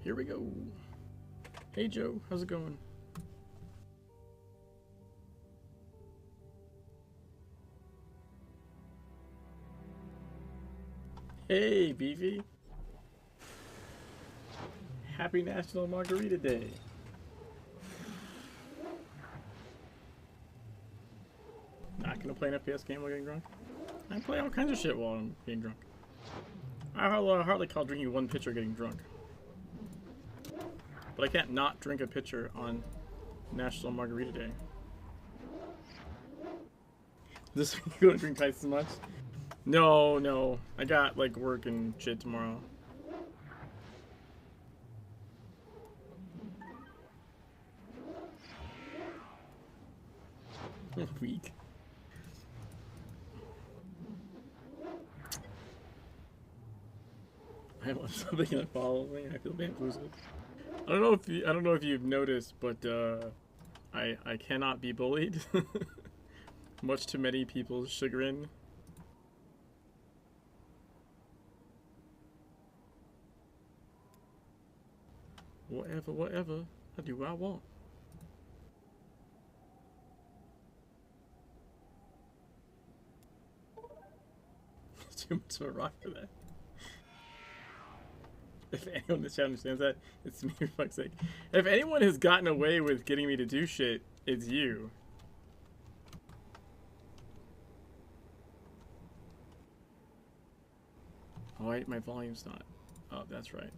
Here we go. Hey Joe, how's it going? Hey Beefy. Happy National Margarita Day. Not gonna play an FPS game while getting drunk? I play all kinds of shit while I'm getting drunk. I hardly call drinking one pitcher getting drunk. But I can't not drink a pitcher on National Margarita Day. This week you gonna drink twice as much? No. I got like work and shit tomorrow. Weak. I want something that follows me. I feel bamboozled. I don't know if you've noticed, but I cannot be bullied, much to many people's chagrin. Whatever. I do what I want. Too much of a rock for that. If anyone in the chat understands that, it's me for fuck's sake. If anyone has gotten away with getting me to do shit, it's you. Oh wait, my volume's not up, that's right.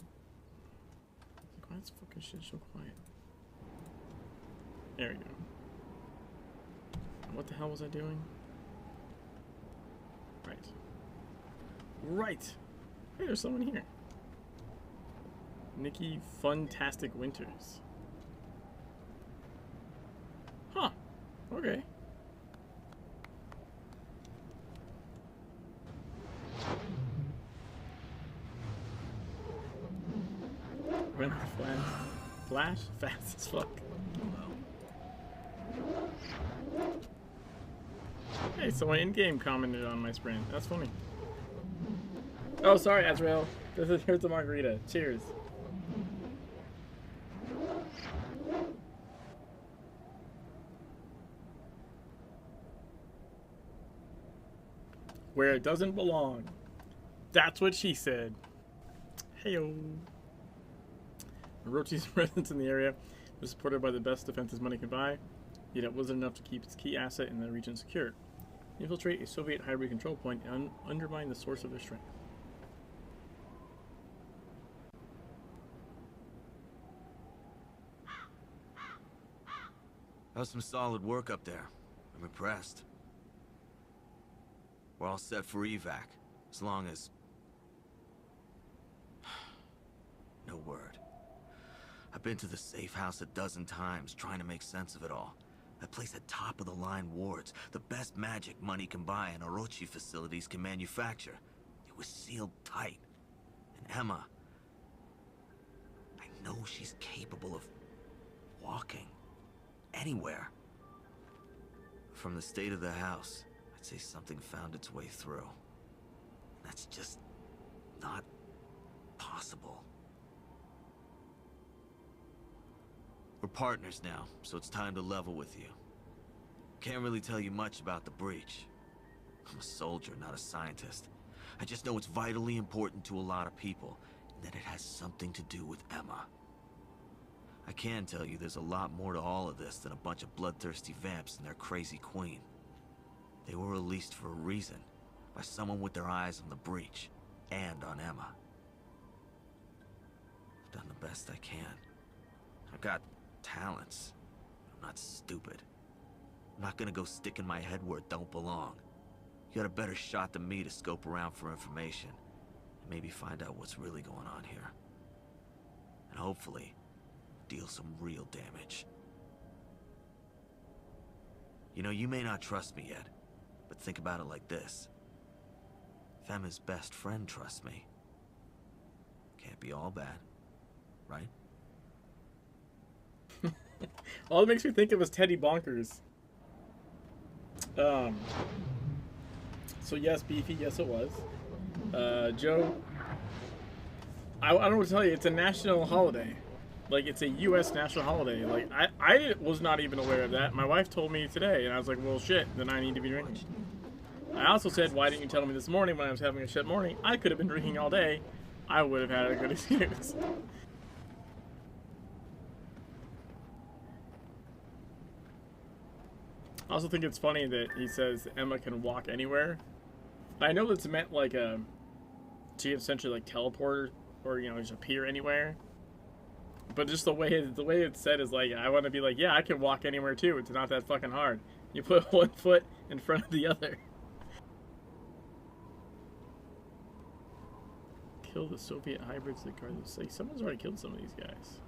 Why is fucking shit so quiet? There we go. What the hell was I doing? Right. Hey, there's someone here. Nikki Funtastic Winters. Huh. Okay. Run Flash? Fast as fuck. Hey, someone in-game commented on my sprint. That's funny. Oh, sorry, Azrael. Here's the margarita. Cheers. Where it doesn't belong. That's what she said. Heyo. Orochi's presence in the area was supported by the best defenses money can buy, yet it wasn't enough to keep its key asset in the region secure. Infiltrate a Soviet hybrid control point and undermine the source of their strength. That was some solid work up there. I'm impressed. We're all set for evac, as long as... No word. I've been to the safe house a dozen times, trying to make sense of it all. That place had top-of-the-line wards, the best magic money can buy and Orochi facilities can manufacture. It was sealed tight. And Emma... I know she's capable of... walking. Anywhere. From the state of the house, I'd say something found its way through. That's just... not... possible. We're partners now, so it's time to level with you. Can't really tell you much about the breach. I'm a soldier, not a scientist. I just know it's vitally important to a lot of people, and that it has something to do with Emma. I can tell you there's a lot more to all of this than a bunch of bloodthirsty vamps and their crazy queen. They were released for a reason, by someone with their eyes on the breach, and on Emma. I've done the best I can. I've got talents. I'm not stupid. I'm not gonna go sticking my head where it don't belong. You got a better shot than me to scope around for information, and maybe find out what's really going on here. And hopefully, deal some real damage. You know, you may not trust me yet, but think about it like this. If Emma's best friend trusts me, can't be all bad, right? All it makes me think of was Teddy Bonkers. So yes, Beefy, yes it was. Joe, I don't know what to tell you. It's a national holiday. Like, it's a U.S. national holiday. Like, I was not even aware of that. My wife told me today, and I was like, well, shit, then I need to be drinking. I also said, why didn't you tell me this morning when I was having a shit morning? I could have been drinking all day. I would have had a good excuse. I also think it's funny that he says Emma can walk anywhere. I know that's meant like a... She essentially like teleport or, you know, just appear anywhere. But just the way it's said is like, I want to be like, yeah, I can walk anywhere too. It's not that fucking hard. You put one foot in front of the other. Kill the Soviet hybrids that guard the city. Someone's already killed some of these guys.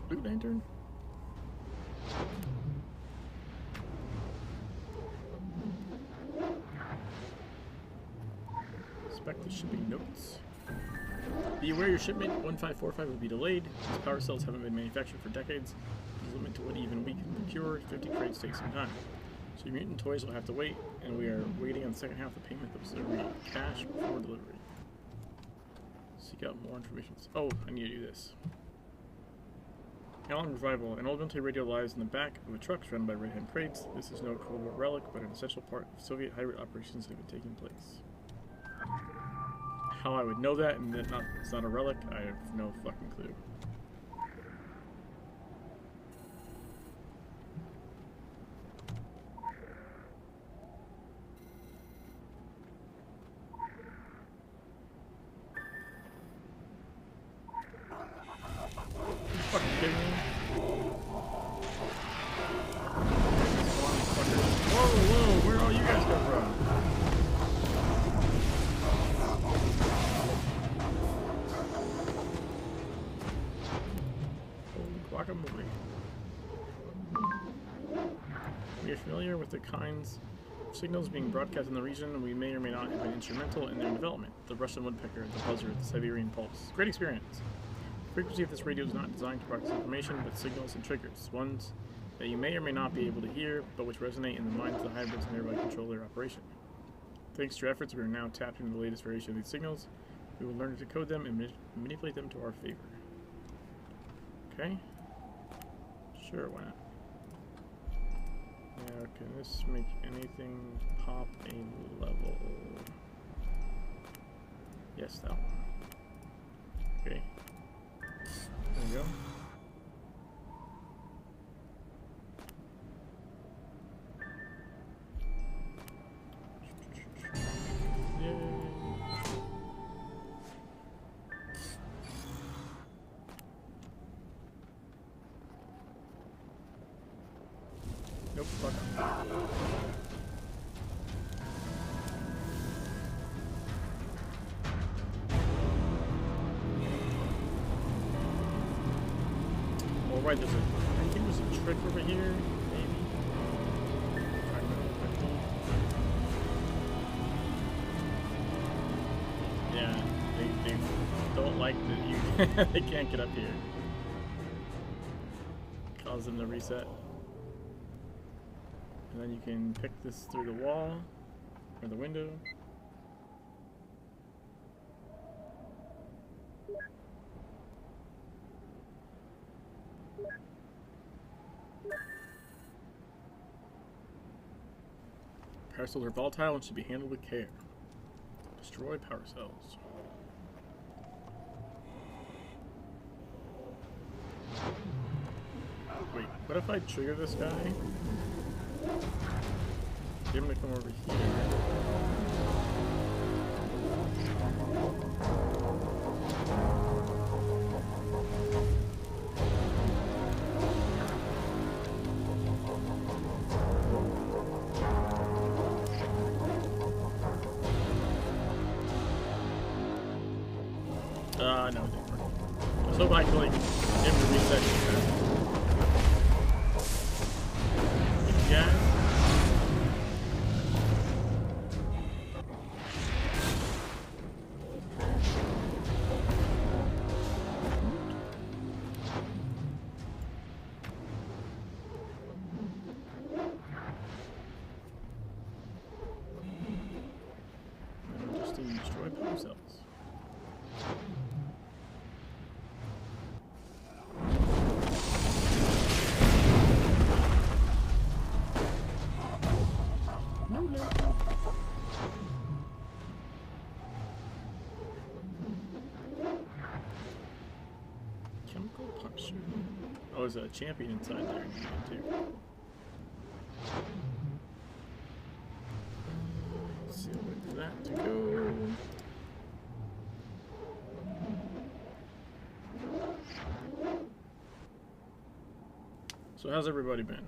Blue Lantern? Inspect the shipping notes. Be aware your shipment 1545 will be delayed. These power cells haven't been manufactured for decades. There's a limit to what even we can procure. 50 crates take some time. So your mutant toys will have to wait, and we are waiting on the second half of the payment of delivery. Cash before delivery. Seek out more information. Oh, I need to do this. Allen Revival. An old military radio lies in the back of a truck surrounded by red-hand crates. This is no Cold War relic, but an essential part of Soviet hybrid operations that have been taking place. How I would know that and that it's not a relic, I have no fucking clue. You fucking kidding me? Whoa, whoa, where all you guys come from? Guacamole. We are familiar with the kinds of signals being broadcast in the region, and we may or may not have been instrumental in their development. The Russian woodpecker, the buzzard, the Siberian pulse. Great experience. The frequency of this radio is not designed to broadcast information, but signals and triggers. Ones that you may or may not be able to hear, but which resonate in the minds of the hybrids and thereby control their operation. Thanks to your efforts, we are now tapped into the latest variation of these signals. We will learn to decode them and manipulate them to our favor. Okay. Sure, why not? Now, can this make anything pop a level? Yes, that one. Okay. There we go. Yay. Nope, fuck up. Oh, right, there's a... I think there's a trick over here, maybe? Yeah, they don't like that you... they can't get up here. Cause them to reset. And then you can pick this through the wall, or the window. Power cells are volatile and should be handled with care. Destroy power cells. Wait, what if I trigger this guy? Get him to come over here. No, it didn't work. I was hoping I could, like, get him to reset here. Yeah. Chemical Puncture. Oh, there's a champion inside there too. Let's see, wait for that to go. So how's everybody been?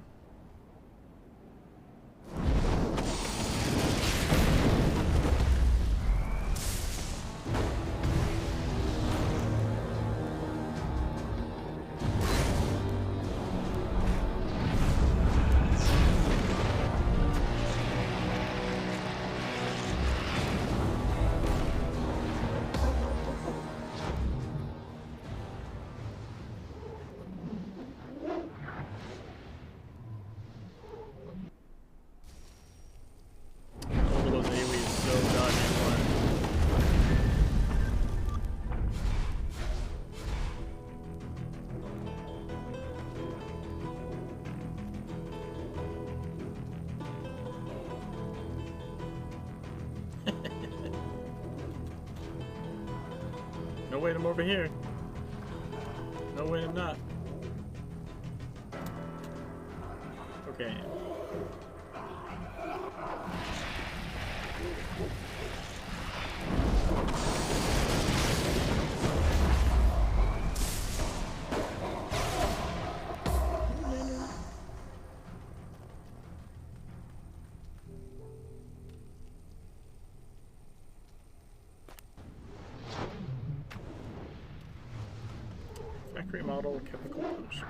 No way I'm over here. No way I'm not. Okay. Factory model chemical puncture.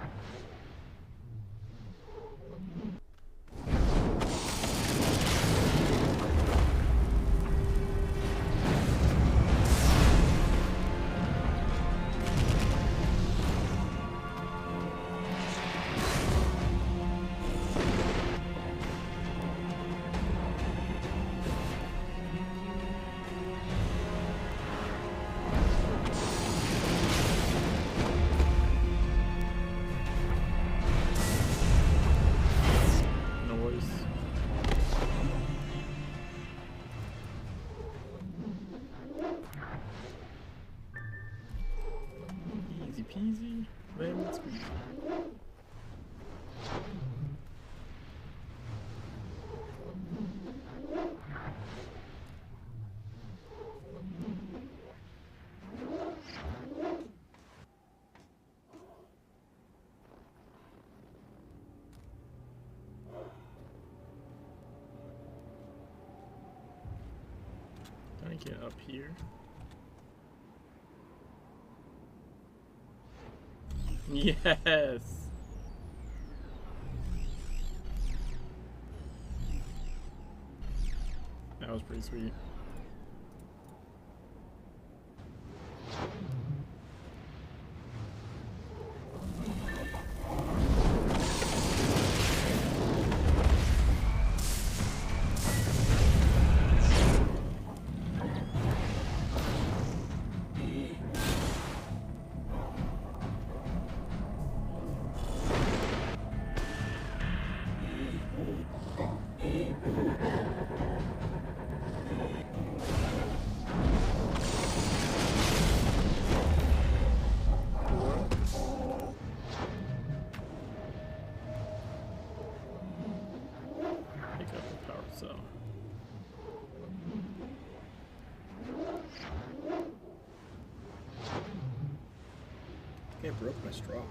Easy peasy, lemon squeezy. Trying to get up here. Yes! That was pretty sweet. I broke my straw.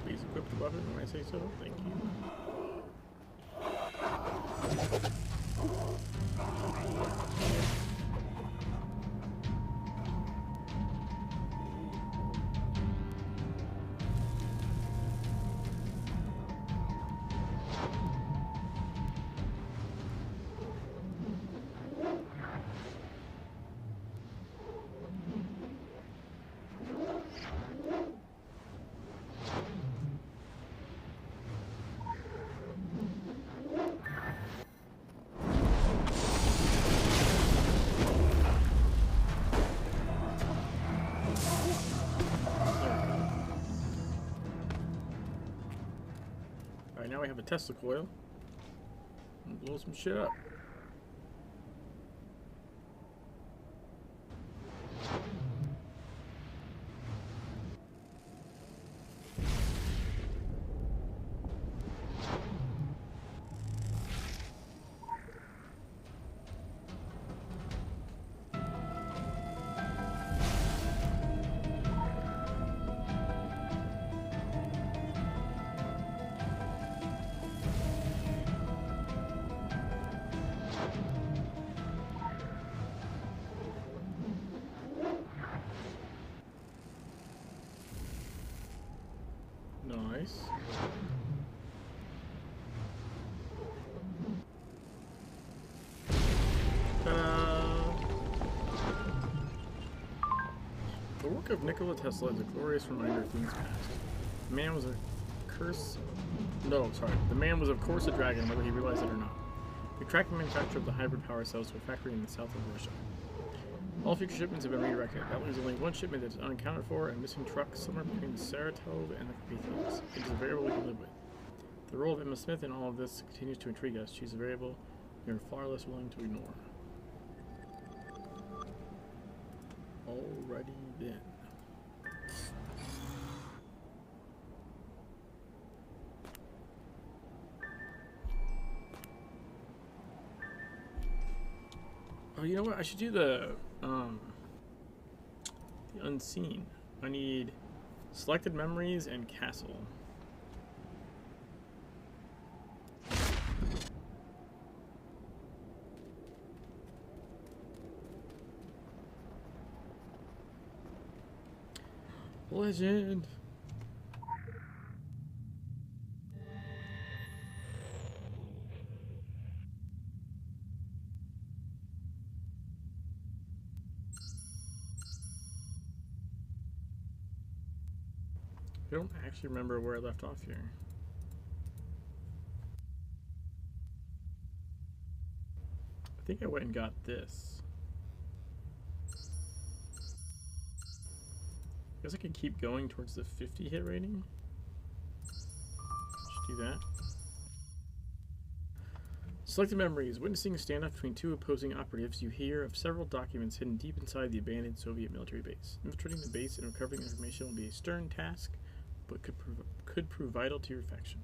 Please equip the weapon when I say so. Thank you. we have a Tesla coil. And blow some shit up. Nice. Ta-da! The work of Nikola Tesla is a glorious reminder of things past. The man was a curse... No, sorry. The man was of course a dragon, whether he realized it or not. The tracking manufacture of the hybrid power cells to a factory in the south of Russia. All future shipments have been redirected. That leaves only one shipment that is unaccounted for, a missing truck somewhere between Saratov and the Carpathians. It is a variable we can live with. The role of Emma Smith in all of this continues to intrigue us. She's a variable we are far less willing to ignore. Alrighty then. Oh, you know what? I should do the unseen. I need selected memories and castle. Legend. I don't actually remember where I left off here. I think I went and got this. I guess I could keep going towards the 50 hit rating. Should do that. Selected memories. Witnessing a standoff between two opposing operatives, you hear of several documents hidden deep inside the abandoned Soviet military base. Infiltrating the base and recovering information will be a stern task, but could prove vital to your faction.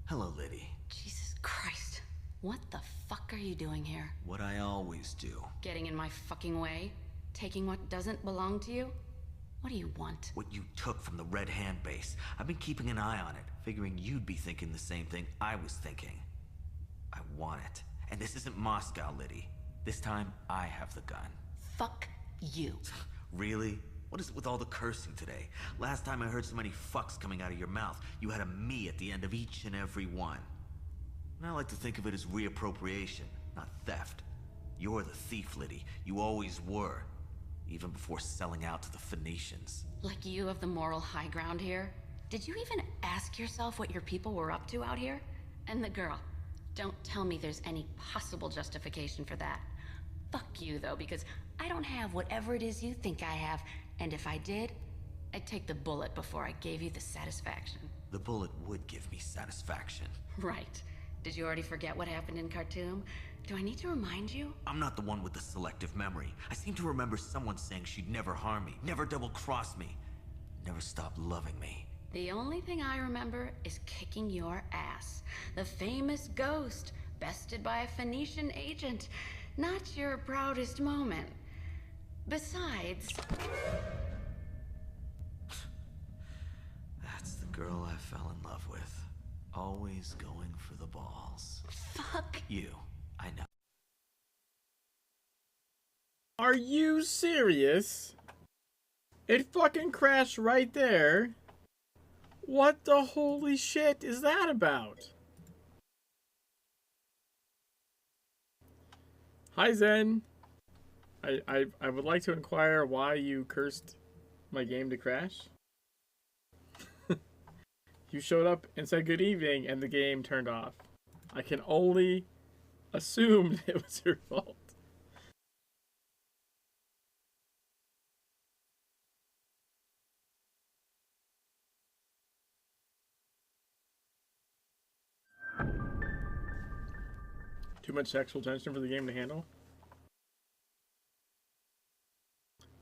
Hello, Liddy. Jesus Christ. What the fuck are you doing here? What I always do. Getting in my fucking way? Taking what doesn't belong to you? What do you want? What you took from the Red Hand base. I've been keeping an eye on it, figuring you'd be thinking the same thing I was thinking. I want it. And this isn't Moscow, Liddy. This time, I have the gun. Fuck you. Really? What is it with all the cursing today? Last time I heard so many fucks coming out of your mouth, you had a me at the end of each and every one. And I like to think of it as reappropriation, not theft. You're the thief, Liddy. You always were. Even before selling out to the Phoenicians. Like you have the moral high ground here? Did you even ask yourself what your people were up to out here? And the girl. Don't tell me there's any possible justification for that. Fuck you, though, because I don't have whatever it is you think I have, and if I did, I'd take the bullet before I gave you the satisfaction. The bullet would give me satisfaction. Right. Did you already forget what happened in Khartoum? Do I need to remind you? I'm not the one with the selective memory. I seem to remember someone saying she'd never harm me, never double-cross me, never stop loving me. The only thing I remember is kicking your ass. The famous ghost, bested by a Phoenician agent. Not your proudest moment. Besides... That's the girl I fell in love with. Always going for the balls. Fuck You, I know. Are you serious? It fucking crashed right there. What the holy shit is that about? Hi Zen. I would like to inquire why you cursed my game to crash. You showed up and said good evening and the game turned off. I can only assume it was your fault. Too much sexual tension for the game to handle.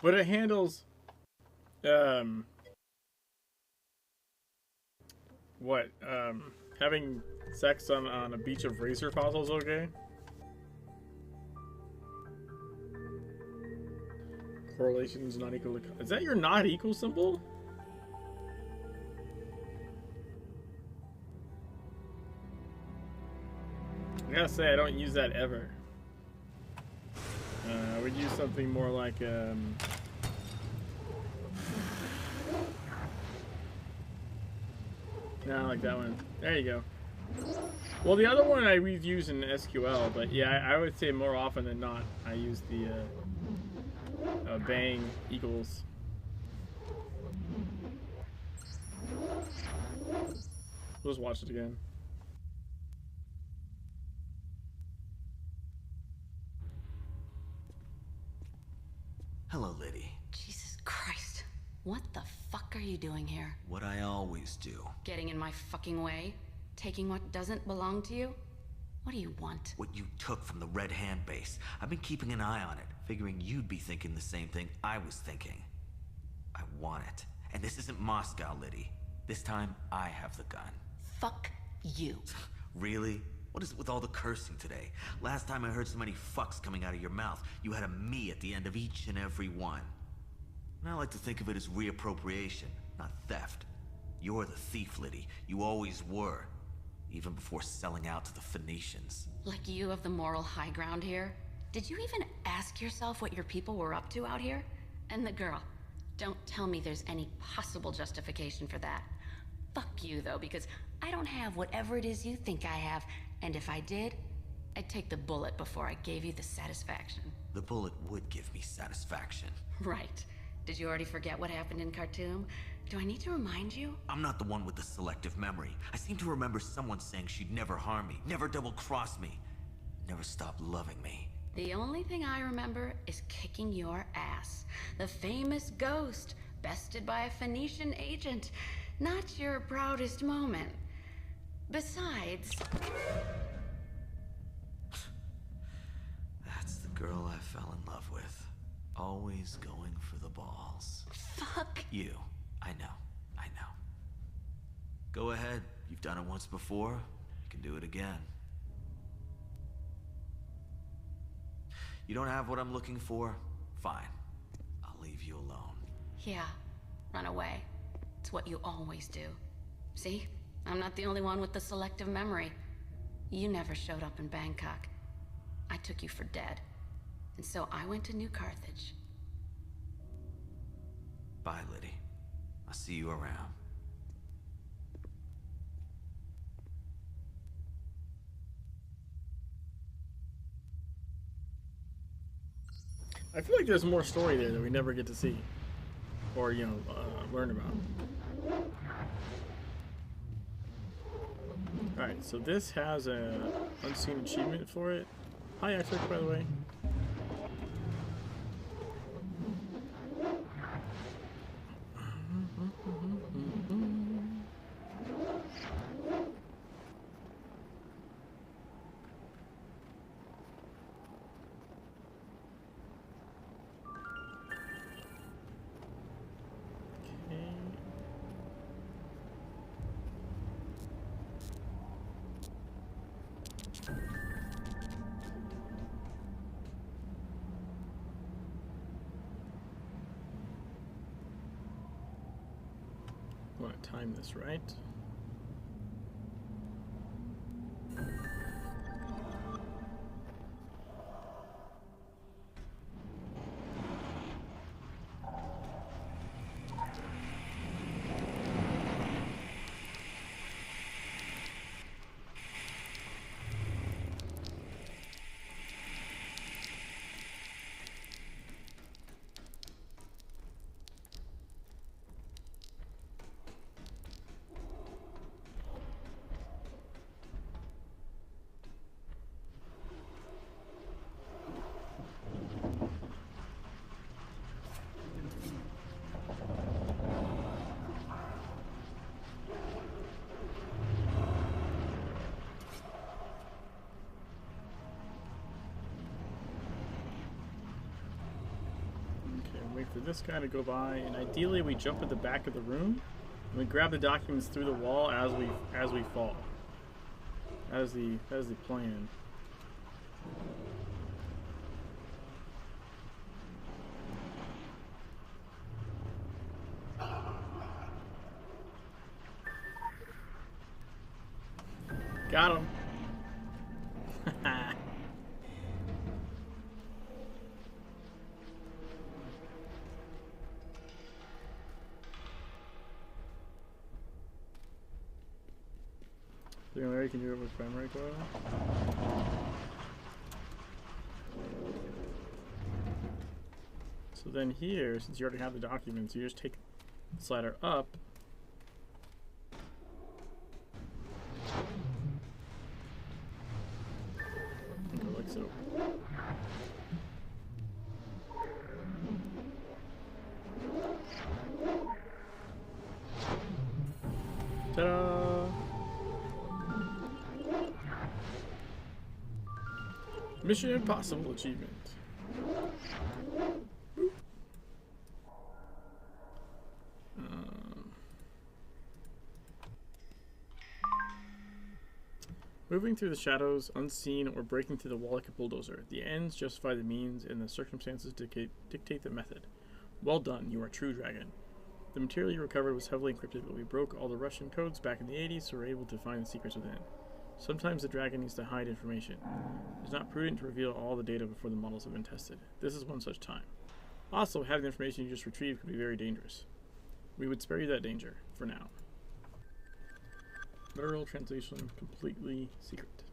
But it handles what? Having sex on a beach of razor fossils, okay? Correlation is not equal to... Is that your not equal symbol? I gotta say, I don't use that ever. I would use something more like, no, like that one. There you go. Well, the other one we've used in SQL, but yeah, I would say more often than not, I use the bang equals. We'll just watch it again. Hello, Liddy. Jesus Christ. What the fuck are you doing here? What I always do. Getting in my fucking way? Taking what doesn't belong to you? What do you want? What you took from the Red Hand base. I've been keeping an eye on it, figuring you'd be thinking the same thing I was thinking. I want it. And this isn't Moscow, Liddy. This time, I have the gun. Fuck you. Really? What is it with all the cursing today? Last time I heard so many fucks coming out of your mouth, you had a me at the end of each and every one. And I like to think of it as reappropriation, not theft. You're the thief, Liddy. You always were. Even before selling out to the Phoenicians. Like you have the moral high ground here? Did you even ask yourself what your people were up to out here? And the girl. Don't tell me there's any possible justification for that. Fuck you, though, because I don't have whatever it is you think I have, and if I did, I'd take the bullet before I gave you the satisfaction. The bullet would give me satisfaction. Right. Did you already forget what happened in Khartoum? Do I need to remind you? I'm not the one with the selective memory. I seem to remember someone saying she'd never harm me, never double-cross me, never stop loving me. The only thing I remember is kicking your ass. The famous ghost, bested by a Phoenician agent. Not your proudest moment. Besides... That's the girl I fell in love with. Always going for the balls. Fuck you. I know. Go ahead. You've done it once before. You can do it again. You don't have what I'm looking for? Fine. I'll leave you alone. Yeah, run away. It's what you always do. See? I'm not the only one with the selective memory. You never showed up in Bangkok. I took you for dead. And so I went to New Carthage. Bye, Liddy. I'll see you around. I feel like there's more story there that we never get to see. Or, you know, learn about. Alright, so this has a unseen achievement for it. Hi, X-Ray, by the way. I want to time this right. this guy to go by, and ideally we jump at the back of the room and we grab the documents through the wall as we fall. That is the plan. Got him. So Larry can do it with memory coil. So then here, since you already have the documents, you just take the slider up. And go like so. Ta-da! Mission Impossible achievement. Moving through the shadows, unseen, or breaking through the wall like a bulldozer. The ends justify the means, and the circumstances dictate the method. Well done, you are a true dragon. The material you recovered was heavily encrypted, but we broke all the Russian codes back in the 80s, so we're able to find the secrets within. Sometimes the dragon needs to hide information. It's not prudent to reveal all the data before the models have been tested. This is one such time. Also, having the information you just retrieved could be very dangerous. We would spare you that danger, for now. Literal translation completely secret.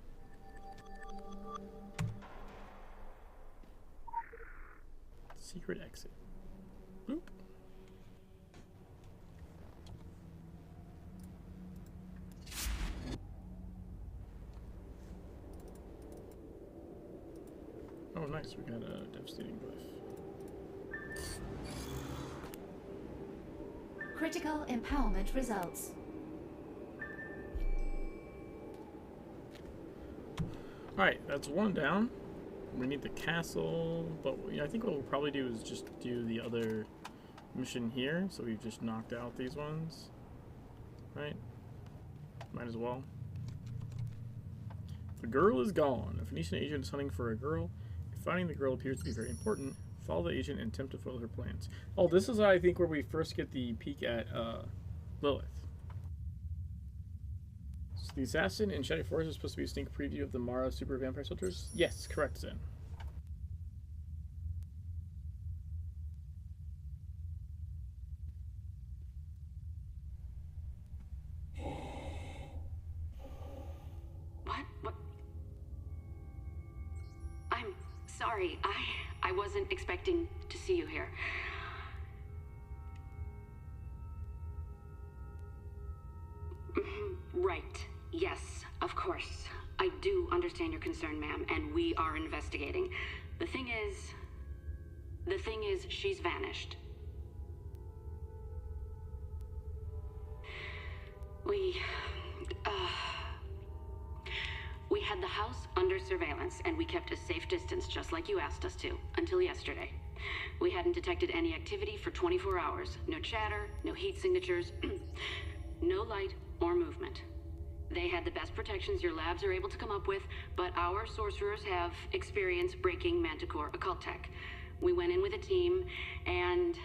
Secret exit. Boop. Oh, nice. We got a devastating glyph. Critical empowerment results. Alright, that's one down. We need the castle, but I think what we'll probably do is just do the other mission here. So we've just knocked out these ones. Right? Might as well. The girl is gone. A Phoenician agent is hunting for a girl. If finding the girl appears to be very important, follow the agent and attempt to foil her plans. Oh, this is, I think, where we first get the peek at Lilith. So the assassin in Shady Forest is supposed to be a sneak preview of the Mara Super Vampire Soldiers? Yes, correct, Zen. What? I'm sorry. I wasn't expecting to see you here. Right. Yes, of course. I do understand your concern, ma'am, and we are investigating. The thing is, she's vanished. We had the house under surveillance, and we kept a safe distance, just like you asked us to, until yesterday. We hadn't detected any activity for 24 hours. No chatter, no heat signatures, no light or movement. They had the best protections your labs are able to come up with, but our sorcerers have experience breaking Manticore occult tech. We went in with a team, and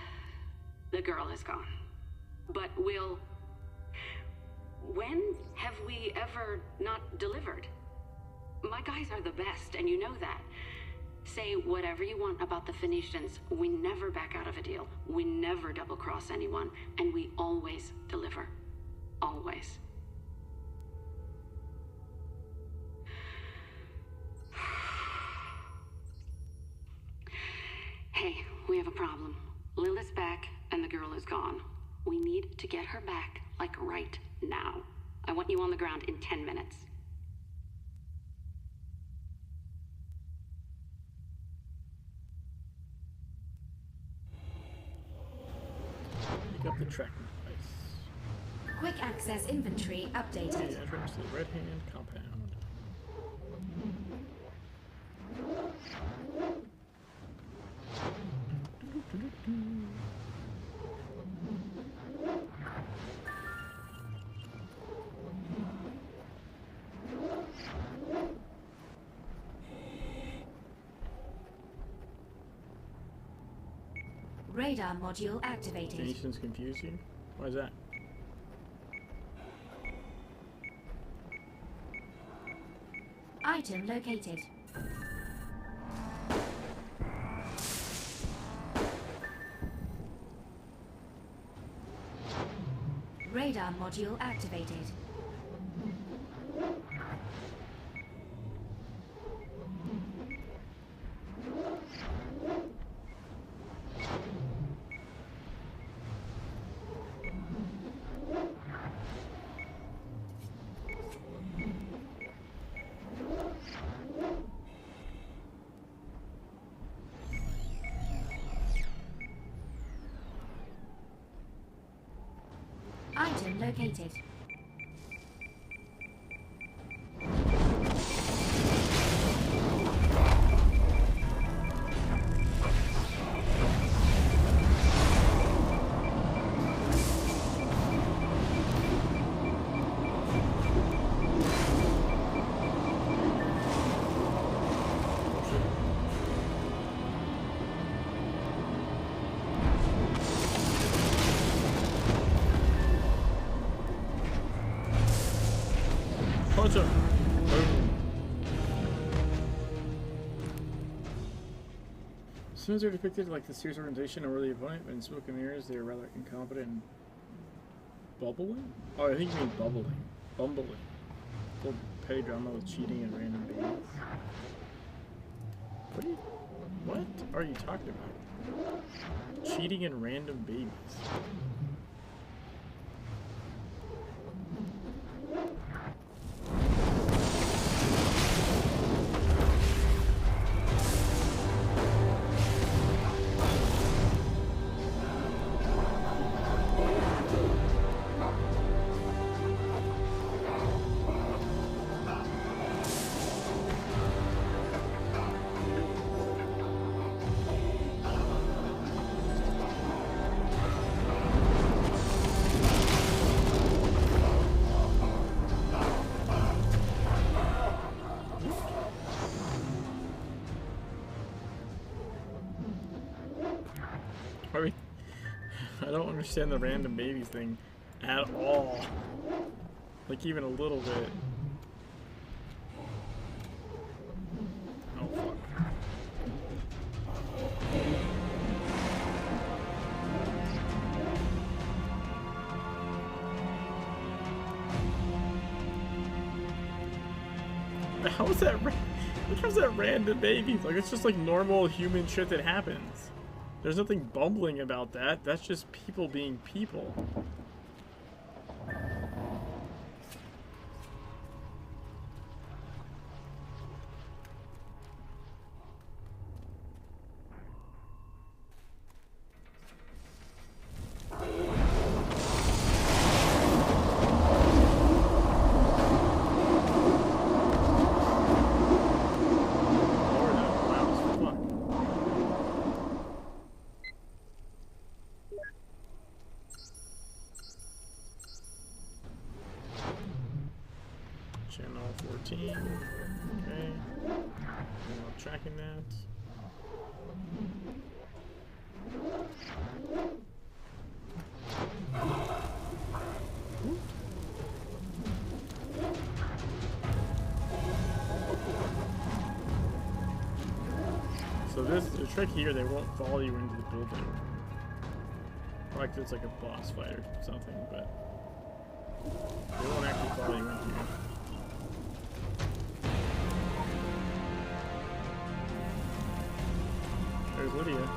the girl is gone. But when have we ever not delivered? My guys are the best, and you know that. Say whatever you want about the Phoenicians. We never back out of a deal. We never double-cross anyone, and we always deliver. Always. Hey, we have a problem. Lilith's back, and the girl is gone. We need to get her back, like right now. I want you on the ground in 10 minutes. Pick up the tracking device. Quick access inventory updated. The entrance to the Red Hand compound. Radar module activated. Nations confuse you? Why is that? Item located. Radar module activated. Item located. Punch him! Boom. As soon as they're depicted like the serious organization or the opponent, but in smoke and mirrors, they are rather incompetent and bubbling? Oh, I think you mean bubbling. Bumbling. Full petty drama with cheating and random babies. What are you talking about? Cheating and random babies. I don't understand the random babies thing at all. Like, even a little bit. Oh, fuck. How is that? How's that random babies? Like, it's just like normal human shit that happens. There's nothing bumbling about that. That's just people being people. Channel 14. Okay. I'm not tracking that. So the trick here, they won't follow you into the building. Like it's like a boss fight or something, but they won't actually follow you into here. There's Lydia.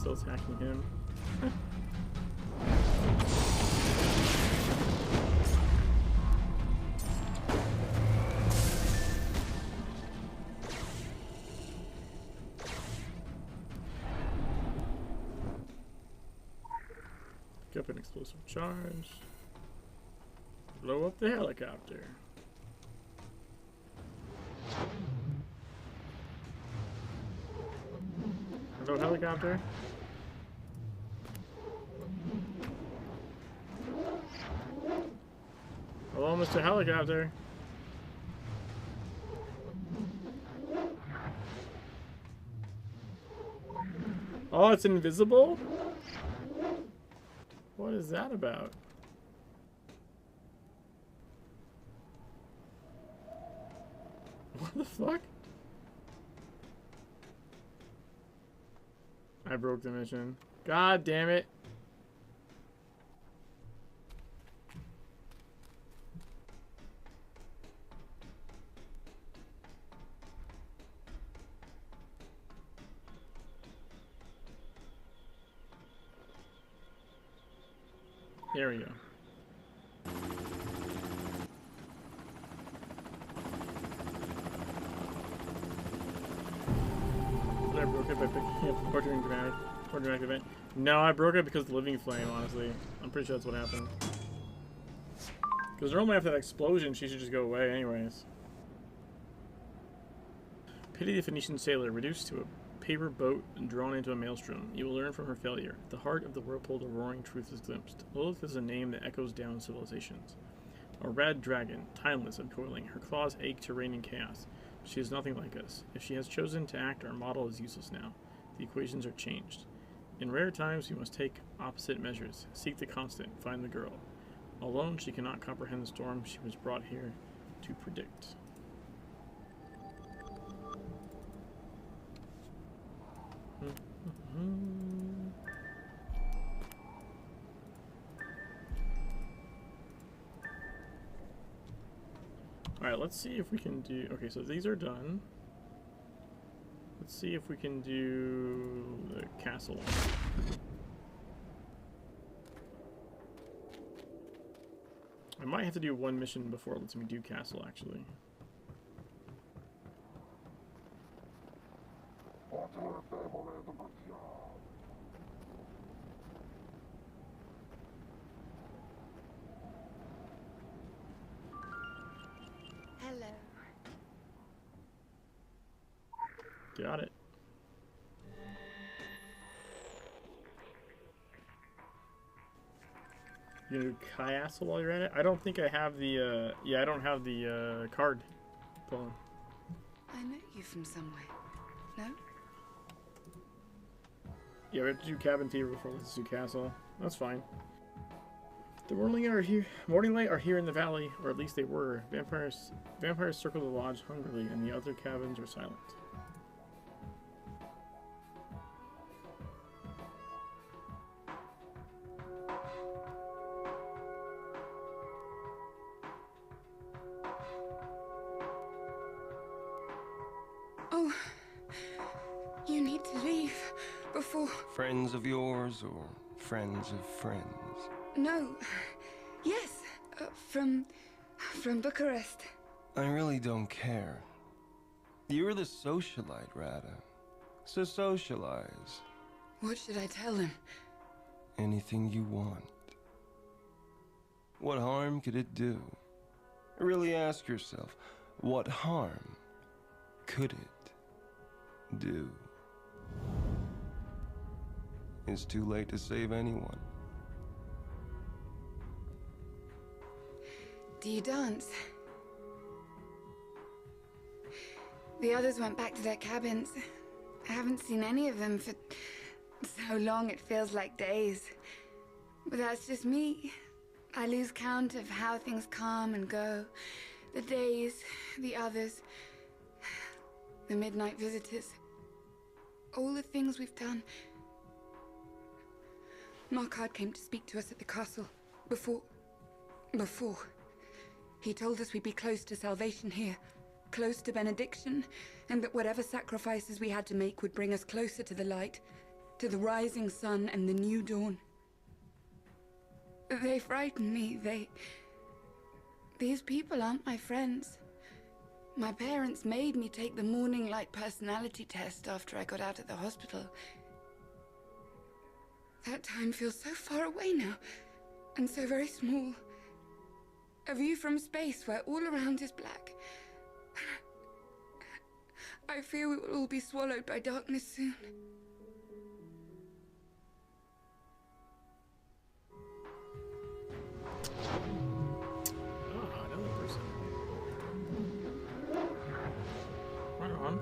still attacking him. Pick up an explosive charge. Blow up the helicopter. Hello, helicopter. Hello, Mr. Helicopter. Oh, it's invisible? What is that about? What the fuck? I broke the mission. God damn it. There we go. I broke it by picking up ordering dramatic event. No, I broke it because of the living flame, honestly. I'm pretty sure that's what happened. Because normally after that explosion, she should just go away anyways. Pity the Phoenician sailor, reduced to a paper boat and drawn into a maelstrom. You will learn from her failure. At the heart of the whirlpool, the roaring truth is glimpsed. Lilith is a name that echoes down civilizations. A red dragon, timeless and coiling. Her claws ache to reign in chaos. She is nothing like us. If she has chosen to act, our model is useless now. The equations are changed. In rare times, we must take opposite measures. Seek the constant, find the girl. Alone, she cannot comprehend the storm she was brought here to predict. Alright, let's see if we can do... Okay, so these are done. Let's see if we can do the castle. I might have to do one mission before it lets me do castle, actually. Hello. Got it. You gonna do Castle while you're at it? I don't think I have the, yeah, I don't have the, card. Pulling. I know you from somewhere. No? Yeah, we have to do Cabin Fever before let's do Castle. That's fine. The Morning Light are here in the valley, or at least they were. Vampires circle the lodge hungrily, and the other cabins are silent. Oh, you need to leave before... Friends of yours or friends of friends? No. Yes, from Bucharest. I really don't care. You're the socialite, Rada. So socialize. What should I tell him? Anything you want. What harm could it do? Really ask yourself, what harm could it do? It's too late to save anyone. Do you dance? The others went back to their cabins. I haven't seen any of them for so long it feels like days. But that's just me. I lose count of how things come and go. The days, the others, the midnight visitors. All the things we've done. Markard came to speak to us at the castle. Before. He told us we'd be close to salvation here. Close to benediction. And that whatever sacrifices we had to make would bring us closer to the light. to the rising sun and the new dawn. They frighten me. These people aren't my friends. My parents made me take the morning light personality test after I got out of the hospital. That time feels so far away now, and so very small. A view from space where all around is black. I fear we will all be swallowed by darkness soon. Ah, another person. Right on.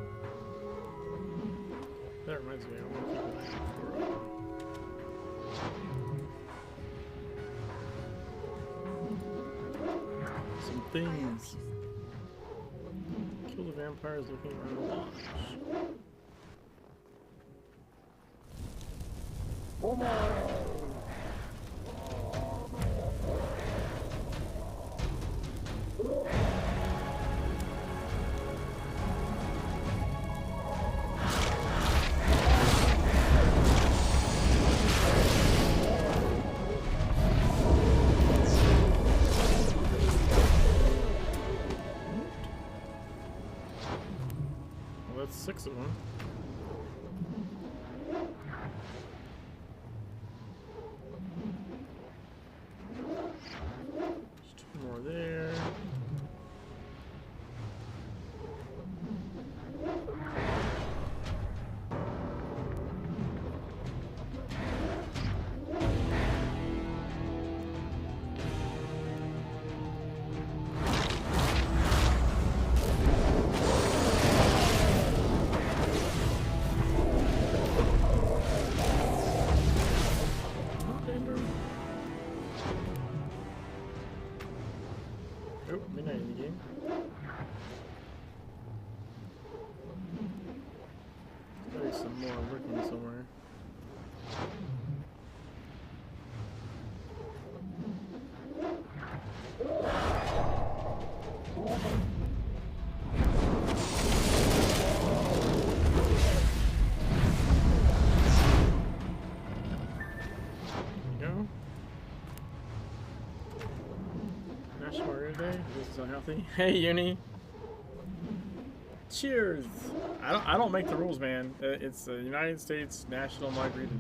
That reminds me, I want to keep an eye out for some things. Kill the vampires looking around the lodge. Well, that's 6 of them. There's 2 more there. Oh, midnight in the game. There's some more lurking somewhere. There you go. National Margarita Day. This is unhealthy. Hey, Uni. Cheers. I don't make the rules, man. It's the United States National Margarita Day.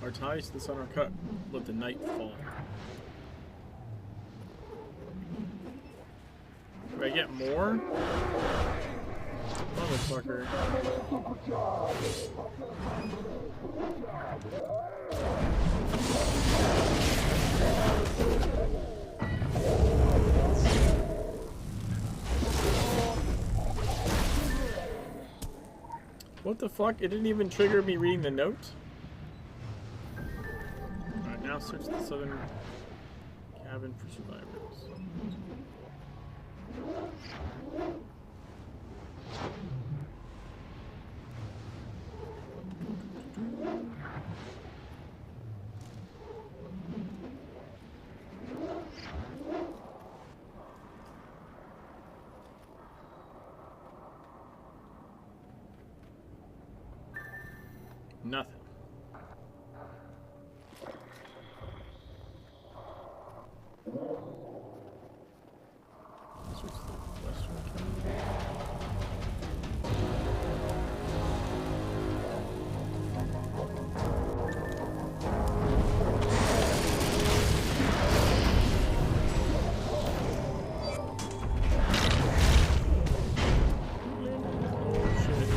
Our ties to the sun are cut. Let the night fall. Do I get more? Motherfucker. What the fuck? It didn't even trigger me reading the note? Alright, now search the southern cabin for survivors. Nothing. Search the western cabin. Oh, shit.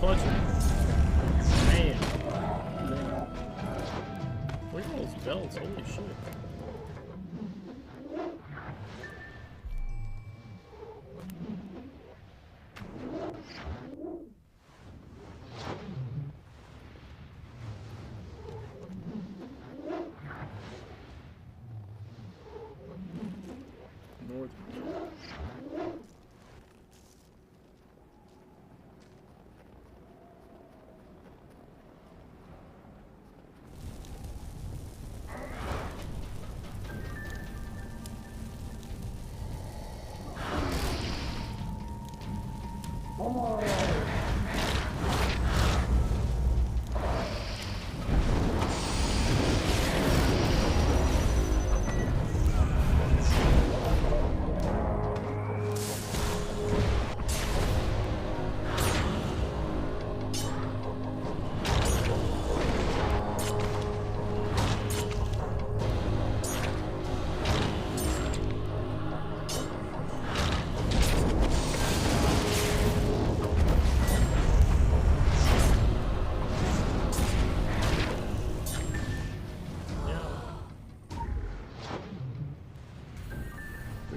punch him. Man. Look at all those belts, holy shit. North.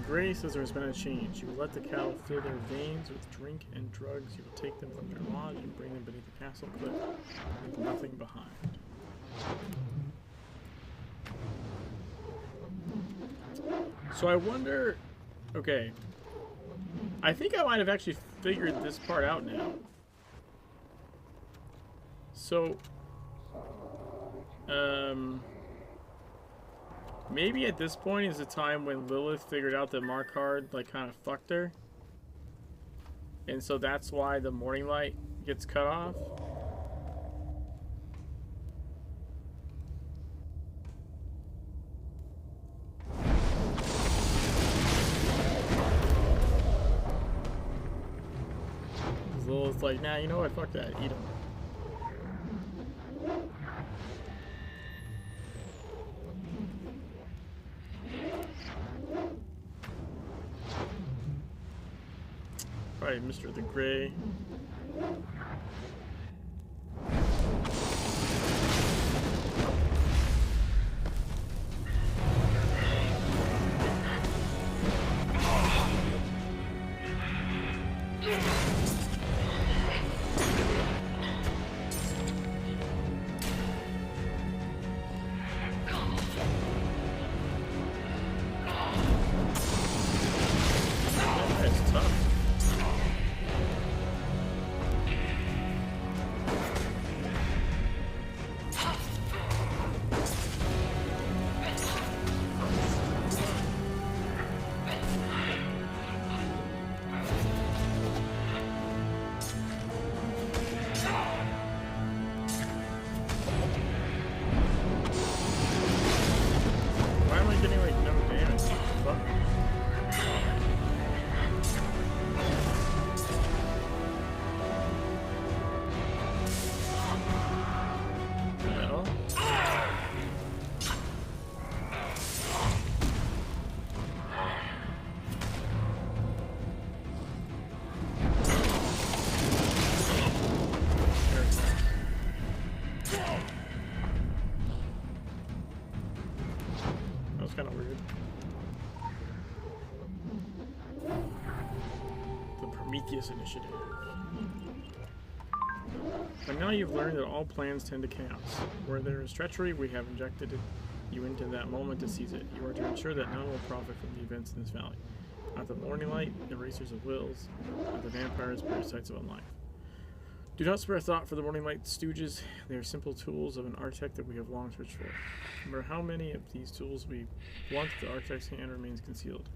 Gray says there has been a change. You will let the cattle fill their veins with drink and drugs. You will take them from their lodge and bring them beneath the castle cliff, with nothing behind. So I wonder... Okay. I think I might have actually figured this part out now. So... maybe at this point is the time when Lilith figured out that Markard, like, kind of fucked her. And so that's why the morning light gets cut off. Because Lilith's like, nah, you know what? Fuck that. Eat him. Alright, Mr. the Gray. That's tough. Why am I getting like no damage? Fuck. Well. That was kind of weird. The Prometheus Initiative. By now you've learned that all plans tend to chaos. Where there is treachery, we have injected you into that moment to seize it. You are to ensure that none will profit from the events in this valley. Not the morning light, erasers of wills, not the vampires, parasites of unlife. Do not spare thought for the morning light stooges. They are simple tools of an architect that we have long searched for. Remember how many of these tools we want, the architect's hand remains concealed.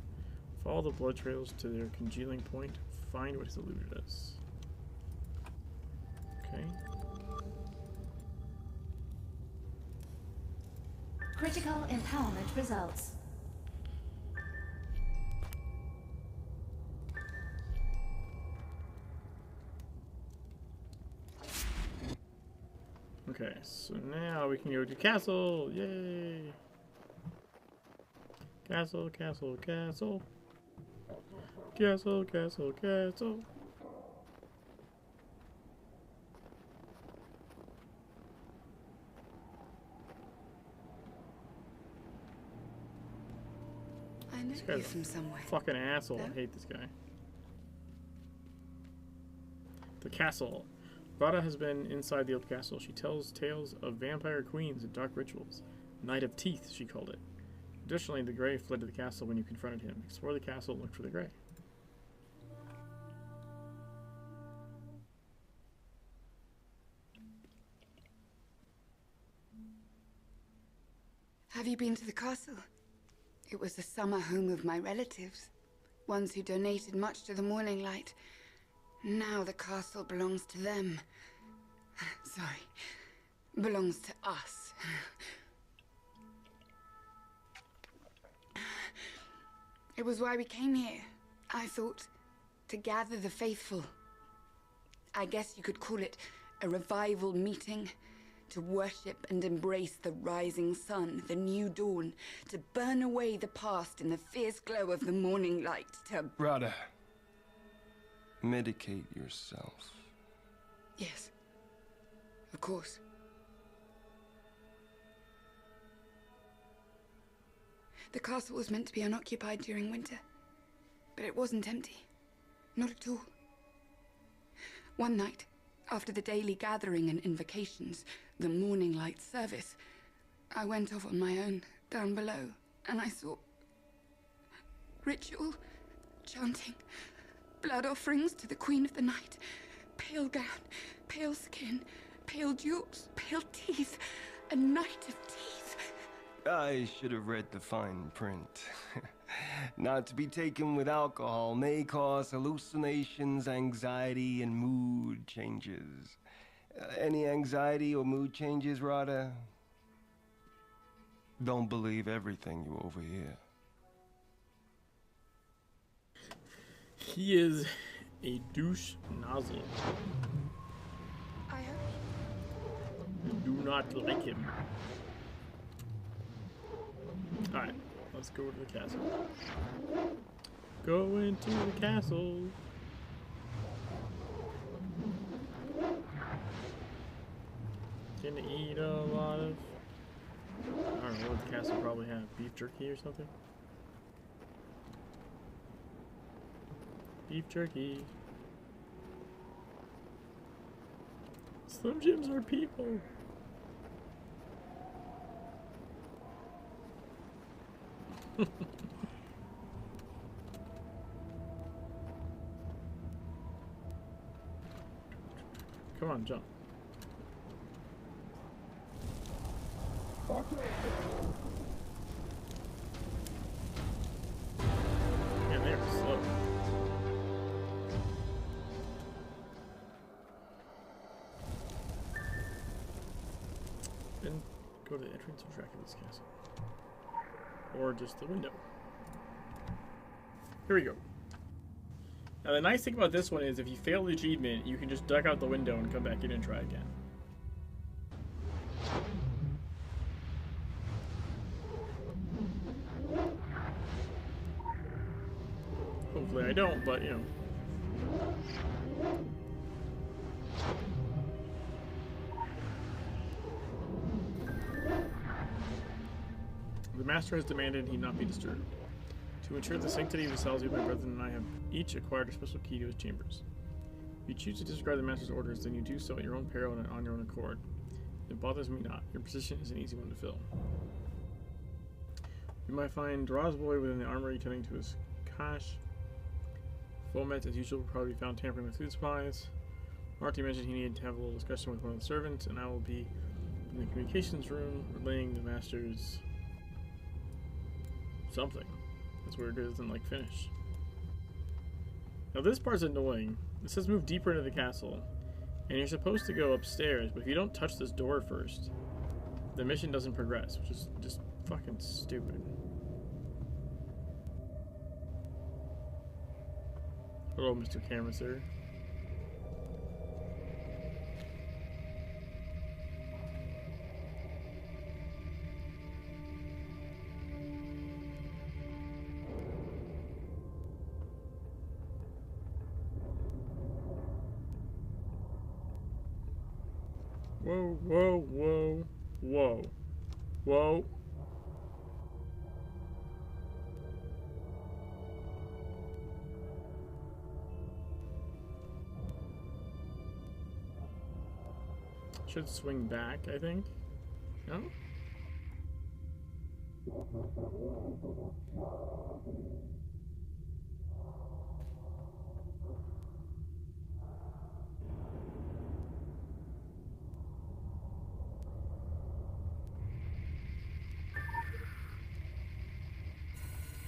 Follow the blood trails to their congealing point. Find what has eluded us. Okay. Critical empowerment results. Okay, so now we can go to castle. Yay! Castle, castle, castle. Castle, castle, castle. you guy's from somewhere. a fucking asshole. No? I hate this guy. The castle. Rada has been inside the old castle. She tells tales of vampire queens and dark rituals. Night of Teeth, she called it. Additionally, the Grey fled to the castle when you confronted him. Explore the castle and look for the Grey. Have you been to the castle? It was the summer home of my relatives, ones who donated much to the Morning Light. Now the castle belongs to them. Sorry, belongs to us. It was why we came here, I thought, to gather the faithful. I guess you could call it a revival meeting. To worship and embrace the rising sun, the new dawn, to burn away the past in the fierce glow of the morning light, to... Rada, medicate yourself. Yes, of course. The castle was meant to be unoccupied during winter, but it wasn't empty. Not at all. One night, after the daily gathering and invocations, the morning light service, I went off on my own, down below, and I saw... ritual, chanting, blood offerings to the Queen of the Night, pale gown, pale skin, pale jewels, pale teeth, a night of teeth. I should have read the fine print. Not to be taken with alcohol may cause hallucinations, anxiety, and mood changes. Any anxiety or mood changes, Rada? Don't believe everything you overhear. He is a douche nozzle. I hope... Do not like him. Alright, let's go to the castle. Go into the castle. Gonna eat a lot of... I don't know what the castle probably have. Beef jerky or something? Beef jerky. Slim Jims are people. Come on, jump. Man, they are slow. Then go to the entrance or track of this castle. Or just the window. Here we go. Now the nice thing about this one is if you fail the achievement, you can just duck out the window and come back in and try again. Hopefully I don't, but you know. The master has demanded he not be disturbed. To ensure the sanctity of the cells, you, my brethren, and I have each acquired a special key to his chambers. If you choose to disregard the master's orders, then you do so at your own peril and on your own accord. It bothers me not. Your position is an easy one to fill. You might find Rosboy within the armory tending to his cache. Fomet, as usual, will probably be found tampering with food supplies. Marty mentioned he needed to have a little discussion with one of the servants, and I will be in the communications room relaying the master's something. That's where it doesn't like finish. Now this part's annoying. It says move deeper into the castle, and you're supposed to go upstairs, but if you don't touch this door first, the mission doesn't progress, which is just fucking stupid. Hello, Mr. Camera, sir. Whoa, whoa, whoa, whoa, whoa. Should swing back, I think. No?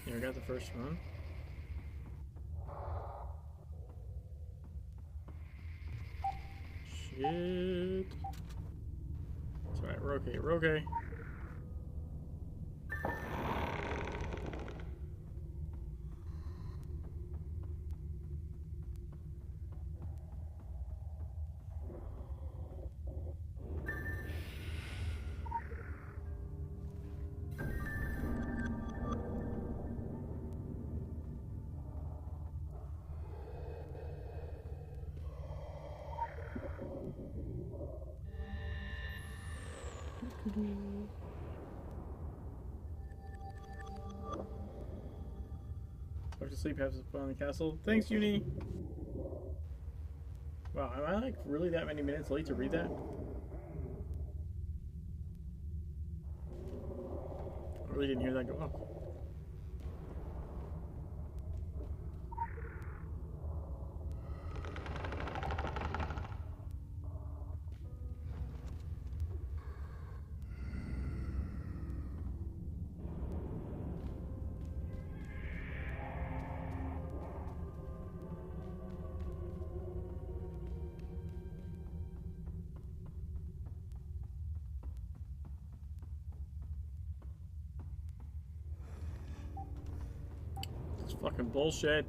Yeah, we got the first one. Shit. It's alright, we're okay, we're okay. Go to sleep, have some fun in the castle. Thanks, Uni! Wow, am I like really that many minutes late to read that? I really didn't hear that go off. It's fucking bullshit.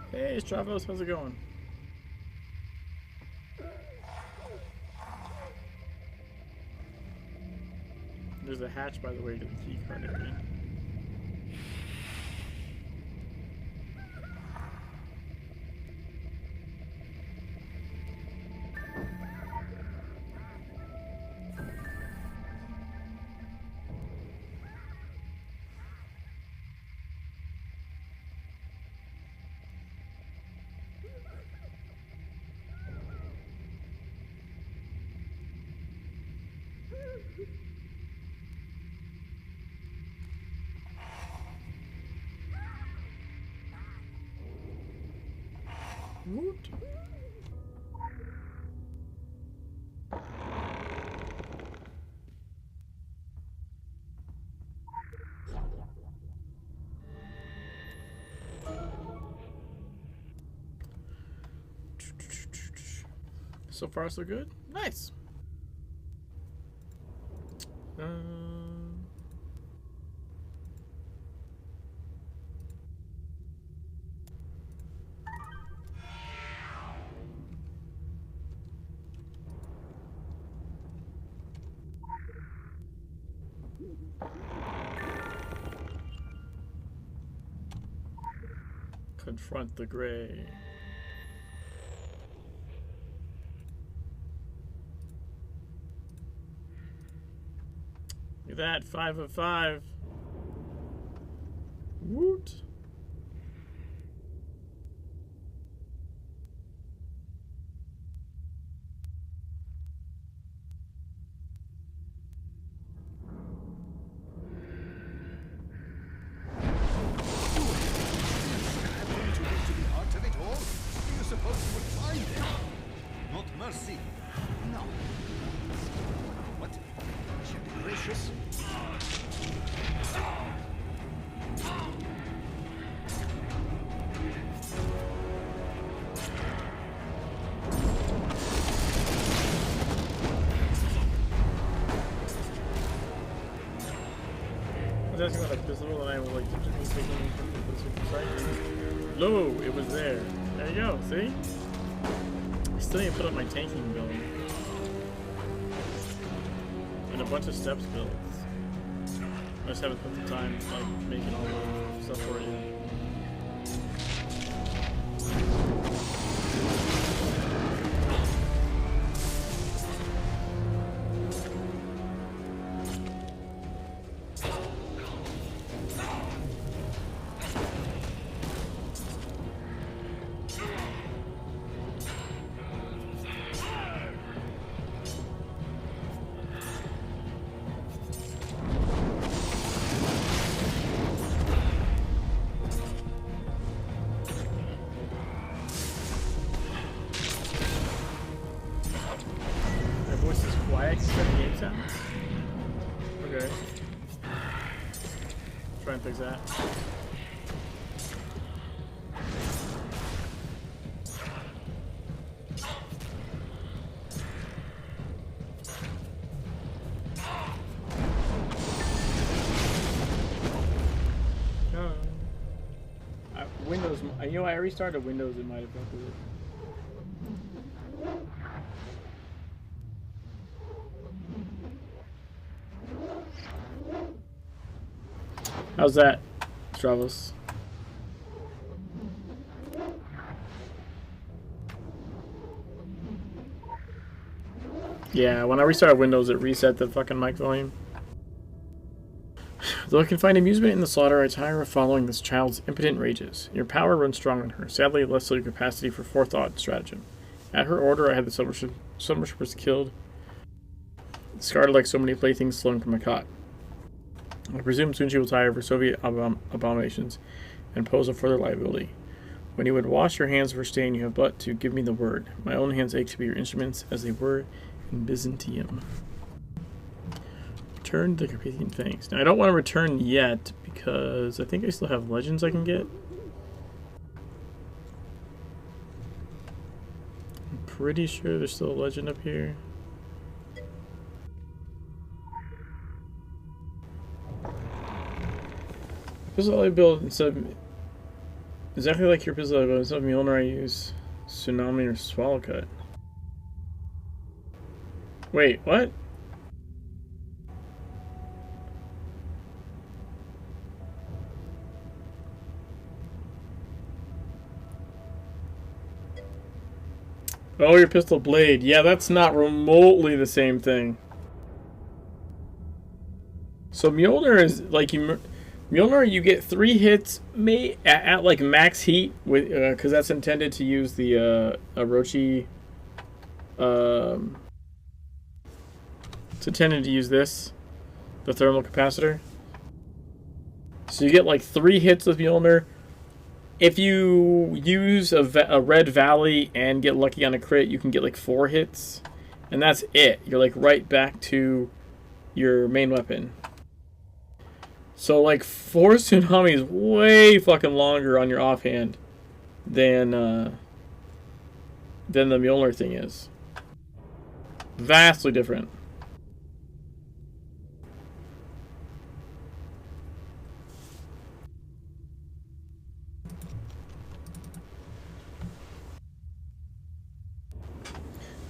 Hey, Stravos, how's it going? There's a hatch, by the way, to the key card area. Woot. So far, so good. Nice. Confront the Gray. Look at that, 5 of 5. Woot. asking about a pistol, and I was like, no, it was there. There you go, see? I still need to put up my tanking build. And a bunch of steps builds. I just haven't put the time like making all the stuff for you. Okay. Try and fix that. Windows, you know, I restarted Windows, it might have fucked with it. How's that, Stravos? Yeah, when I restarted Windows, it reset the fucking mic volume. Though I can find amusement in the slaughter, I tire of following this child's impotent rages. Your power runs strong on her, sadly less so your capacity for forethought and stratagem. At her order, I had the subworshippers killed, discarded like so many playthings slung from a cot. I presume soon she will tire of her Soviet abominations and pose a further liability. When you would wash your hands of her stain, you have but to give me the word. My own hands ache to be your instruments, as they were in Byzantium. Return the Carpathian Fangs. Now, I don't want to return yet, because I think I still have legends I can get. I'm pretty sure there's still a legend up here. Pistol I build instead of exactly like your pistol I build instead of Mjolnir I use Tsunami or Swallow Cut. Wait, what? Oh, your pistol blade. Yeah, that's not remotely the same thing. So Mjolnir is like Mjolnir, you get 3 hits at like max heat with because that's intended to use the Orochi. It's intended to use this, the thermal capacitor. So you get like 3 hits with Mjolnir. If you use a Red Valley and get lucky on a crit, you can get like 4 hits, and that's it. You're like right back to your main weapon. So like 4 Tsunami is way fucking longer on your offhand than the Mjolnir thing is. Vastly different.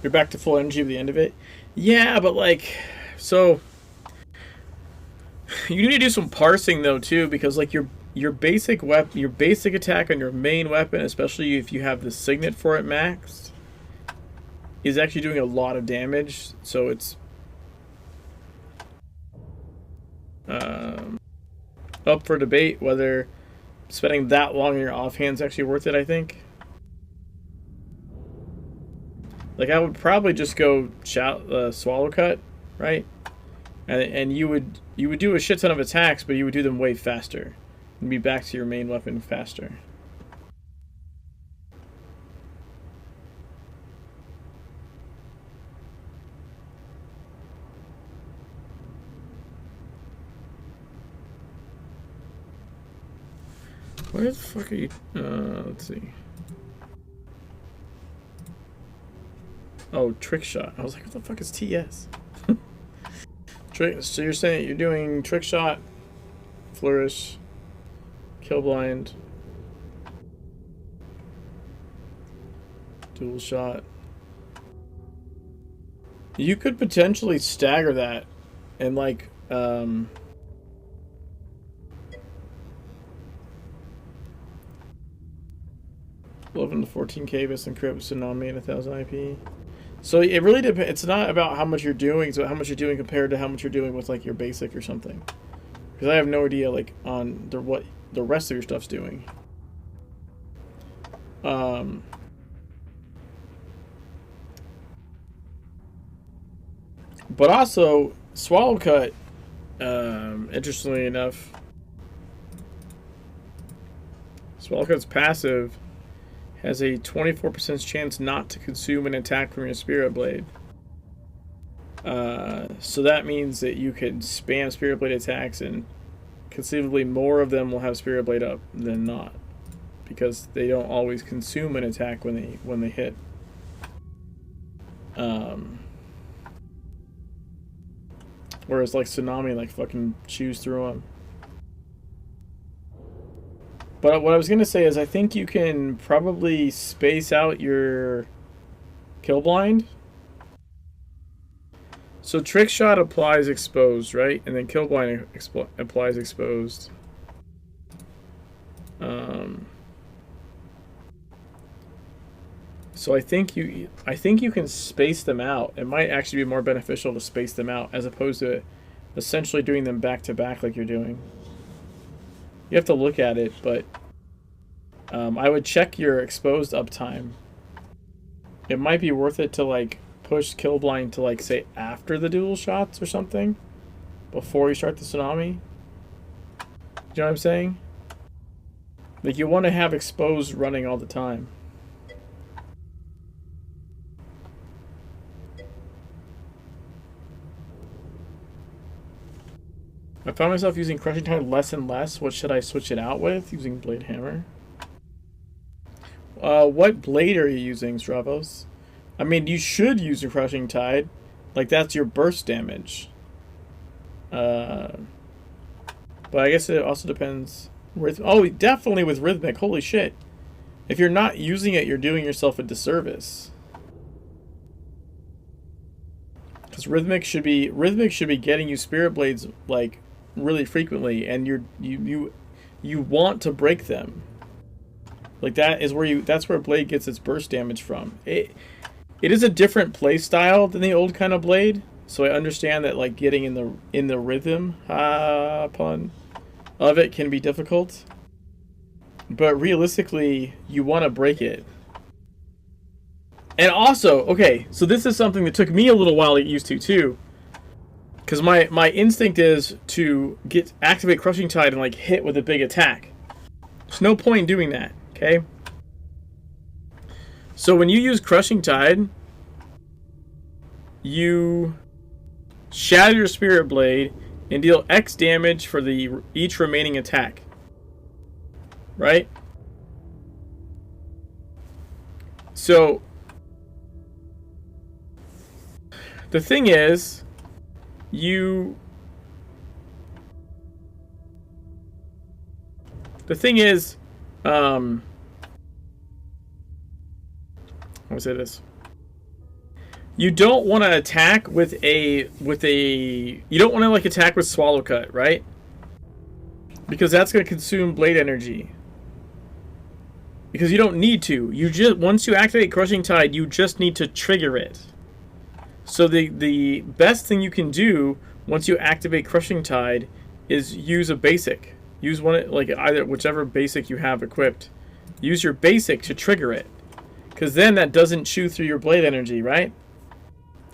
You're back to full energy at the end of it. Yeah, but like, so you need to do some parsing though too, because like your basic weapon, your basic attack on your main weapon, especially if you have the signet for it maxed, is actually doing a lot of damage. So it's up for debate whether spending that long in your offhand is actually worth it. I think. Like I would probably just go Swallow Cut, right? And you would do a shit ton of attacks, but you would do them way faster. And be back to your main weapon faster. Where the fuck are you? Let's see. Oh, Trick Shot. I was like, what the fuck is TS? So you're saying you're doing Trick Shot Flourish, Kill Blind, Dual Shot. You could potentially stagger that and like 11 to 14k with encrypt tsunami and 1000 IP. So it really depends. It's not about how much you're doing, it's about how much you're doing compared to how much you're doing with like your basic or something. Because I have no idea like on what the rest of your stuff's doing. But also Swallow Cut, interestingly enough, Swallow Cut's passive has a 24% chance not to consume an attack from your Spirit Blade. So that means that you can spam Spirit Blade attacks, and conceivably more of them will have Spirit Blade up than not, because they don't always consume an attack when they hit. Whereas like Tsunami like fucking chews through them. But what I was going to say is I think you can probably space out your Kill Blind. So Trick Shot applies exposed, right? And then Kill Blind applies exposed. So I think you can space them out. It might actually be more beneficial to space them out as opposed to essentially doing them back to back like you're doing. You have to look at it, but I would check your exposed uptime. It might be worth it to like push Kill Blind to like say after the dual shots or something before you start the Tsunami. Do you know what I'm saying? Like you want to have exposed running all the time. I found myself using Crushing Tide less and less. What should I switch it out with? Using Blade Hammer. What blade are you using, Stravos? I mean, you should use your Crushing Tide. Like, that's your burst damage. But I guess it also depends. Oh, definitely with Rhythmic. Holy shit. If you're not using it, you're doing yourself a disservice. Because Rhythmic should be getting you Spirit Blades, like, really frequently, and you want to break them. Like that's where Blade gets its burst damage from. It is a different play style than the old kind of Blade, so I understand that like getting in the rhythm of it can be difficult. But realistically, you want to break it. And also, okay, so this is something that took me a little while to get used to too. Because my instinct is to activate Crushing Tide and like hit with a big attack. There's no point in doing that, okay? So when you use Crushing Tide, you shatter your Spirit Blade and deal X damage for each remaining attack. Right? So the thing is, how do I say this? You don't want to attack with you don't want to like attack with Swallow Cut, right? Because that's going to consume blade energy. Because you don't need to. Once you activate Crushing Tide, you just need to trigger it. So the best thing you can do once you activate Crushing Tide is use a basic. Use one, like either whichever basic you have equipped. Use your basic to trigger it. Because then that doesn't chew through your blade energy, right?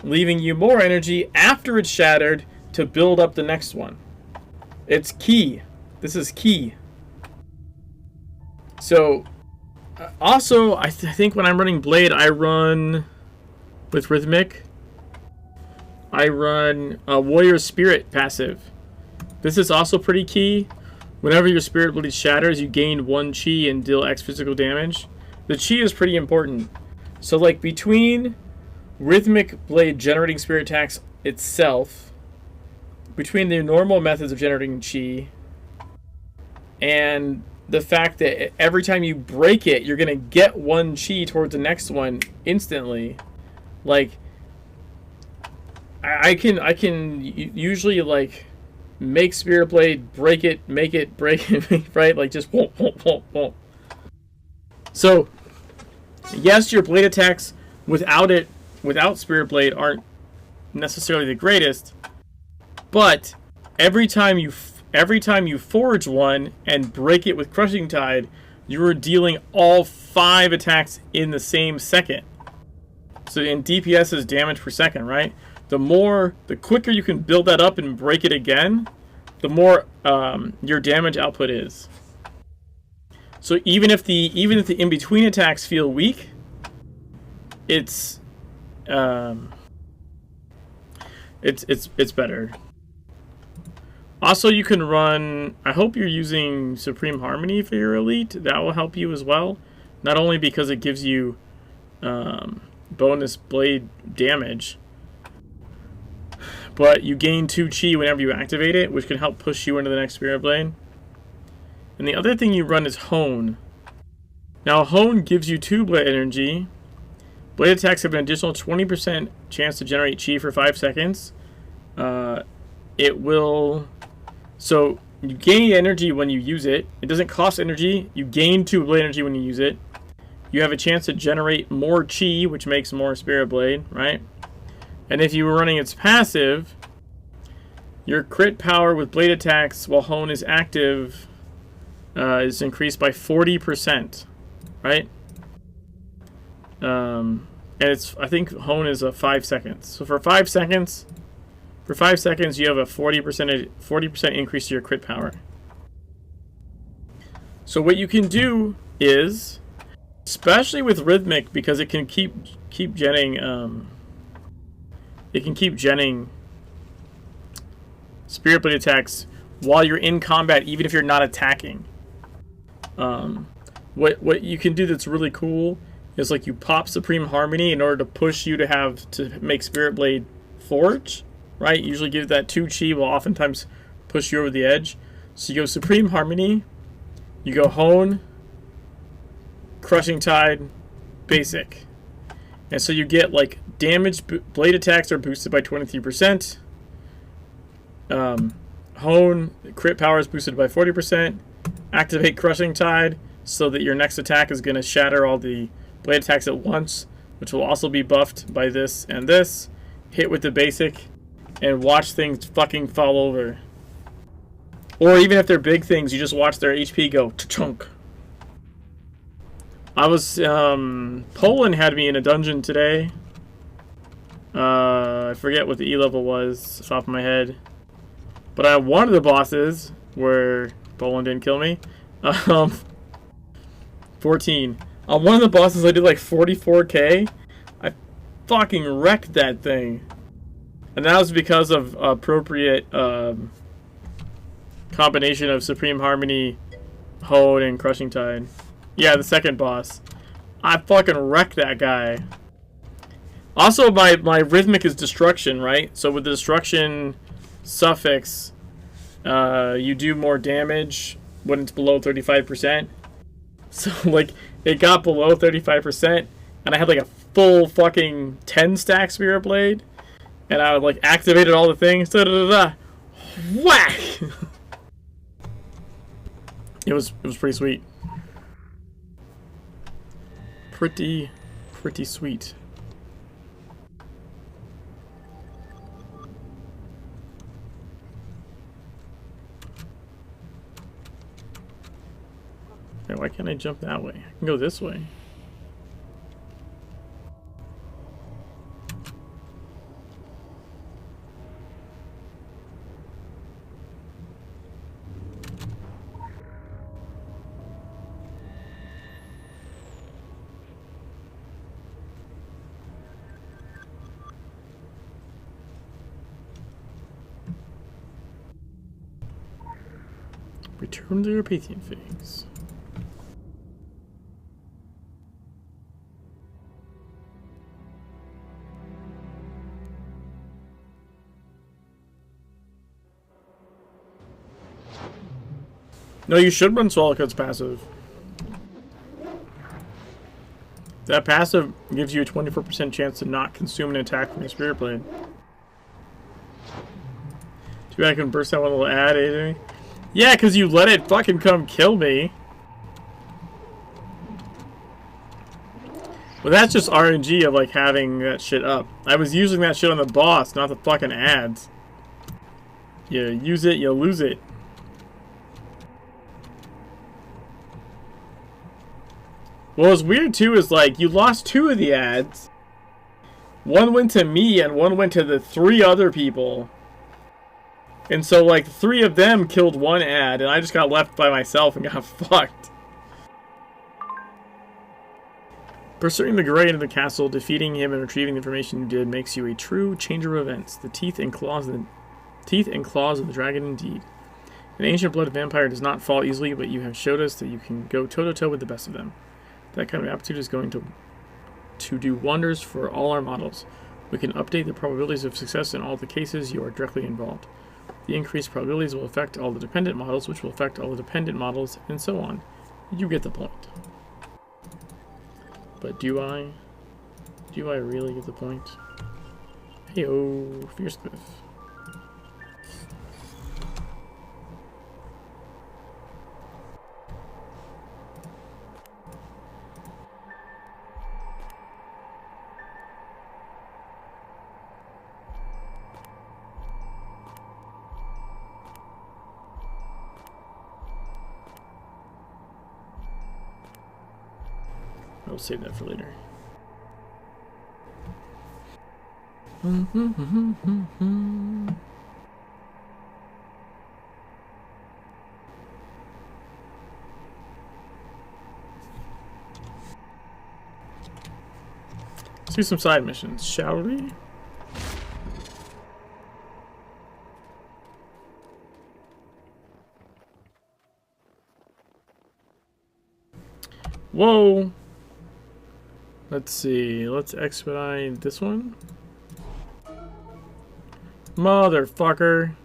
Leaving you more energy after it's shattered to build up the next one. It's key. This is key. So, also, I think when I'm running Blade, I run with Rhythmic. I run a Warrior Spirit passive. This is also pretty key. Whenever your Spirit Blade shatters, you gain 1 chi and deal X physical damage. The chi is pretty important. So like between Rhythmic Blade generating spirit attacks itself, between the normal methods of generating chi, and the fact that every time you break it, you're gonna get 1 chi towards the next one instantly. Like, I can usually like make Spirit Blade, break it, make it, break it, right? Like just whoop, whoop, whoop, whoop. So yes, your blade attacks without Spirit Blade aren't necessarily the greatest, but every time you forge one and break it with Crushing Tide, you are dealing all 5 attacks in the same second. So in DPS is damage per second, right? The quicker you can build that up and break it again, the more your damage output is. So even if the in between attacks feel weak, it's better. Also, you can run, I hope you're using Supreme Harmony for your elite. That will help you as well. Not only because it gives you bonus blade damage, but you gain 2 chi whenever you activate it, which can help push you into the next Spirit Blade. And the other thing you run is Hone. Now, Hone gives you 2 blade energy. Blade attacks have an additional 20% chance to generate chi for 5 seconds. It will... So, you gain energy when you use it. It doesn't cost energy. You gain 2 blade energy when you use it. You have a chance to generate more chi, which makes more Spirit Blade, right? And if you were running its passive, your crit power with blade attacks while Hone is active is increased by 40%, right? And it's, I think Hone is 5 seconds. So for 5 seconds, you have a 40% increase to your crit power. So what you can do is, especially with Rhythmic, because it can keep genning Spirit Blade attacks while you're in combat, even if you're not attacking. What you can do that's really cool is like you pop Supreme Harmony in order to push you to make Spirit Blade forge, right? Usually give that 2 chi will oftentimes push you over the edge. So you go Supreme Harmony, you go Hone, Crushing Tide, Basic. And so you get like damage, blade attacks are boosted by 23%. Hone, crit power is boosted by 40%. Activate Crushing Tide so that your next attack is going to shatter all the blade attacks at once, which will also be buffed by this and this. Hit with the basic and watch things fucking fall over. Or even if they're big things, you just watch their HP go chunk. I was Poland had me in a dungeon today. I forget what the E level was off the top of my head. But one of the bosses where Poland didn't kill me. 14. On one of the bosses I did like 44k. I fucking wrecked that thing. And that was because of appropriate combination of Supreme Harmony, Hone, and Crushing Tide. Yeah, the second boss. I fucking wrecked that guy. Also, my Rhythmic is Destruction, right? So with the Destruction suffix, you do more damage when it's below 35%. So, like, it got below 35%, and I had, like, a full fucking 10-stack Spirit Blade, and I would, like, activated all the things, whack! It was pretty sweet. Pretty sweet. Okay, why can't I jump that way? I can go this way. Return to your Pathian phase. No, you should run Swallow Cut's passive. That passive gives you a 24% chance to not consume an attack from your Spirit Blade. Too bad I can burst out one little ad, eh? Yeah, because you let it fucking come kill me. Well, that's just RNG of, like, having that shit up. I was using that shit on the boss, not the fucking ads. You use it, you lose it. What was weird, too, is, like, you lost 2 of the ads. One went to me, and one went to the 3 other people. And so, like, 3 of them killed 1 ad, and I just got left by myself and got fucked. Pursuing the Grey into the castle, defeating him and retrieving the information you did makes you a true changer of events. The teeth and claws of the dragon, indeed. An ancient blood vampire does not fall easily, but you have showed us that you can go toe-to-toe with the best of them. That kind of aptitude is going to do wonders for all our models. We can update the probabilities of success in all the cases you are directly involved. The increased probabilities will affect all the dependent models, which will affect all the dependent models, and so on. You get the point. But do I? Do I really get the point? Hey-oh, Fiercesmith. I'll save that for later. Let's do some side missions, shall we? Whoa! Let's see, let's expedite this one. Motherfucker.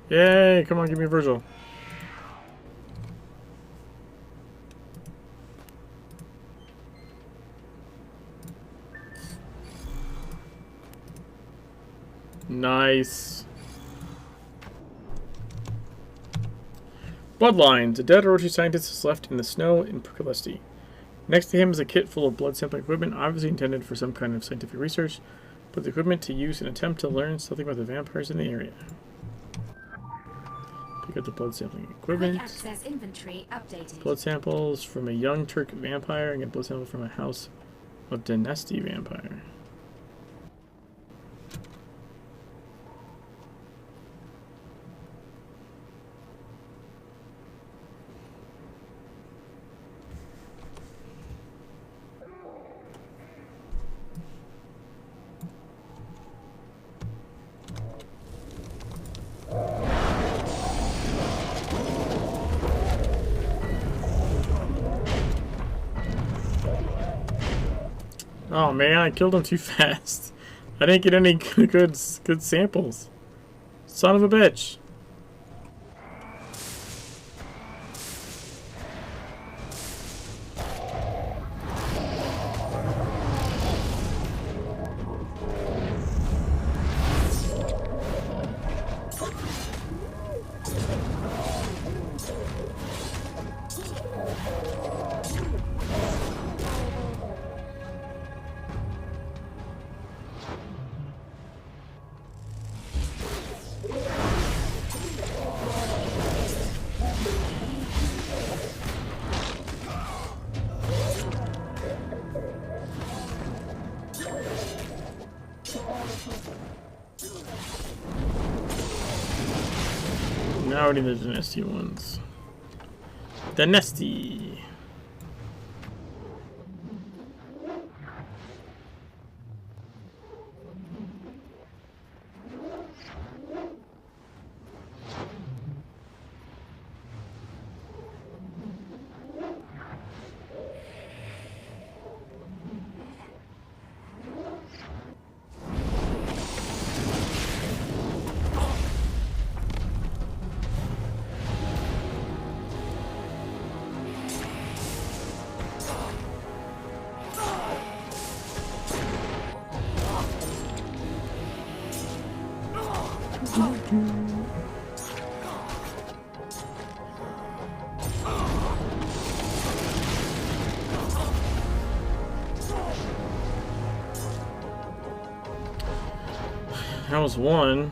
Yay, come on, give me a Virgil. Nice. Bloodlines. A dead Orochi scientist is left in the snow in Percolesti. Next to him is a kit full of blood sampling equipment, obviously intended for some kind of scientific research, but the equipment to use in an attempt to learn something about the vampires in the area. Pick up the blood sampling equipment. Quick access inventory updated. Blood samples from a young Turk vampire, and get blood sample from a house of Dynasty vampire. Oh man, I killed him too fast. I didn't get any good samples. Son of a bitch. Now already the Dynasty ones. Dynasty. That was one.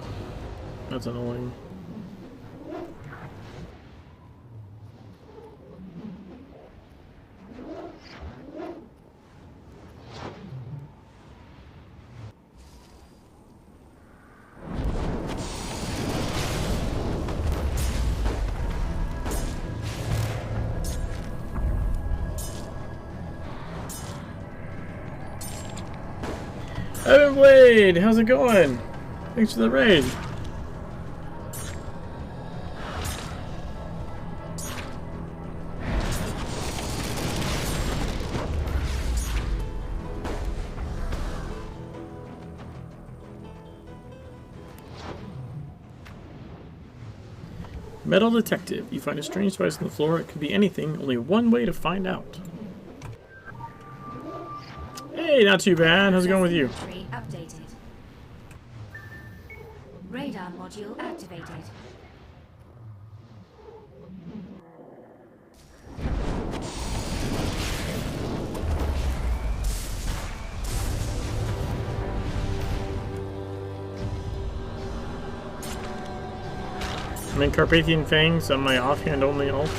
That's annoying. Evan Blade, how's it going? Thanks for the raid. Metal detective. You find a strange device on the floor. It could be anything. Only one way to find out. Hey, not too bad. How's it going with you? Updated. Radar module activated. I'm in Carpathian Fangs on my offhand only ult.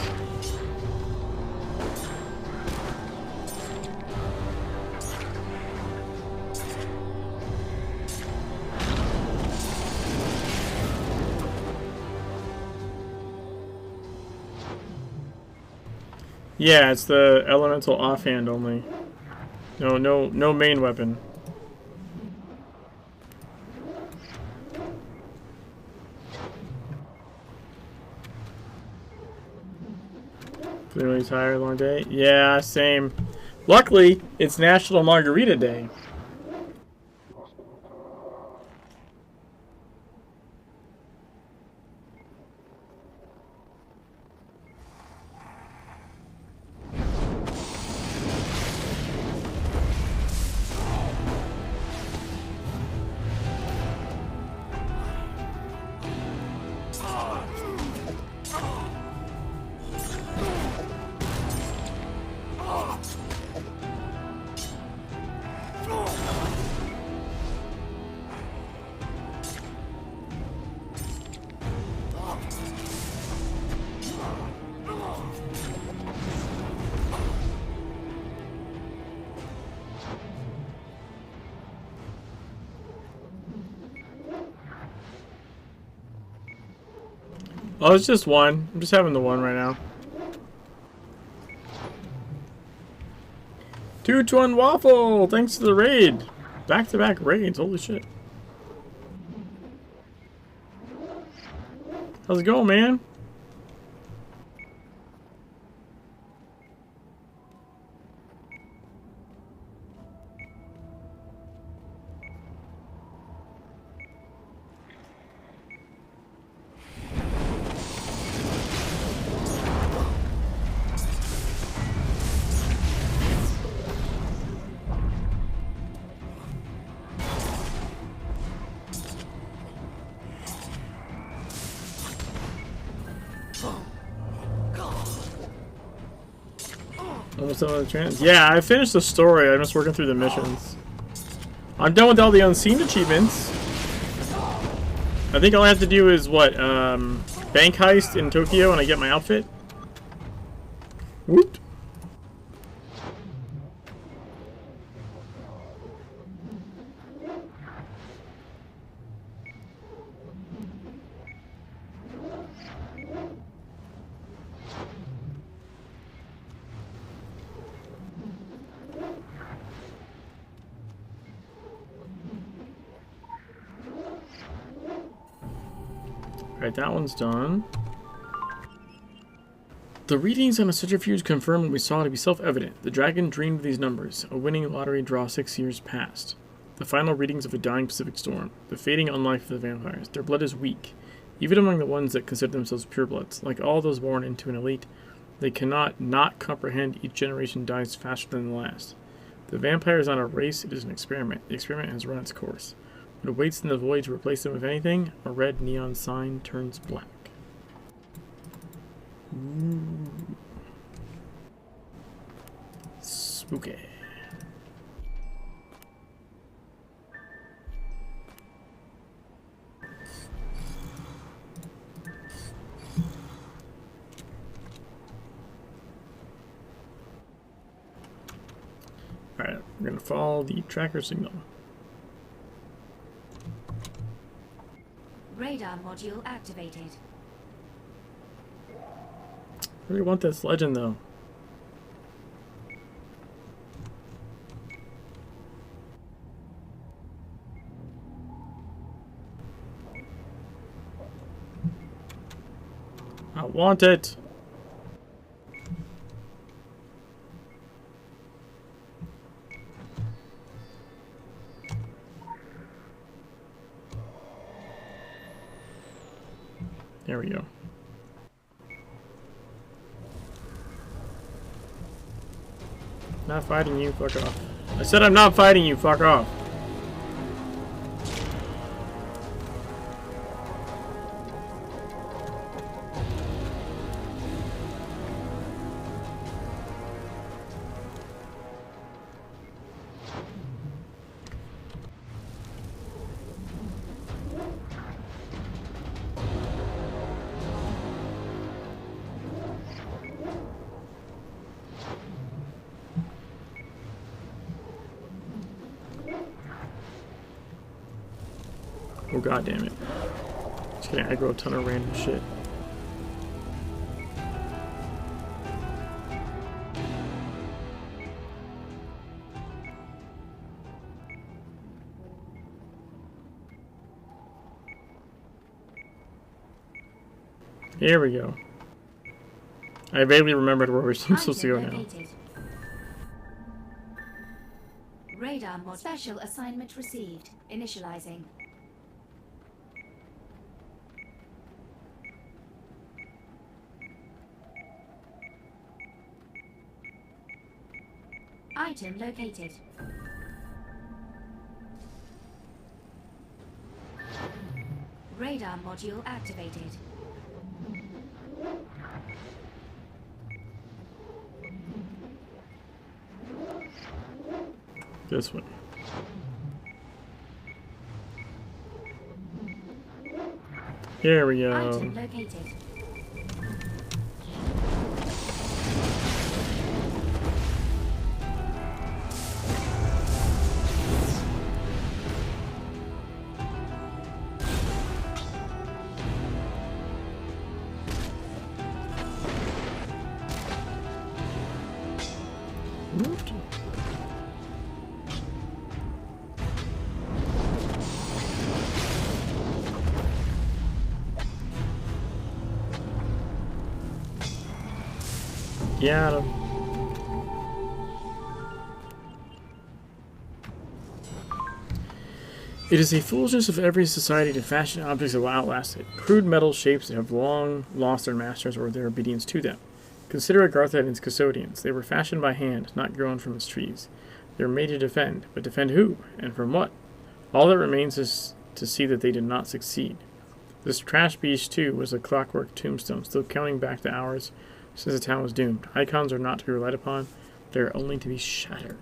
Yeah, it's the elemental offhand only. No main weapon. Really tired, long day? Yeah, same. Luckily, it's National Margarita Day. Oh, it's just one. I'm just having the one right now. 2-1 Waffle! Thanks to the raid. Back-to-back raids. Holy shit. How's it going, man? Almost done with the trans. Yeah, I finished the story. I'm just working through the missions. I'm done with all the unseen achievements. I think all I have to do is what? Bank heist in Tokyo and I get my outfit. Whoop. Alright, that one's done. The readings on a centrifuge confirm what we saw to be self-evident. The dragon dreamed of these numbers, a winning lottery draw 6 years past. The final readings of a dying Pacific storm, the fading unlife of the vampires. Their blood is weak, even among the ones that consider themselves purebloods. Like all those born into an elite, they cannot not comprehend each generation dies faster than the last. The vampire is not a race, it is an experiment. The experiment has run its course. It waits in the void to replace them with anything. A red neon sign turns black. Ooh. Spooky. Alright, we're gonna follow the tracker signal. Radar module activated. I really want this legend though. I want it. There we go. Not fighting you, fuck off. I said I'm not fighting you, fuck off. Oh god damn it. Just kidding, I grow a ton of random shit. Here we go. I vaguely remembered where we're supposed to go now. Radar mod special assignment received. Initializing. Item located. Radar module activated. This way. Here we go. Item located. Moved. Got him. It is a foolishness of every society to fashion objects that will outlast it. Crude metal shapes that have long lost their masters or their obedience to them. Consider Agartha and its custodians. They were fashioned by hand, not grown from its trees. They were made to defend, but defend who? And from what? All that remains is to see that they did not succeed. This trash beast, too, was a clockwork tombstone, still counting back the hours since the town was doomed. Icons are not to be relied upon. They are only to be shattered.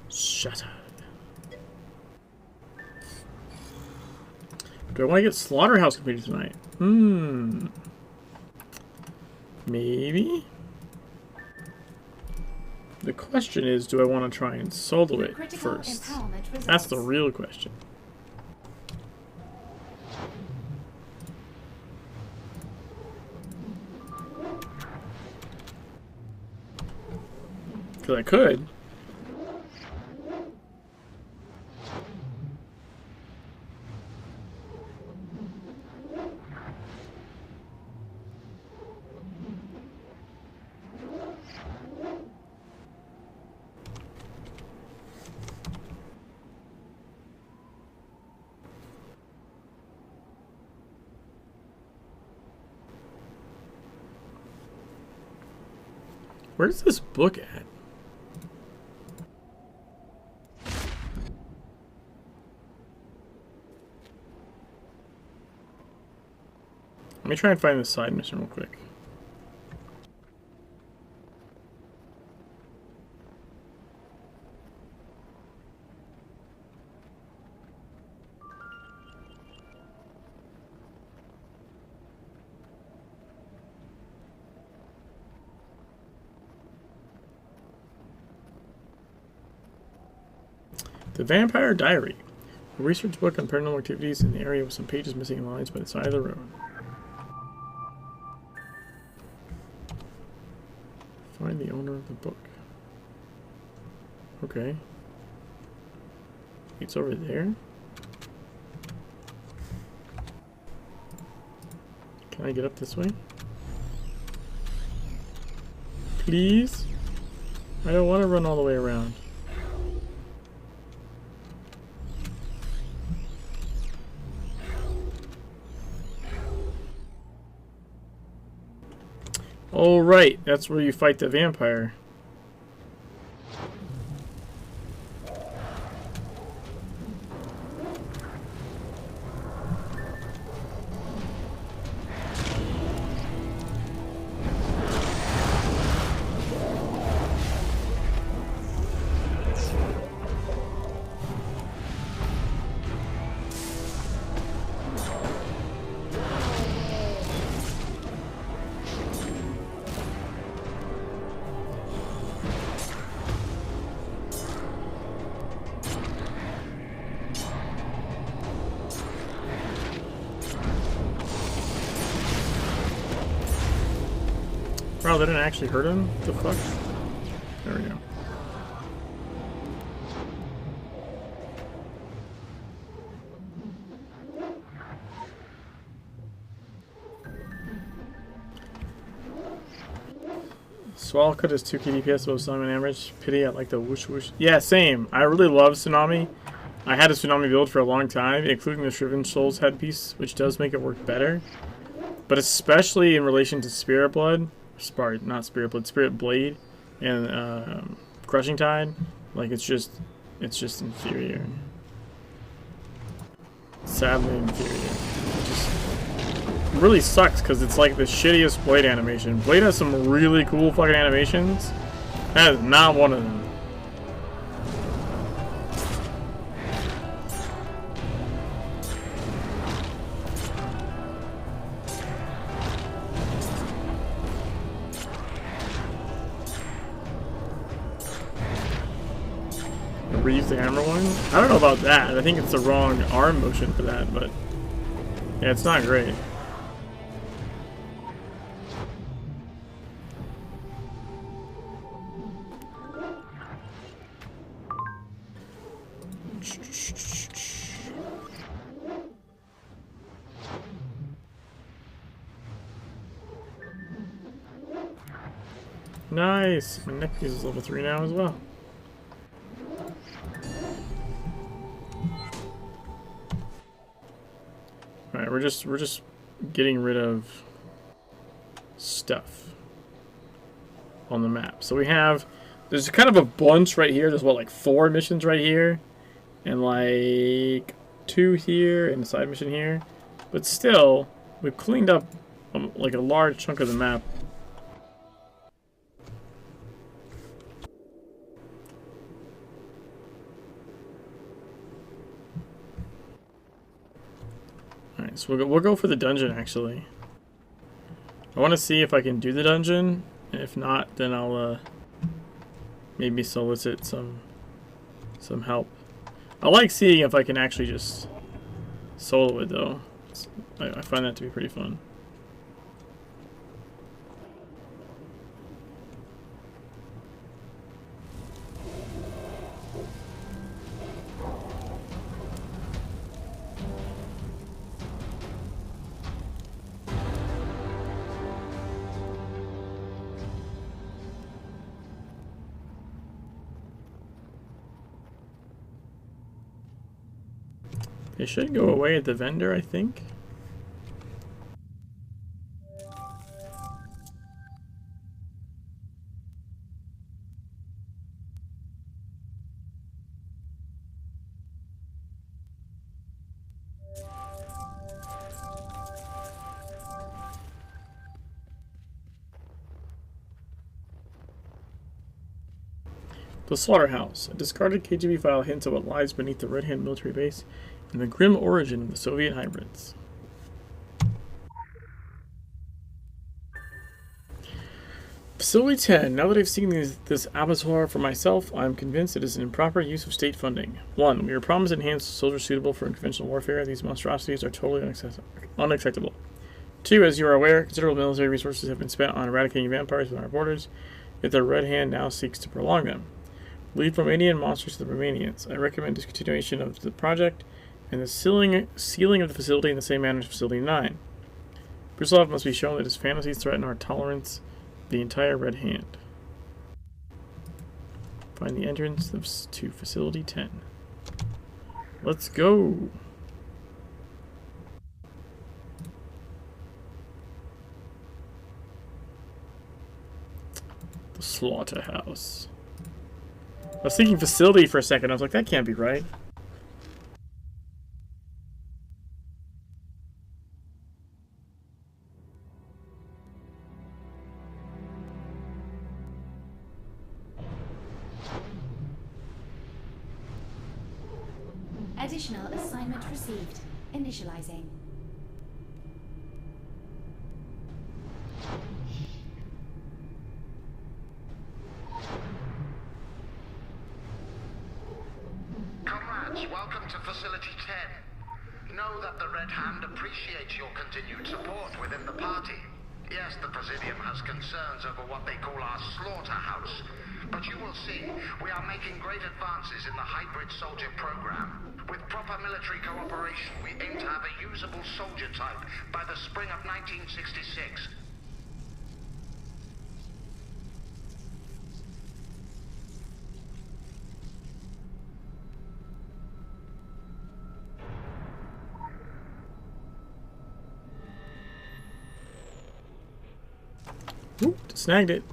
Shattered. Do I want to get Slaughterhouse completed tonight? Maybe? The question is, do I want to try and solo it first? That's the real question. Because I could. Where's this book at? Let me try and find this side mission real quick. The Vampire Diary. A research book on paranormal activities in the area with some pages missing and lines by the side of the road. Find the owner of the book. Okay. It's over there. Can I get up this way? Please? I don't want to run all the way around. Oh, right. That's where you fight the vampire. Wow, that didn't actually hurt him? What the fuck? There we go. Swallow cut is 2 DPS above Tsunami average. Pity I like the whoosh whoosh. Yeah, same. I really love Tsunami. I had a Tsunami build for a long time, including the Shriven Souls headpiece, which does make it work better. But especially in relation to Spirit Blood. Sorry, not Spirit Blood, Spirit Blade and Crushing Tide, like it's just inferior. Sadly inferior. It just really sucks because it's like the shittiest Blade animation. Blade has some really cool fucking animations. That is not one of them. Reuse the hammer one? I don't know about that. I think it's the wrong arm motion for that, but yeah, it's not great. Nice! My neck piece is level 3 now as well. Alright, we're just getting rid of stuff on the map. So there's kind of a bunch right here. There's what, like 4 missions right here, and like 2 here, and a side mission here. But still, we've cleaned up like a large chunk of the map. Alright, so we'll go for the dungeon, actually. I want to see if I can do the dungeon. And if not, then I'll maybe solicit some help. I like seeing if I can actually just solo it, though. I find that to be pretty fun. They should go away at the vendor, I think. The Slaughterhouse. A discarded KGB file hints at what lies beneath the Red Hand military base and the grim origin of the Soviet hybrids. Facility 10. Now that I've seen this abattoir for myself, I am convinced it is an improper use of state funding. 1. We are promised enhanced soldiers suitable for unconventional warfare. These monstrosities are totally unacceptable. 2. As you are aware, considerable military resources have been spent on eradicating vampires within our borders, yet the Red Hand now seeks to prolong them. Leave Romanian monsters to the Romanians. I recommend discontinuation of the project and the sealing of the facility in the same manner as Facility 9. Brusilov must be shown that his fantasies threaten our tolerance of the entire Red Hand. Find the entrance to Facility 10. Let's go! The Slaughterhouse. I was thinking facility for a second. I was like, that can't be right. Additional assignment received. Initializing. Comrades, welcome to Facility 10. Know that the Red Hand appreciates your continued support within the party. Yes, the Presidium has concerns over what they call our slaughterhouse. But you will see, we are making great advances in the hybrid soldier program. With proper military cooperation, we aim to have a usable soldier type by the spring of 1966. Oop, snagged it.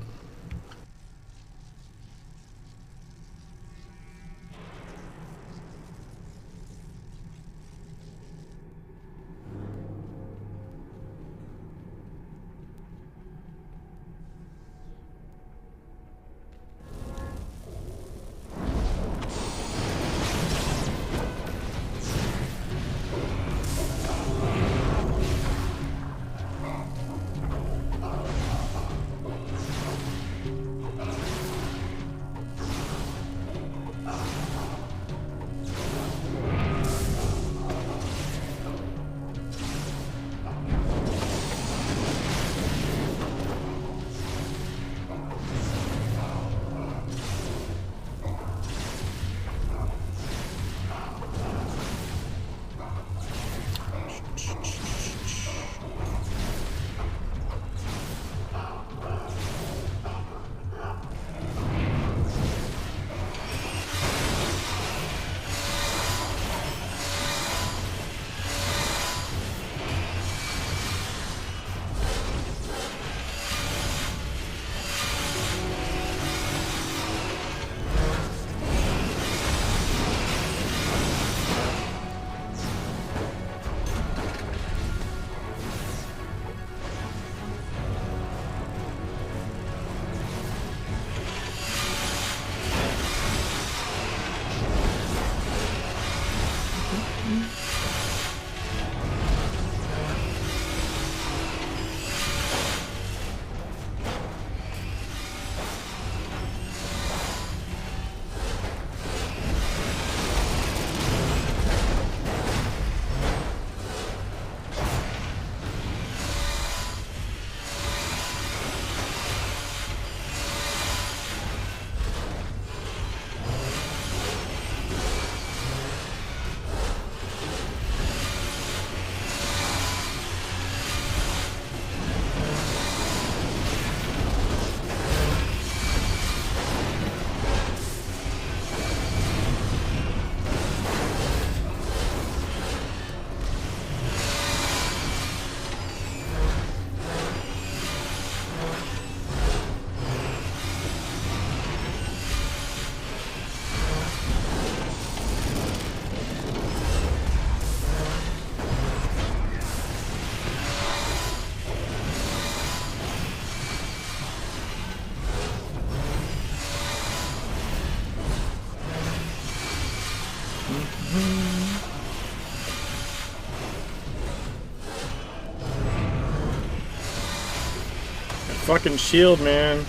fucking shield, man.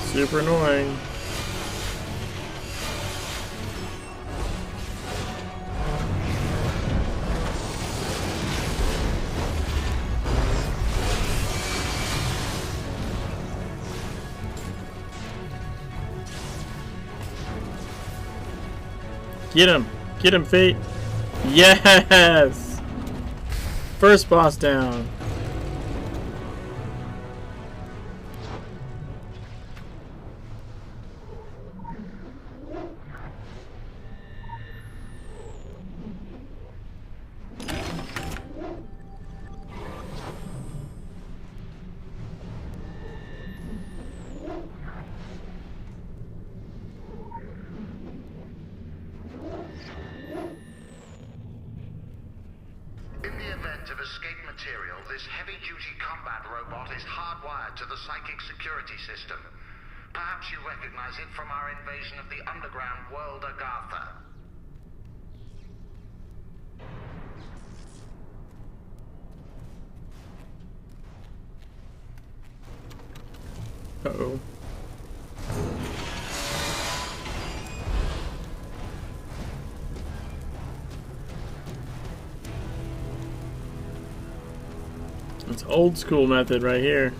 Super annoying. Get him! Get him, Fate! Yes! First boss down. In the event of escape material, this heavy-duty combat robot is hardwired to the psychic security system. Perhaps you recognize it from our invasion of the underground world Agartha. Uh-oh. It's old school method right here.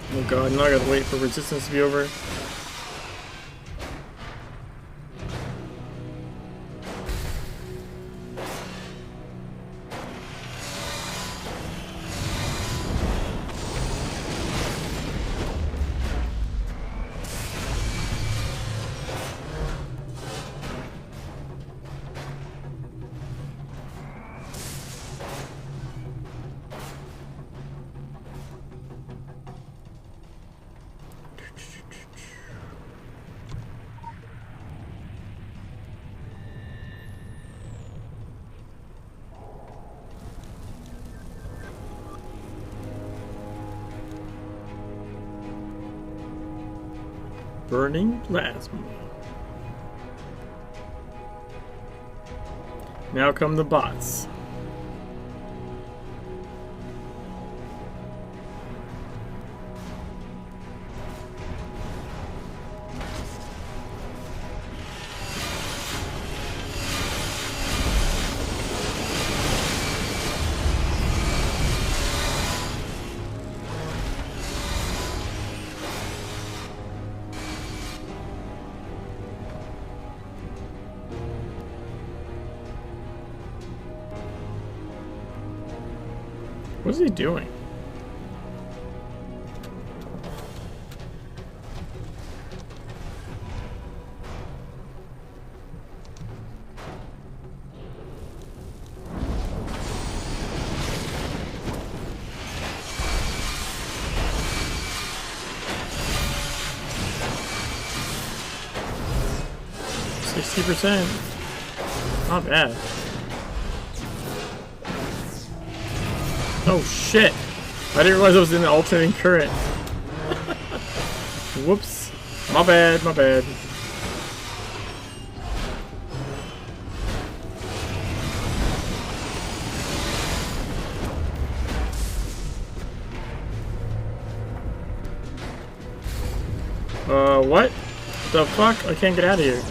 Oh god, now I gotta wait for resistance to be over. Burning plasma. Now come the bots. What is he doing? %. Not bad. Oh shit! I didn't realize I was in the alternating current. Whoops. My bad, my bad. What? The fuck? I can't get out of here.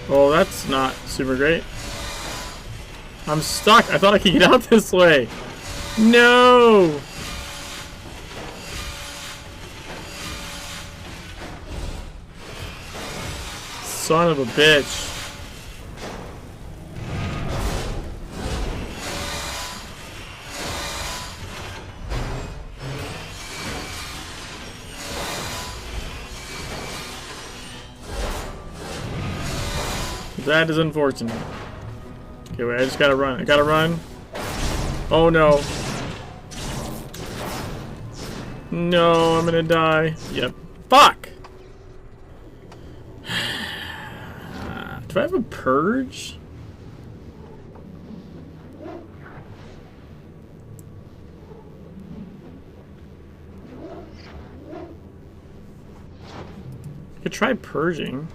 Well, that's not super great. I'm stuck. I thought I could get out this way. No! Son of a bitch. That is unfortunate. Okay, wait, I just gotta run. I gotta run. Oh no. No, I'm gonna die. Yep. Fuck! Do I have a purge? I could try purging.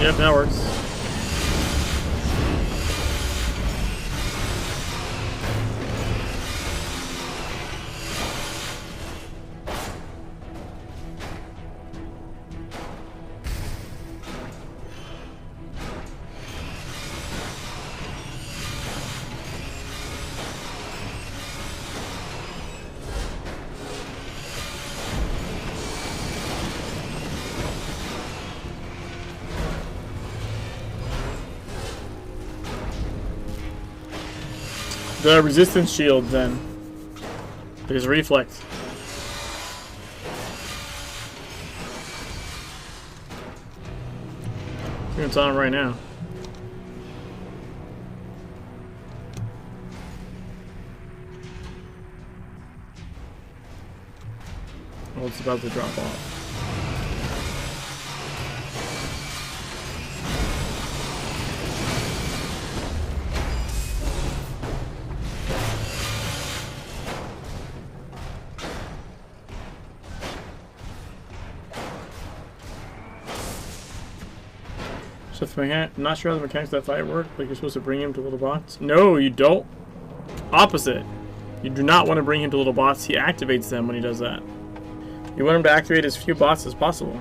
Yep, that works. The resistance shield then. There's reflex. I think it's on right now. Oh, it's about to drop off. So I'm not sure how the mechanics of that fight work. Like you're supposed to bring him to little bots. No, you don't. Opposite. You do not want to bring him to little bots. He activates them when he does that. You want him to activate as few bots as possible.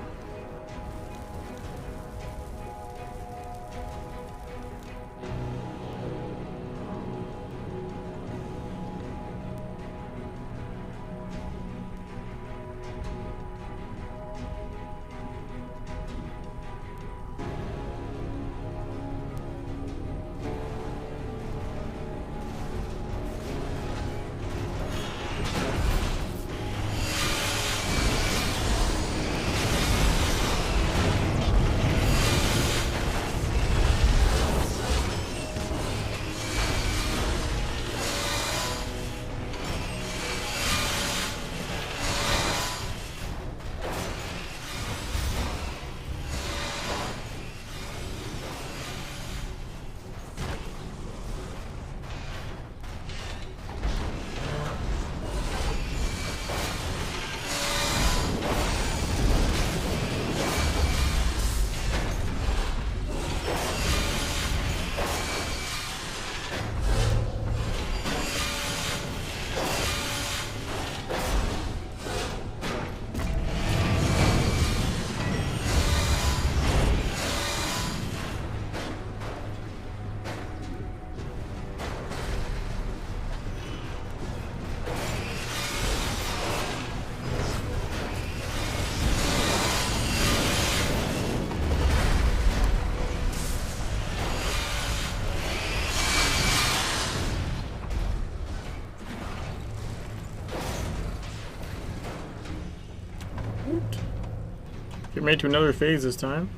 Get made to another phase this time.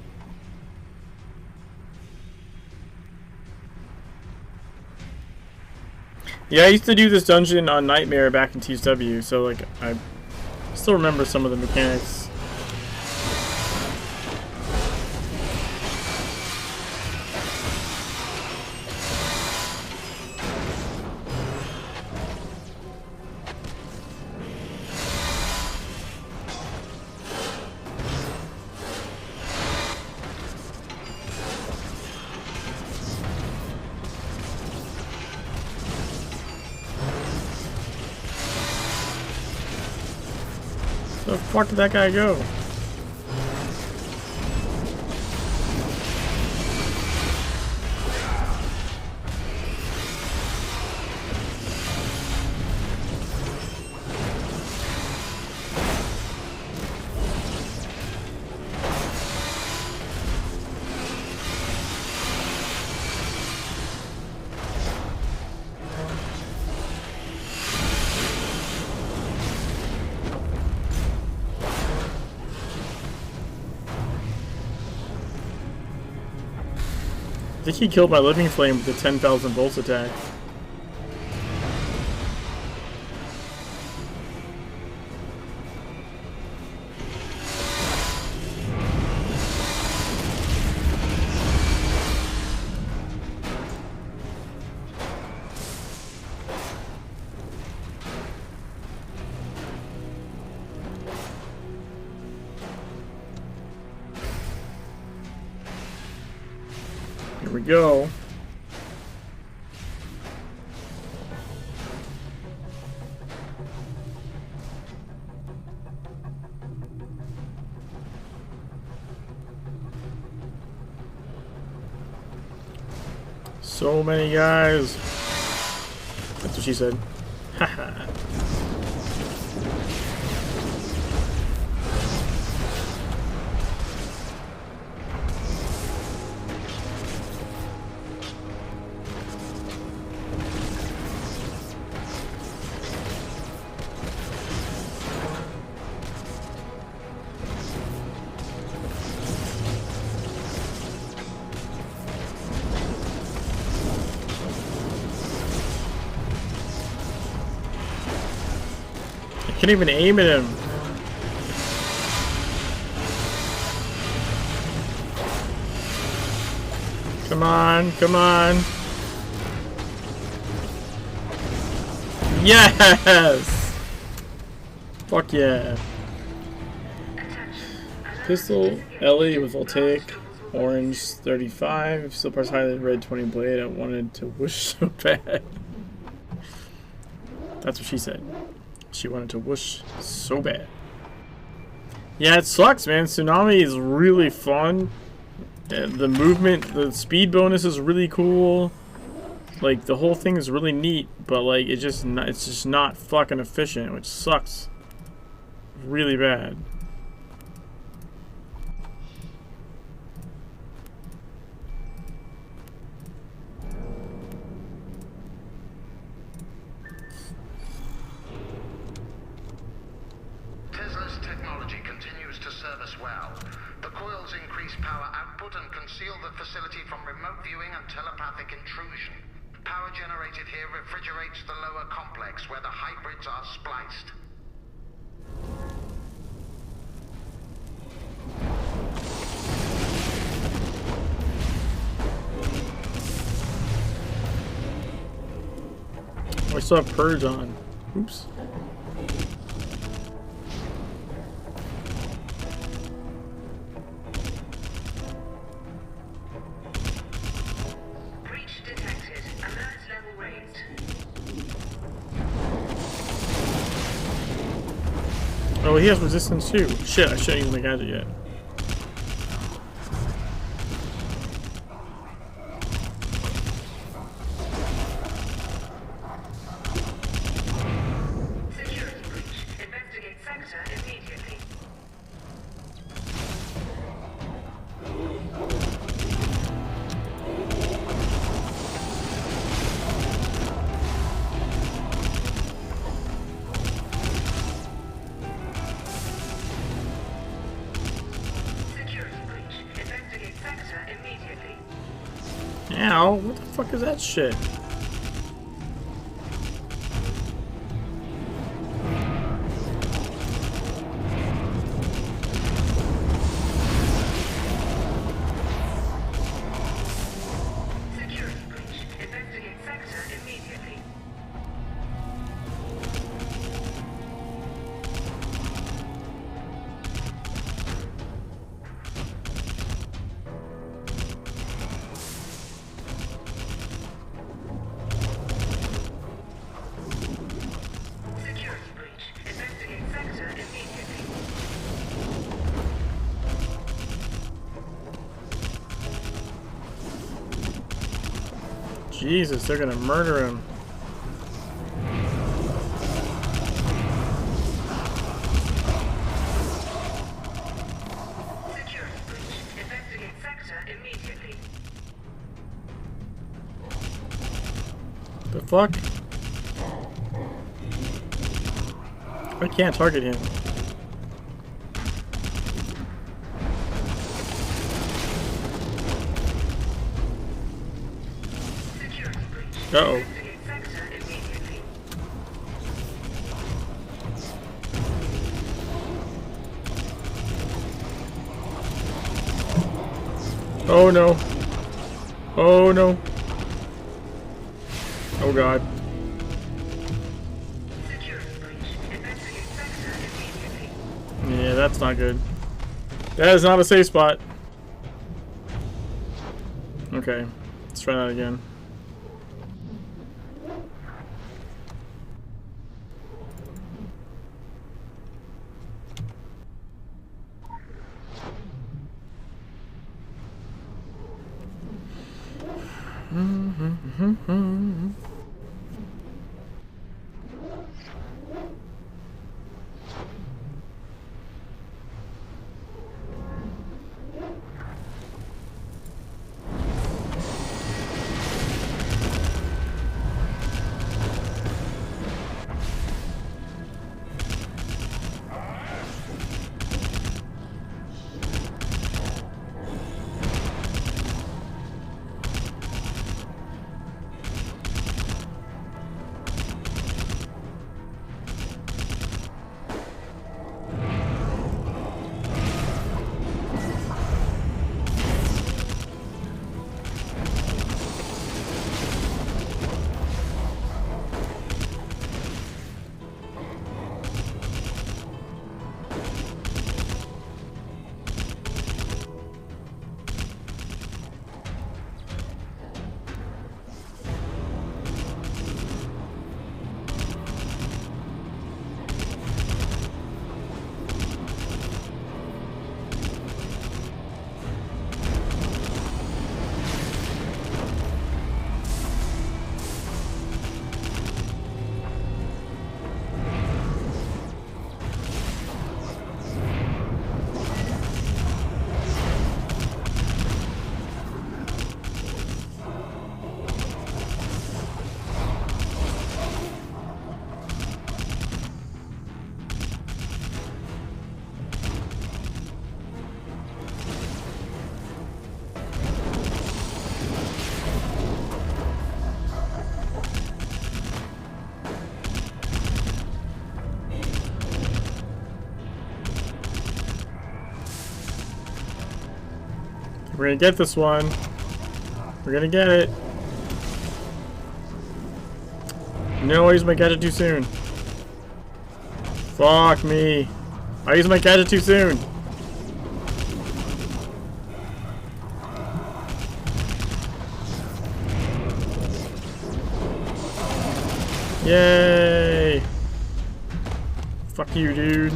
Yeah, I used to do this dungeon on Nightmare back in TSW, so like I still remember some of the mechanics. Where the fuck did that guy go? I think he killed my living flame with the 10,000 volts attack. Here we go. So many guys. That's what she said. Haha. Can't even aim at him. Come on, come on. Yes! Fuck yeah. Pistol, Ellie with voltaic, orange 35, still press highlighted red 20 blade. I wanted to whoosh so bad. That's what she said. She wanted to whoosh so bad. Yeah, it sucks, man. Tsunami is really fun. The movement, the speed bonus is really cool. Like, the whole thing is really neat, but like, it's just not fucking efficient, which sucks really bad. Facility from remote viewing and telepathic intrusion. Power generated here refrigerates the lower complex where the hybrids are spliced. I still have Purge on. Oops. Oh, he has resistance too. Shit, I shouldn't use my gadget yet. Security breach. Investigate sector immediately. Ow, what the fuck is that shit? Security breach. Investigate sector immediately. Jesus, they're gonna murder him. Security breach. Investigate sector immediately. The fuck? I can't target him. Uh-oh. Investigate sector immediately. Oh no. Oh no. Oh god. Security breach. Investigate sector immediately. Yeah, that's not good. That is not a safe spot. Okay, let's try that again. We're gonna get this one. We're gonna get it. No, I used my gadget too soon. Fuck me. I used my gadget too soon. Yay! Fuck you, dude.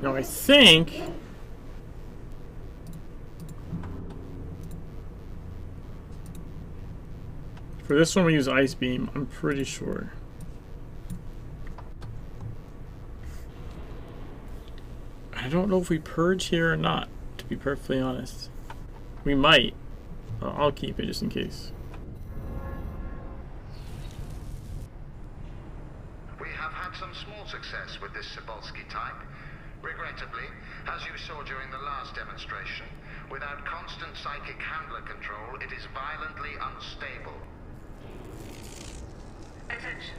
Now I think for this one we use Ice Beam, I'm pretty sure. I don't know if we purge here or not, to be perfectly honest. We might. I'll keep it just in case. We have had some small success with this Cebulski type. Regrettably, as you saw during the last demonstration, without constant psychic handler control, it is violently unstable. Attention.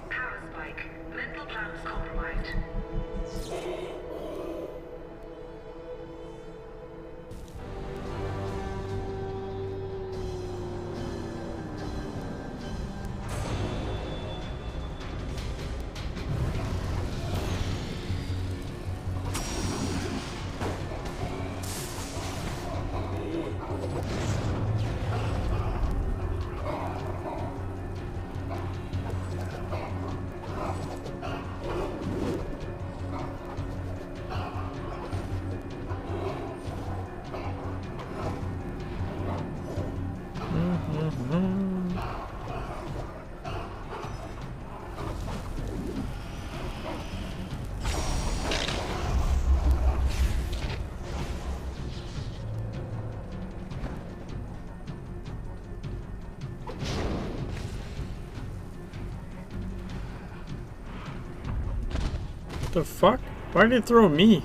Power spike. Mental plans compromised. The fuck? Why did it throw me?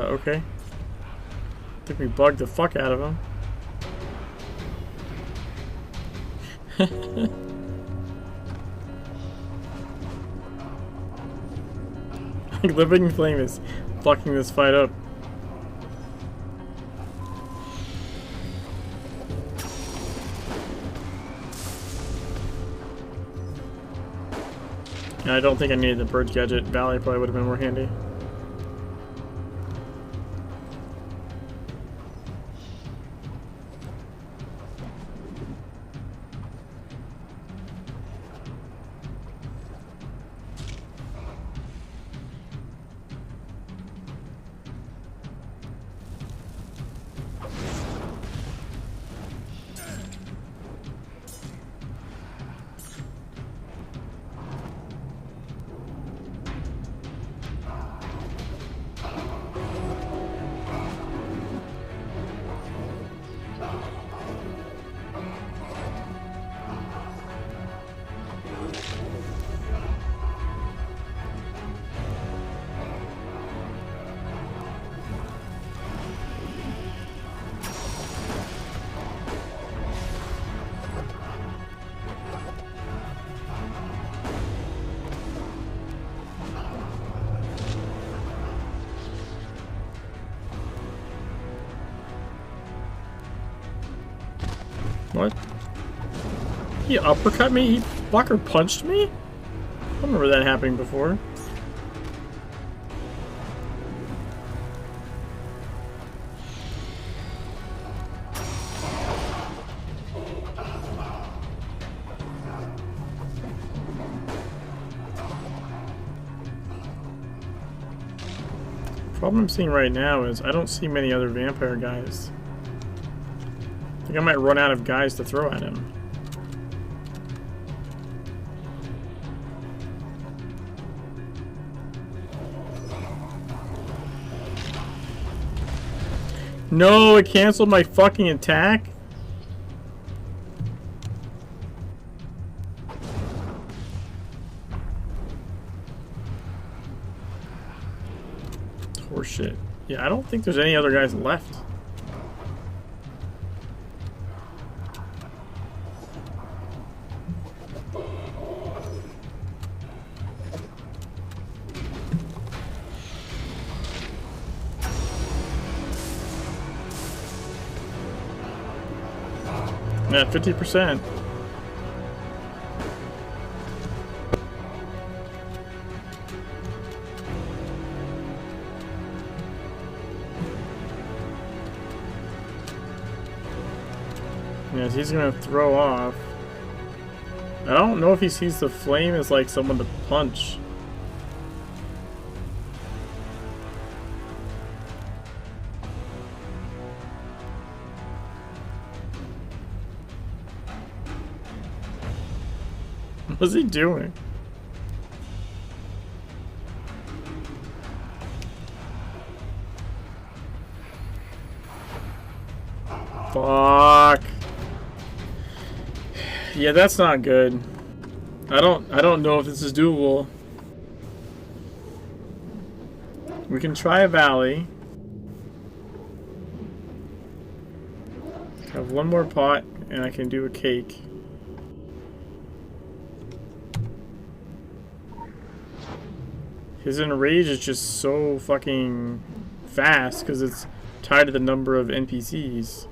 Okay. I think we bugged the fuck out of him. Like, Living Flame is fucking this fight up. And I don't think I needed the Purge gadget. Valley probably would have been more handy. What? He uppercut me? He fucker punched me? I don't remember that happening before. The problem I'm seeing right now is I don't see many other vampire guys. I think I might run out of guys to throw at him. No, it canceled my fucking attack. Horseshit. Yeah, I don't think there's any other guys left. Yeah, 50%. Yes, he's gonna throw off. I don't know if he sees the flame as like someone to punch. What's he doing? Fuck. Yeah, that's not good. I don't know if this is doable. We can try a valley. Have one more pot and I can do a cake. His enrage is just so fucking fast because it's tied to the number of NPCs.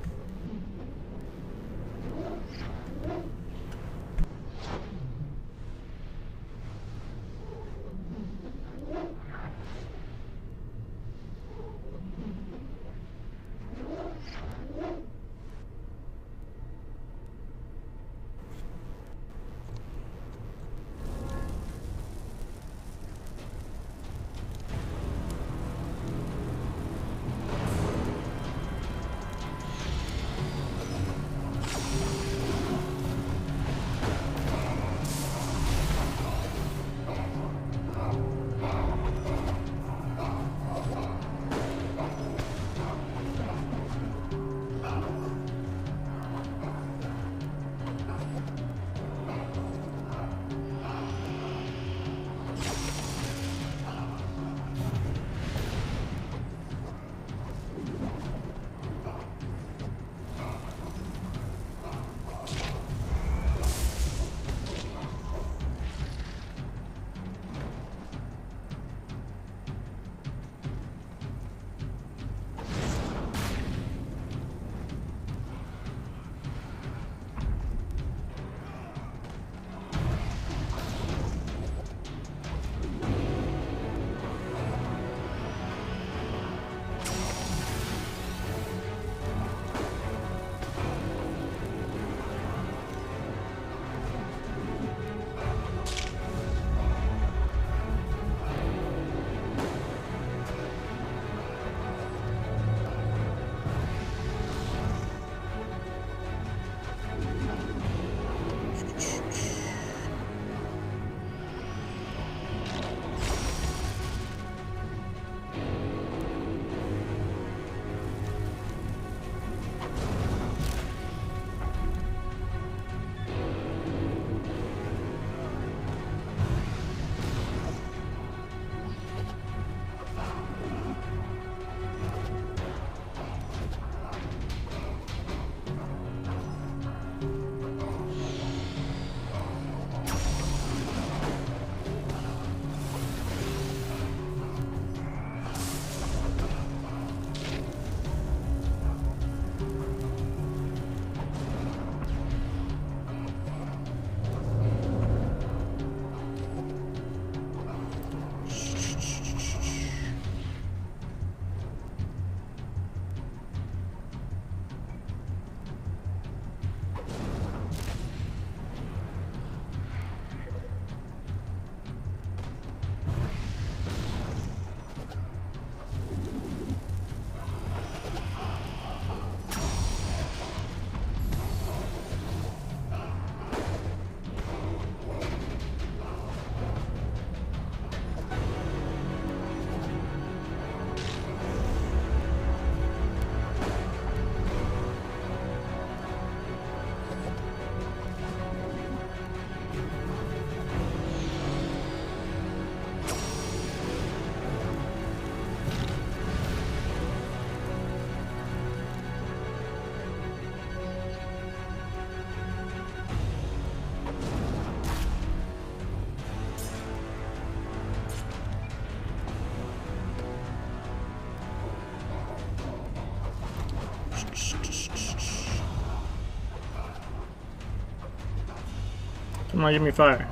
Come on, give me fire.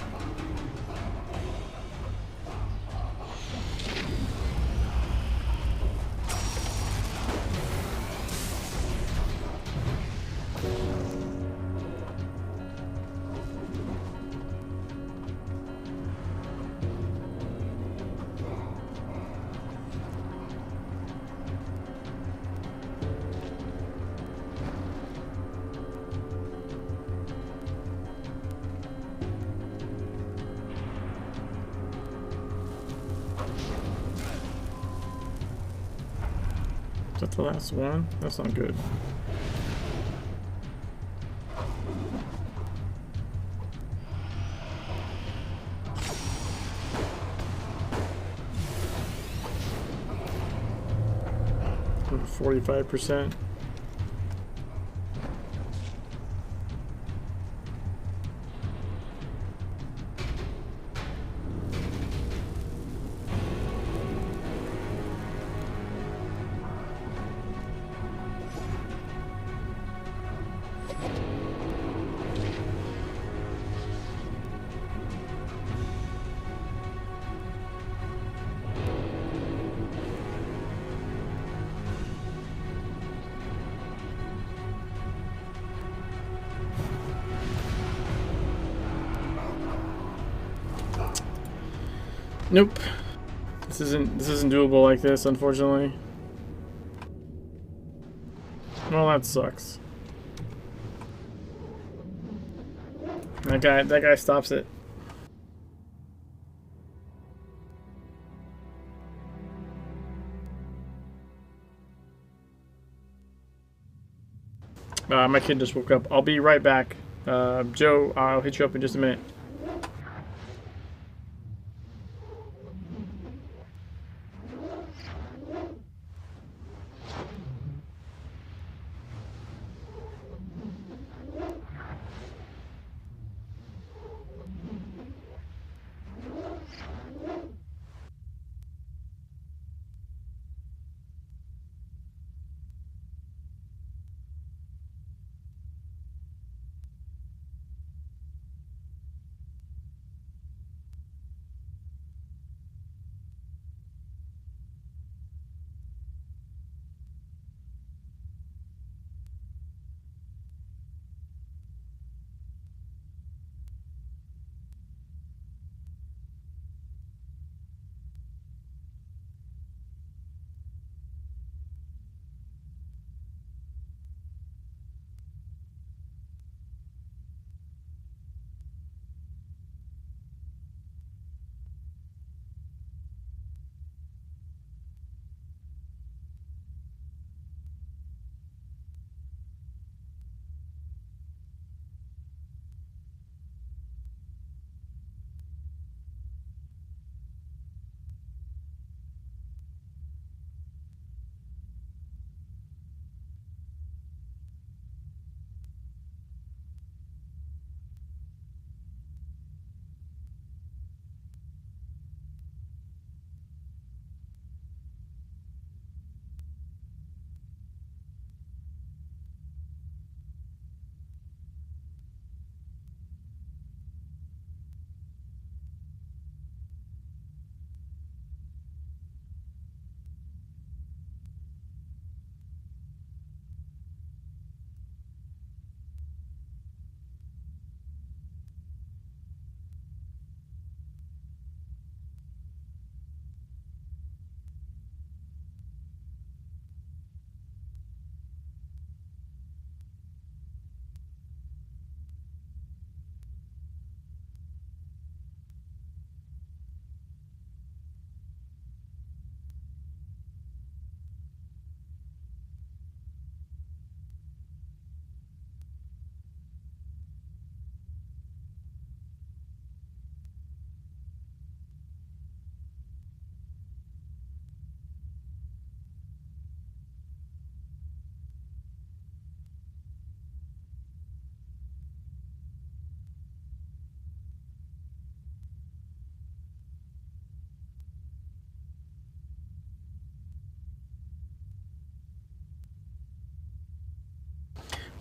Is that the last one? That's not good. I'm 45%. Nope. This isn't doable like this, unfortunately. Well, that sucks. That guy stops it. My kid just woke up. I'll be right back. Joe, I'll hit you up in just a minute.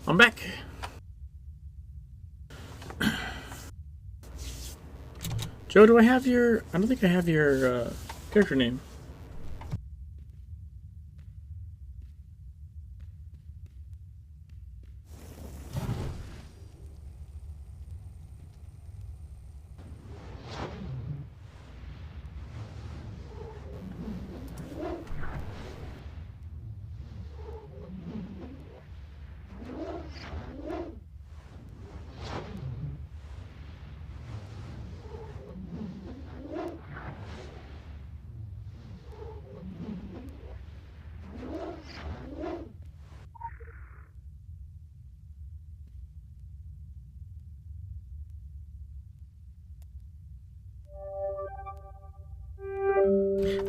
I'm back. Joe, do I have your... I don't think I have your character name.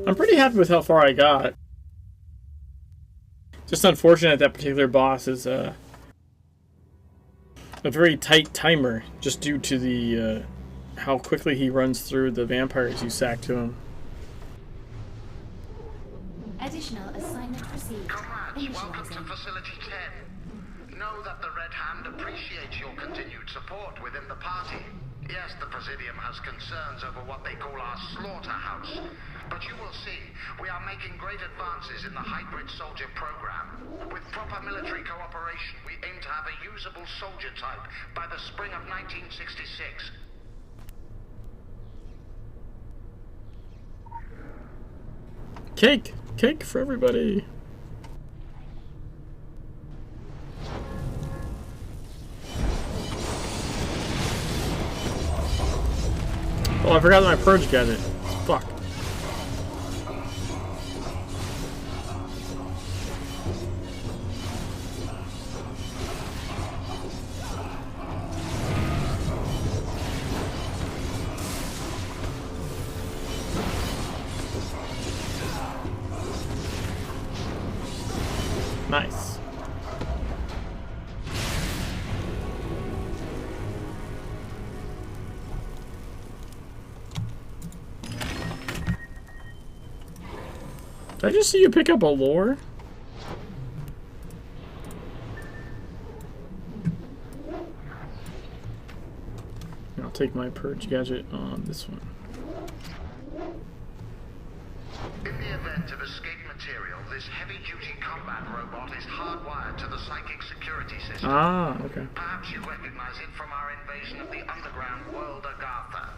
I'm pretty happy with how far I got. Just unfortunate that particular boss is a very tight timer, just due to the how quickly he runs through the vampires you sack to him. Additional assignment received. Comrades, welcome to Initializing. Facility 10. Know that the Red Hand appreciates your continued support within the party. Yes, the Presidium has concerns over what they call our slaughterhouse. But you will see, we are making great advances in the hybrid soldier program. With proper military cooperation, we aim to have a usable soldier type by the spring of 1966. Cake! Cake for everybody! Oh, I forgot my purge gadget. Fuck. Nice. Did I just see you pick up a lore? I'll take my purge gadget on this one. In the event of escape material, this heavy-duty combat robot is hardwired to the psychic security system. Ah, okay. Perhaps you recognize it from our invasion of the underground world Agartha.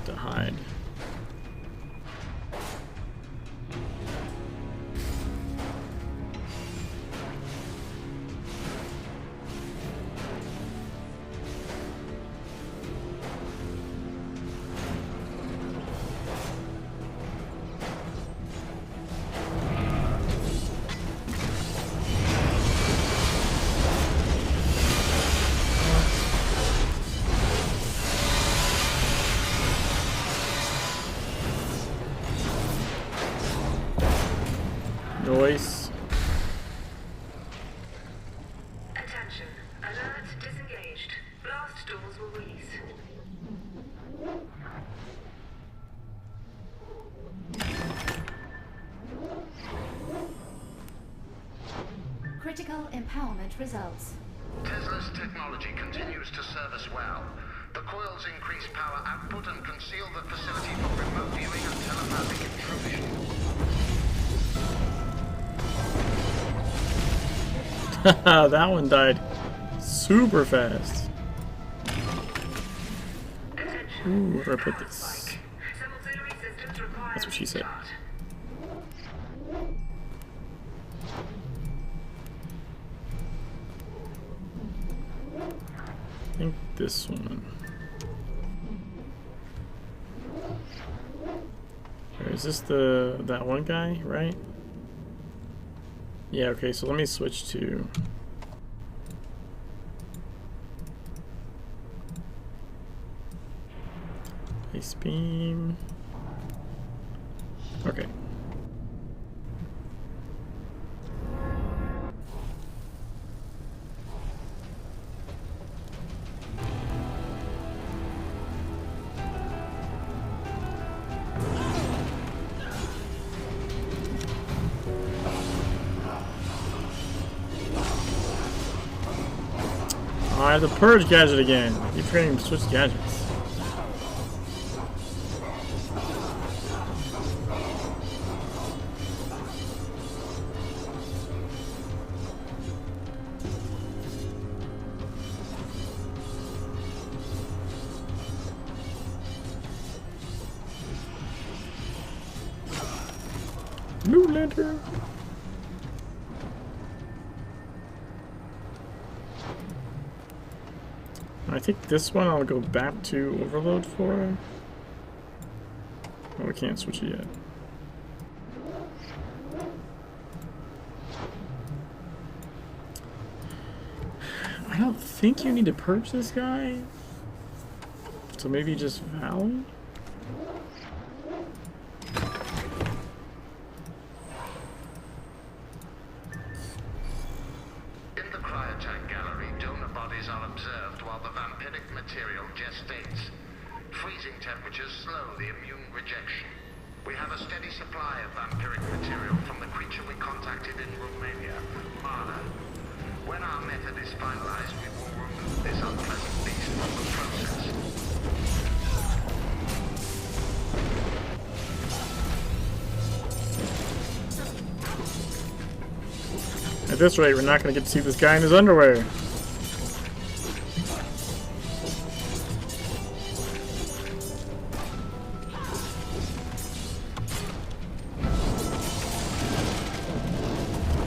To hide. Noise. Attention. Alert disengaged. Blast doors will release. Critical empowerment results. Tesla's technology continues to serve us well. The coils increase power output and conceal the facility from remote viewing and telepathic intrusion. That one died super fast. Ooh, where do I put this? Some auxiliary systems require That's what she said. restart. I think this one. Or is this that one guy, right? Yeah, okay, so let me switch to Ice Beam. Okay. I have the purge gadget again. I keep forgetting to switch gadgets. New lantern. I think this one I'll go back to overload for. Oh, we can't switch it yet. I don't think you need to purge this guy. So maybe just Valley? At this rate, we're not going to get to see this guy in his underwear.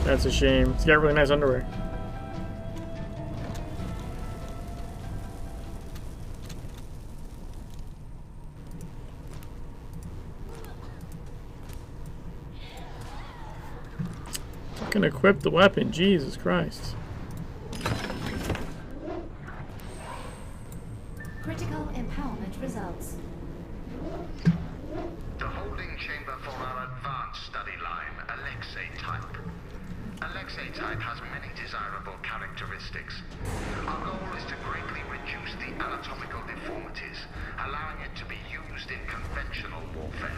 That's a shame. He's got really nice underwear. Fucking equip the weapon, Jesus Christ. Critical empowerment results. The holding chamber for our advanced study line, Alexei type. Alexei type has many desirable characteristics. Our goal is to greatly reduce the anatomical deformities, allowing it to be used in conventional warfare.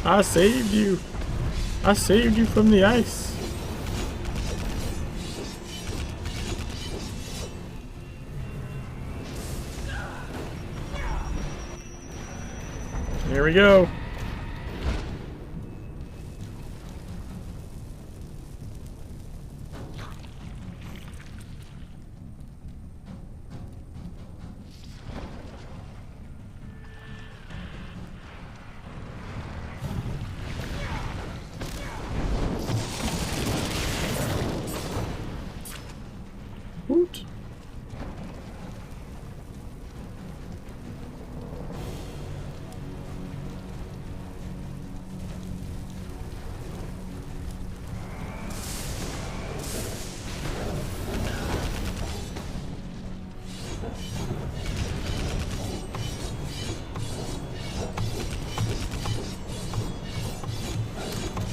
I saved you. I saved you from the ice. Here we go. Woot.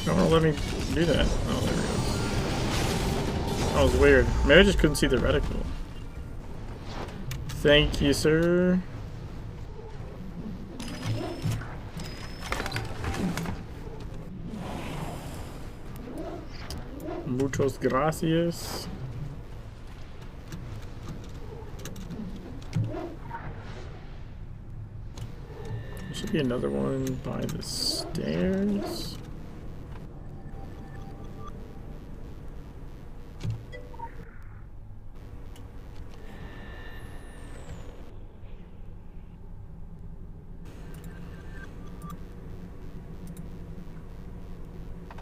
Don't let me do that. Oh, there we go. That was weird. Maybe I just couldn't see the reticle. Thank you, sir. Muchos gracias. There should be another one by the stairs.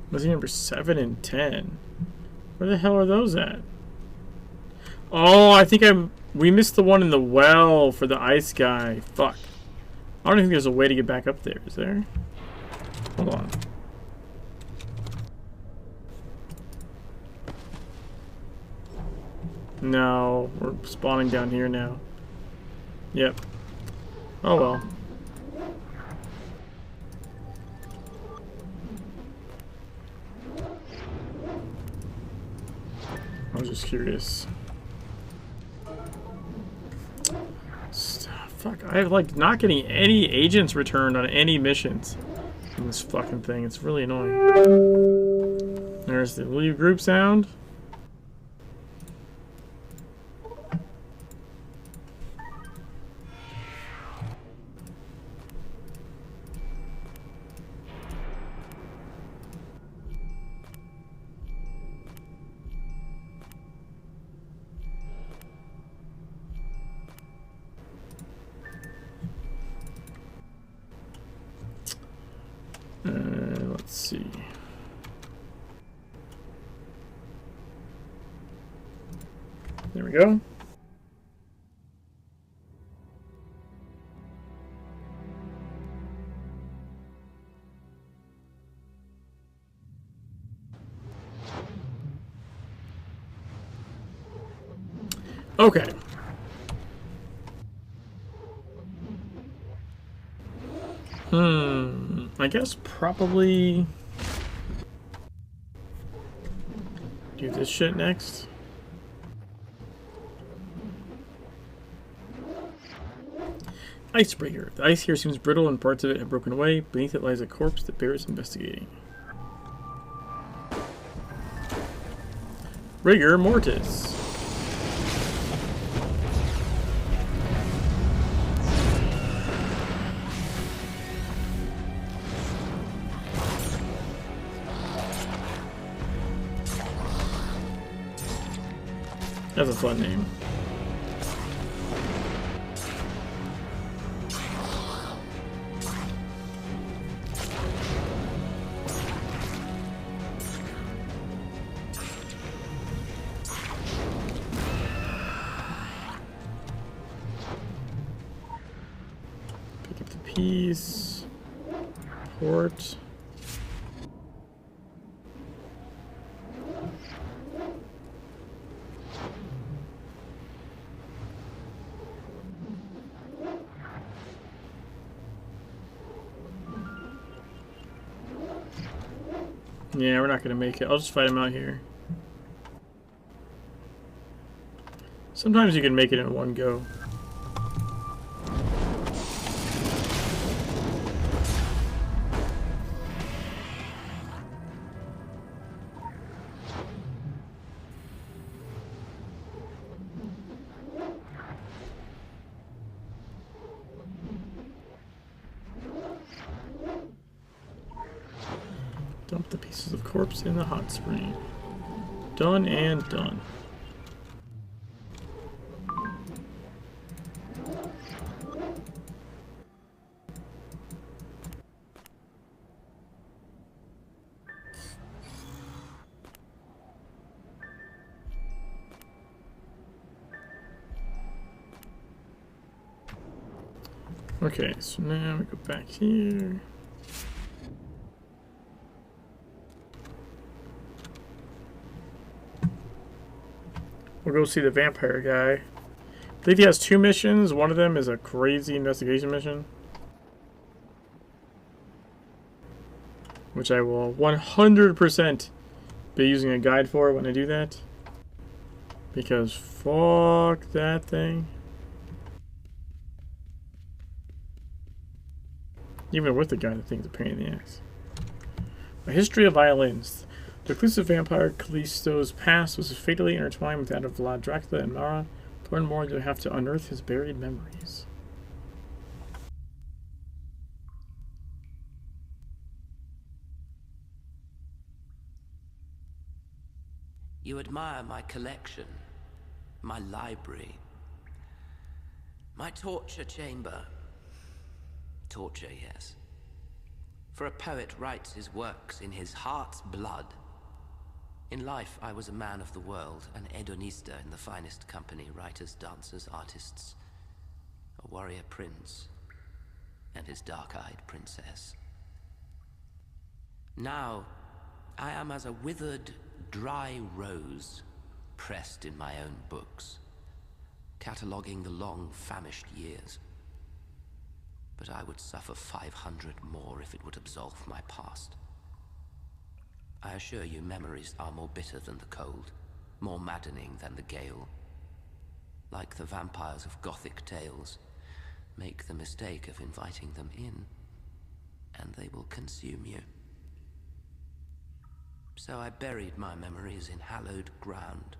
Was he number 7 and 10? Where the hell are those at? Oh, I think I We missed the one in the well for the ice guy. Fuck. I don't think there's a way to get back up there, is there? Hold on. No, we're spawning down here now. Yep. Oh well. I was just curious. Fuck, I have like not getting any agents returned on any missions in this fucking thing. It's really annoying. There's the leave group sound. Let's see. There we go. Okay. I guess probably do this shit next. Icebreaker. The ice here seems brittle and parts of it have broken away. Beneath it lies a corpse that bears investigating. Rigor mortis. That's a fun name. Pick up the piece. Port. Yeah, we're not gonna make it. I'll just fight him out here. Sometimes you can make it in one go. Dump the pieces of corpse in the hot spring. Done and done. Okay, so now we go back here. We'll go see the vampire guy. I believe he has 2 missions. One of them is a crazy investigation mission, which I will 100% be using a guide for when I do that. Because fuck that thing. Even with the guy, the thing's a pain in the ass. A history of violins. The reclusive vampire Callisto's past was fatally intertwined with that of Vlad Dracula and Mara. To learn more, you'll have to unearth his buried memories. You admire my collection, my library, my torture chamber. Torture, yes. For a poet writes his works in his heart's blood. In life, I was a man of the world, an hedonista in the finest company, writers, dancers, artists, a warrior prince, and his dark-eyed princess. Now, I am as a withered, dry rose, pressed in my own books, cataloguing the long, famished years. But I would suffer 500 more if it would absolve my past. I assure you, memories are more bitter than the cold, more maddening than the gale. Like the vampires of Gothic tales, make the mistake of inviting them in, and they will consume you. So I buried my memories in hallowed ground.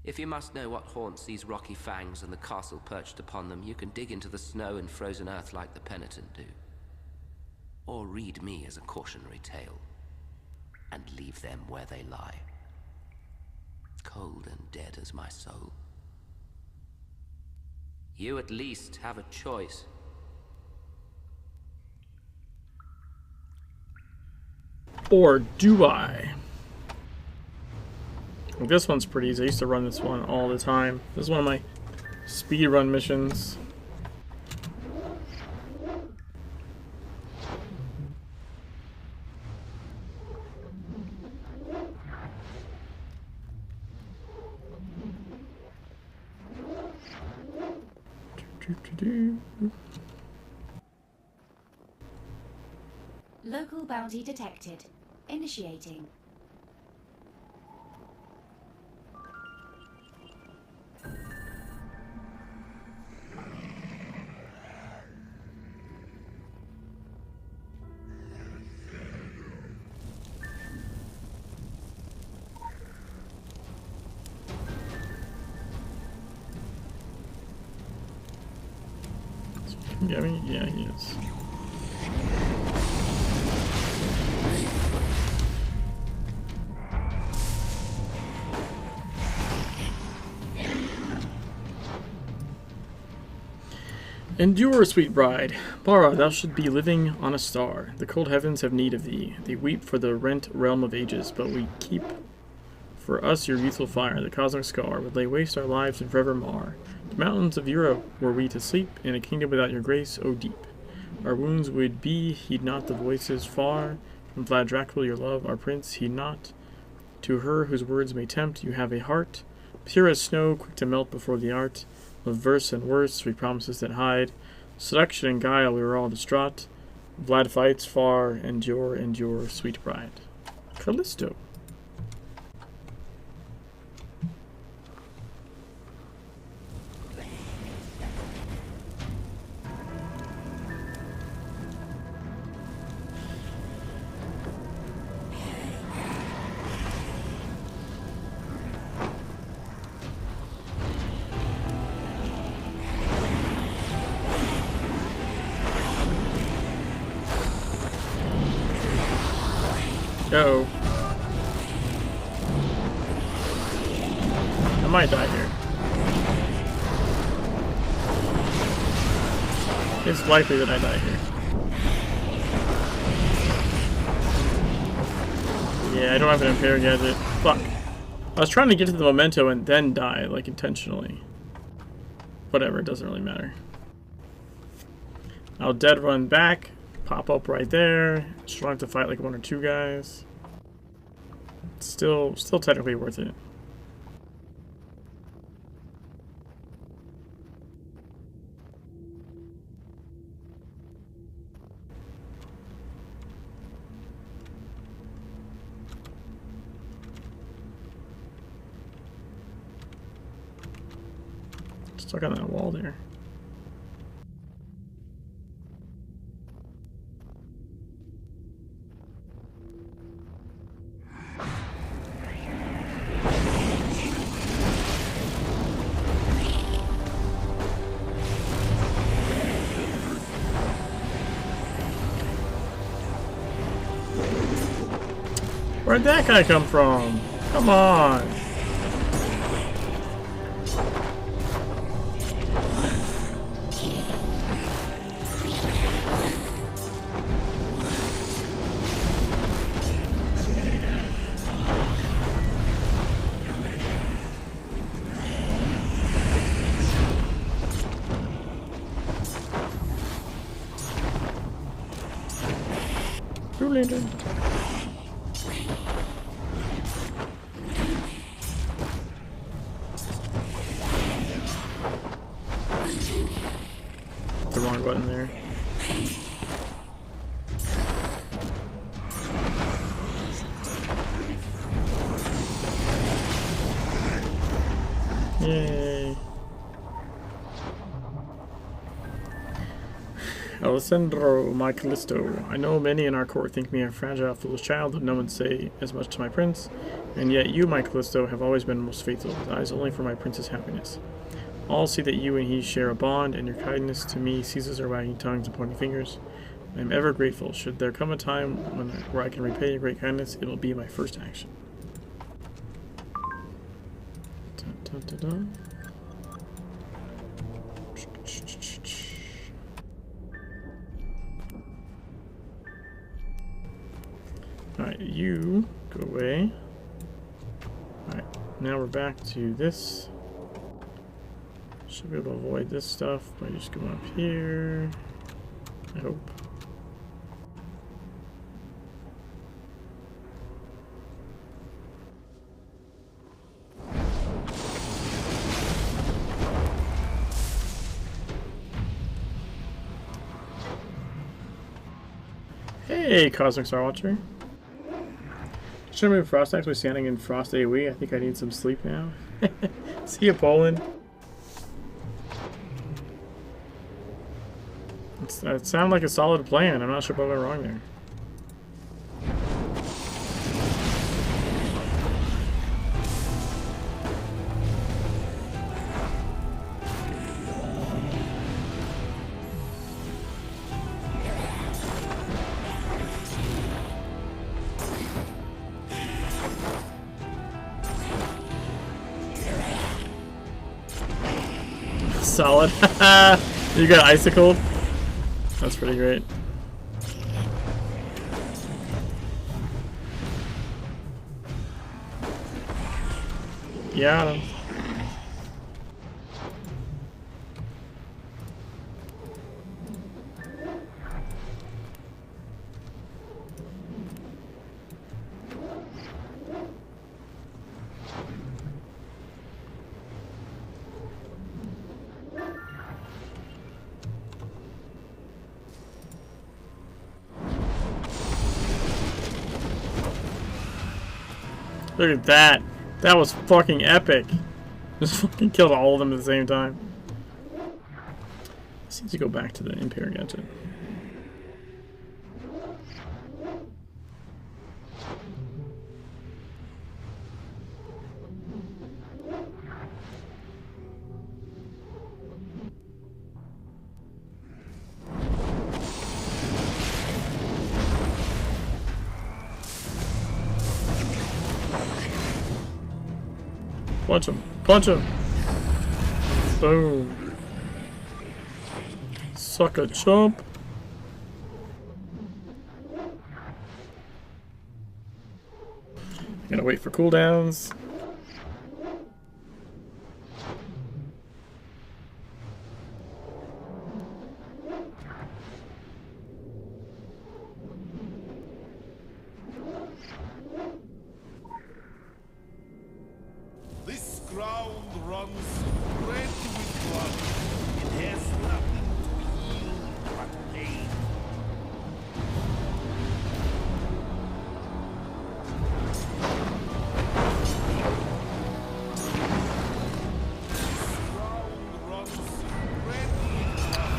If you must know what haunts these rocky fangs and the castle perched upon them, you can dig into the snow and frozen earth like the penitent do. Or read me as a cautionary tale, and leave them where they lie, cold and dead as my soul. You at least have a choice. Or do I? Well, this one's pretty easy. I used to run this one all the time. This is one of my speed run missions. Local bounty detected. Initiating. Get me? Yeah, he is. Endure, sweet bride. Bara, thou should be living on a star. The cold heavens have need of thee. They weep for the rent realm of ages, but we keep for us your youthful fire. The cosmic scar would lay waste our lives and forever mar. The mountains of Europe were we to sleep, in a kingdom without your grace, O deep. Our wounds would be, heed not the voices far. From Vlad Dracul, your love, our prince, heed not. To her whose words may tempt, you have a heart, pure as snow, quick to melt before the art of verse and words, sweet promises that hide seduction and guile. We were all distraught. Vlad fights far, endure, sweet bride. Callisto. Go. I might die here. It's likely that I die here. Yeah, I don't have an impair gadget. Fuck. I was trying to get to the memento and then die, like intentionally. Whatever, it doesn't really matter. I'll dead run back. Pop up right there. Still have to fight like one or two guys. Still technically worth it. Stuck on that wall there. Where'd that guy come from? Come on. Blue Lantern. The wrong button there. Yay. Alessandro, my Callisto. I know many in our court think me a fragile, foolish child, but no one say as much to my prince. And yet you, my Callisto, have always been most faithful, with eyes only for my prince's happiness. All see that you and he share a bond, and your kindness to me ceases our wagging tongues and pointing fingers. I am ever grateful. Should there come a time where I can repay your great kindness, it will be my first action. Dun, dun, dun, dun. Alright, you go away. Alright, now we're back to this. Should be able to avoid this stuff by just going up here. I hope. Hey, Cosmic Star Watcher. Should I move Frost Axe by standing in Frost AoE? I think I need some sleep now. See ya, Poland. It sounded like a solid plan. I'm not sure what went wrong there. Solid. You got icicled? That's pretty great. Yeah. Look at that. That was fucking epic. Just fucking killed all of them at the same time. Let's need to go back to the Impair gadget. Punch him. Punch him. Boom. Suck a chump. Gotta wait for cooldowns.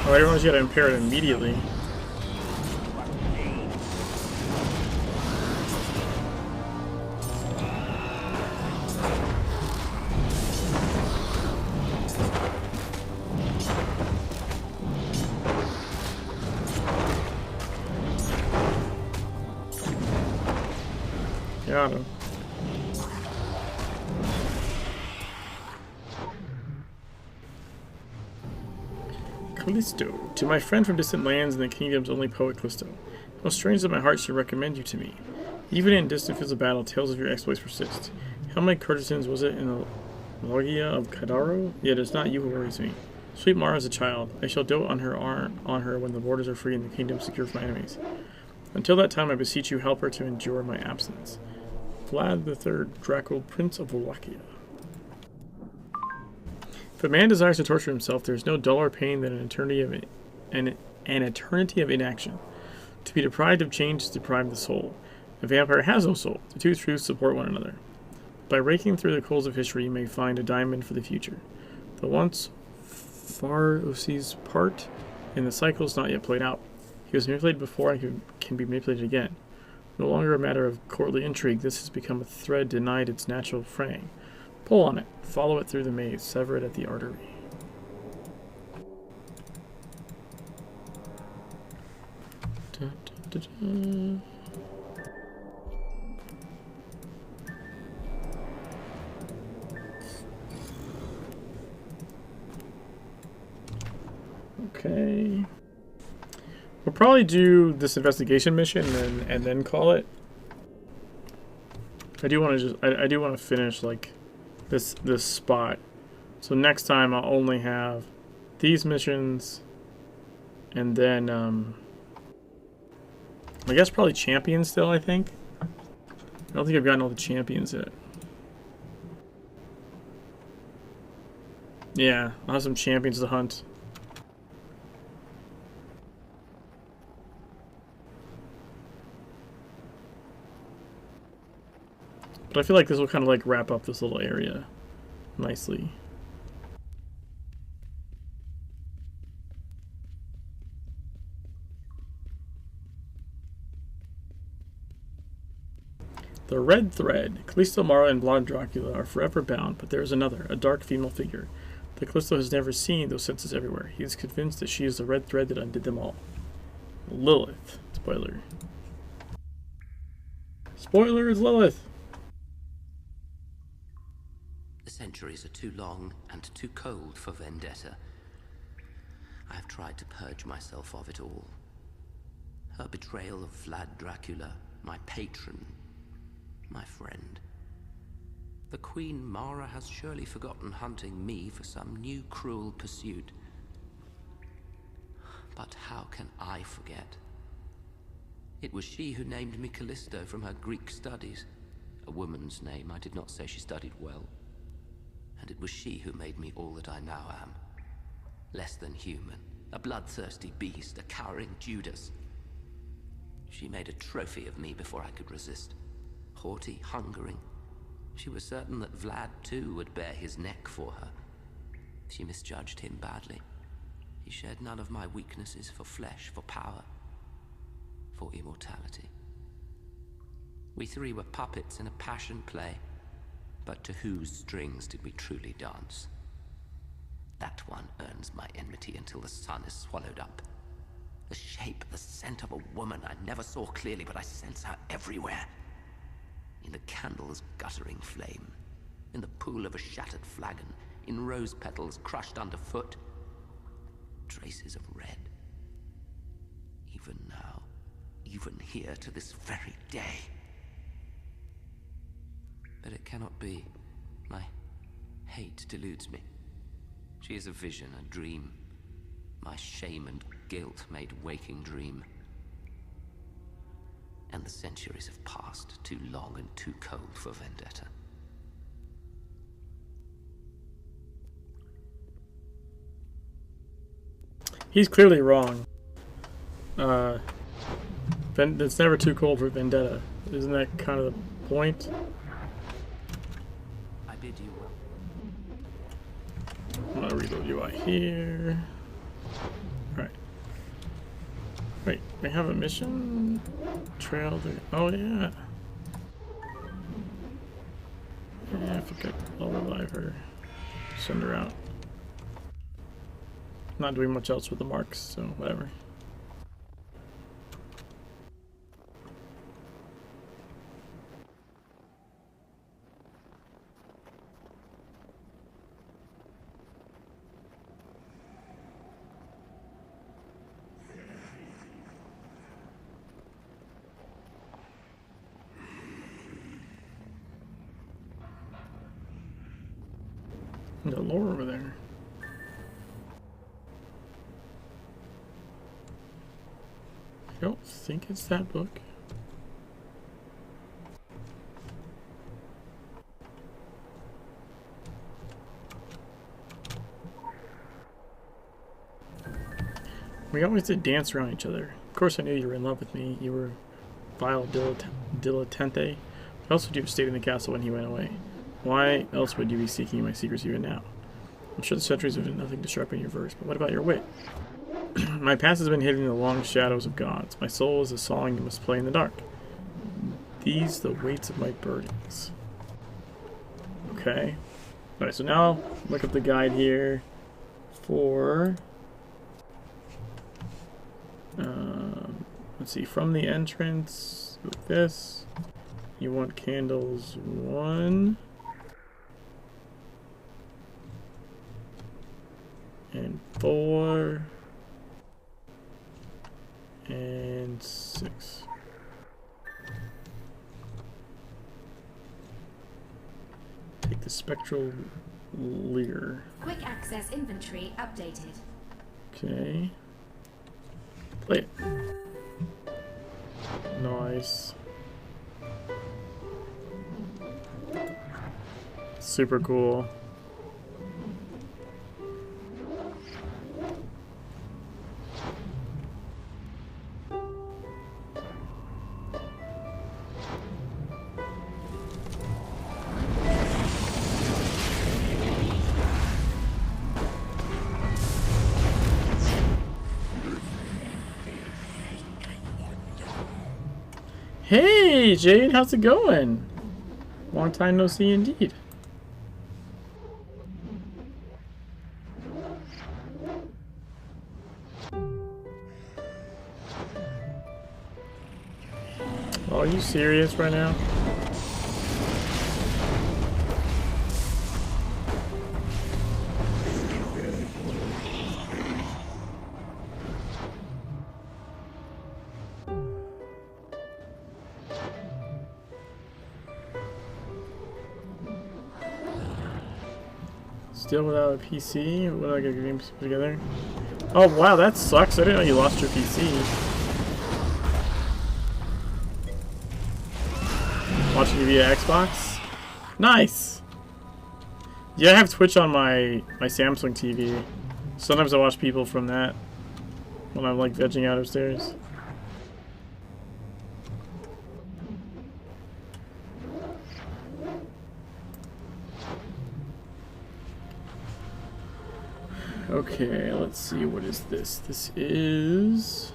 Oh, everyone's gotta impair it immediately. Got him. Callisto, to my friend from distant lands and the kingdom's only poet Callisto, how strange that my heart should recommend you to me. Even in distant fields of battle, tales of your exploits persist. How many courtesans was it in the Logia of Kadaro? Yet it's not you who worries me. Sweet Mara is a child. I shall dote on her when the borders are free and the kingdom secure from my enemies. Until that time, I beseech you, help her to endure my absence. Vlad III, Draco, Prince of Wallachia. If a man desires to torture himself, there is no duller pain than an eternity of inaction. To be deprived of change is deprived the soul. A vampire has no soul. The two truths support one another. By raking through the coals of history, you may find a diamond for the future. The once Farousi's part in the cycle is not yet played out. He was manipulated before and can be manipulated again. No longer a matter of courtly intrigue, this has become a thread denied its natural fraying. Pull on it, follow it through the maze, sever it at the artery. Dun, dun, dun, dun. Okay. We'll probably do this investigation mission and then call it. I do want to finish like this spot. So next time I'll only have these missions and then I guess probably champions still, I think. I don't think I've gotten all the champions yet. Yeah, I'll have some champions to hunt. But I feel like this will kind of like wrap up this little area nicely. The red thread. Callisto, Mara, and Blonde Dracula are forever bound, but there is another, a dark female figure. That Callisto has never seen, though senses everywhere. He is convinced that she is the red thread that undid them all. Lilith. Spoiler. Spoiler is Lilith! The centuries are too long and too cold for vendetta. I have tried to purge myself of it all. Her betrayal of Vlad Dracula, my patron, my friend. The Queen Mara has surely forgotten hunting me for some new cruel pursuit. But how can I forget? It was she who named me Callisto from her Greek studies. A woman's name. I did not say she studied well. And it was she who made me all that I now am. Less than human. A bloodthirsty beast. A cowering Judas. She made a trophy of me before I could resist. Haughty, hungering. She was certain that Vlad, too, would bare his neck for her. She misjudged him badly. He shared none of my weaknesses for flesh, for power, for immortality. We three were puppets in a passion play, but to whose strings did we truly dance? That one earns my enmity until the sun is swallowed up. The shape, the scent of a woman I never saw clearly, but I sense her everywhere. In the candle's guttering flame, in the pool of a shattered flagon, in rose petals crushed underfoot, traces of red. Even now, even here to this very day. But it cannot be. My hate deludes me. She is a vision, a dream. My shame and guilt made waking dream. And the centuries have passed, too long and too cold for vendetta. He's clearly wrong. It's never too cold for vendetta. Isn't that kind of the point? I bid you well. I'm gonna reload UI here. Alright. Wait, we have a mission? Trail to... Oh, yeah. Yeah, I forgot. I'll revive her. Send her out. Not doing much else with the marks, so whatever. The lore over there. Go. think it's that book. We always did dance around each other. Of course I knew you were in love with me. You were vile dilettante. What else would you have stayed in the castle when he went away? Why else would you be seeking my secrets even now? I'm sure the centuries have done nothing to sharpen your verse, but what about your wit? My past has been hidden in the long shadows of gods. My soul is a song you must play in the dark. These the weights of my burdens. Okay. Alright, so now look up the guide here for let's see, from the entrance with this. You want candles 1 and 4 and 6. Take the spectral leer. Quick access inventory updated. Okay. Play it. Nice. Super cool. Hey, Jade, how's it going? Long time no see indeed. Oh, are you serious right now? Still without a PC? What, like a game put together? Oh wow, that sucks. I didn't know you lost your PC. Watching you via Xbox? Nice! Yeah, I have Twitch on my Samsung TV. Sometimes I watch people from that when I'm like vegging out upstairs. Okay, let's see, what is this? This is...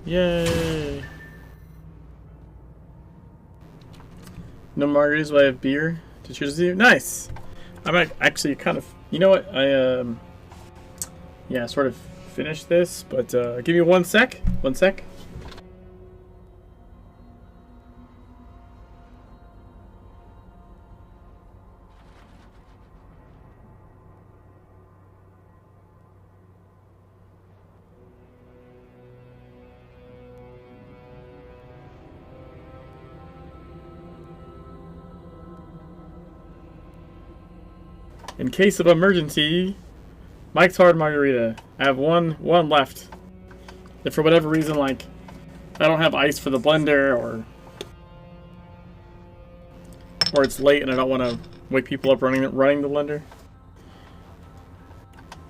Yay! No margaritas, but I have beer to choose to do. Nice! I might actually kind of, you know what, yeah, sort of finished this, but give me 1 sec. 1 sec. In case of emergency, Mike's Hard Margarita. I have one left. If for whatever reason, like, I don't have ice for the blender, or it's late and I don't want to wake people up running the blender.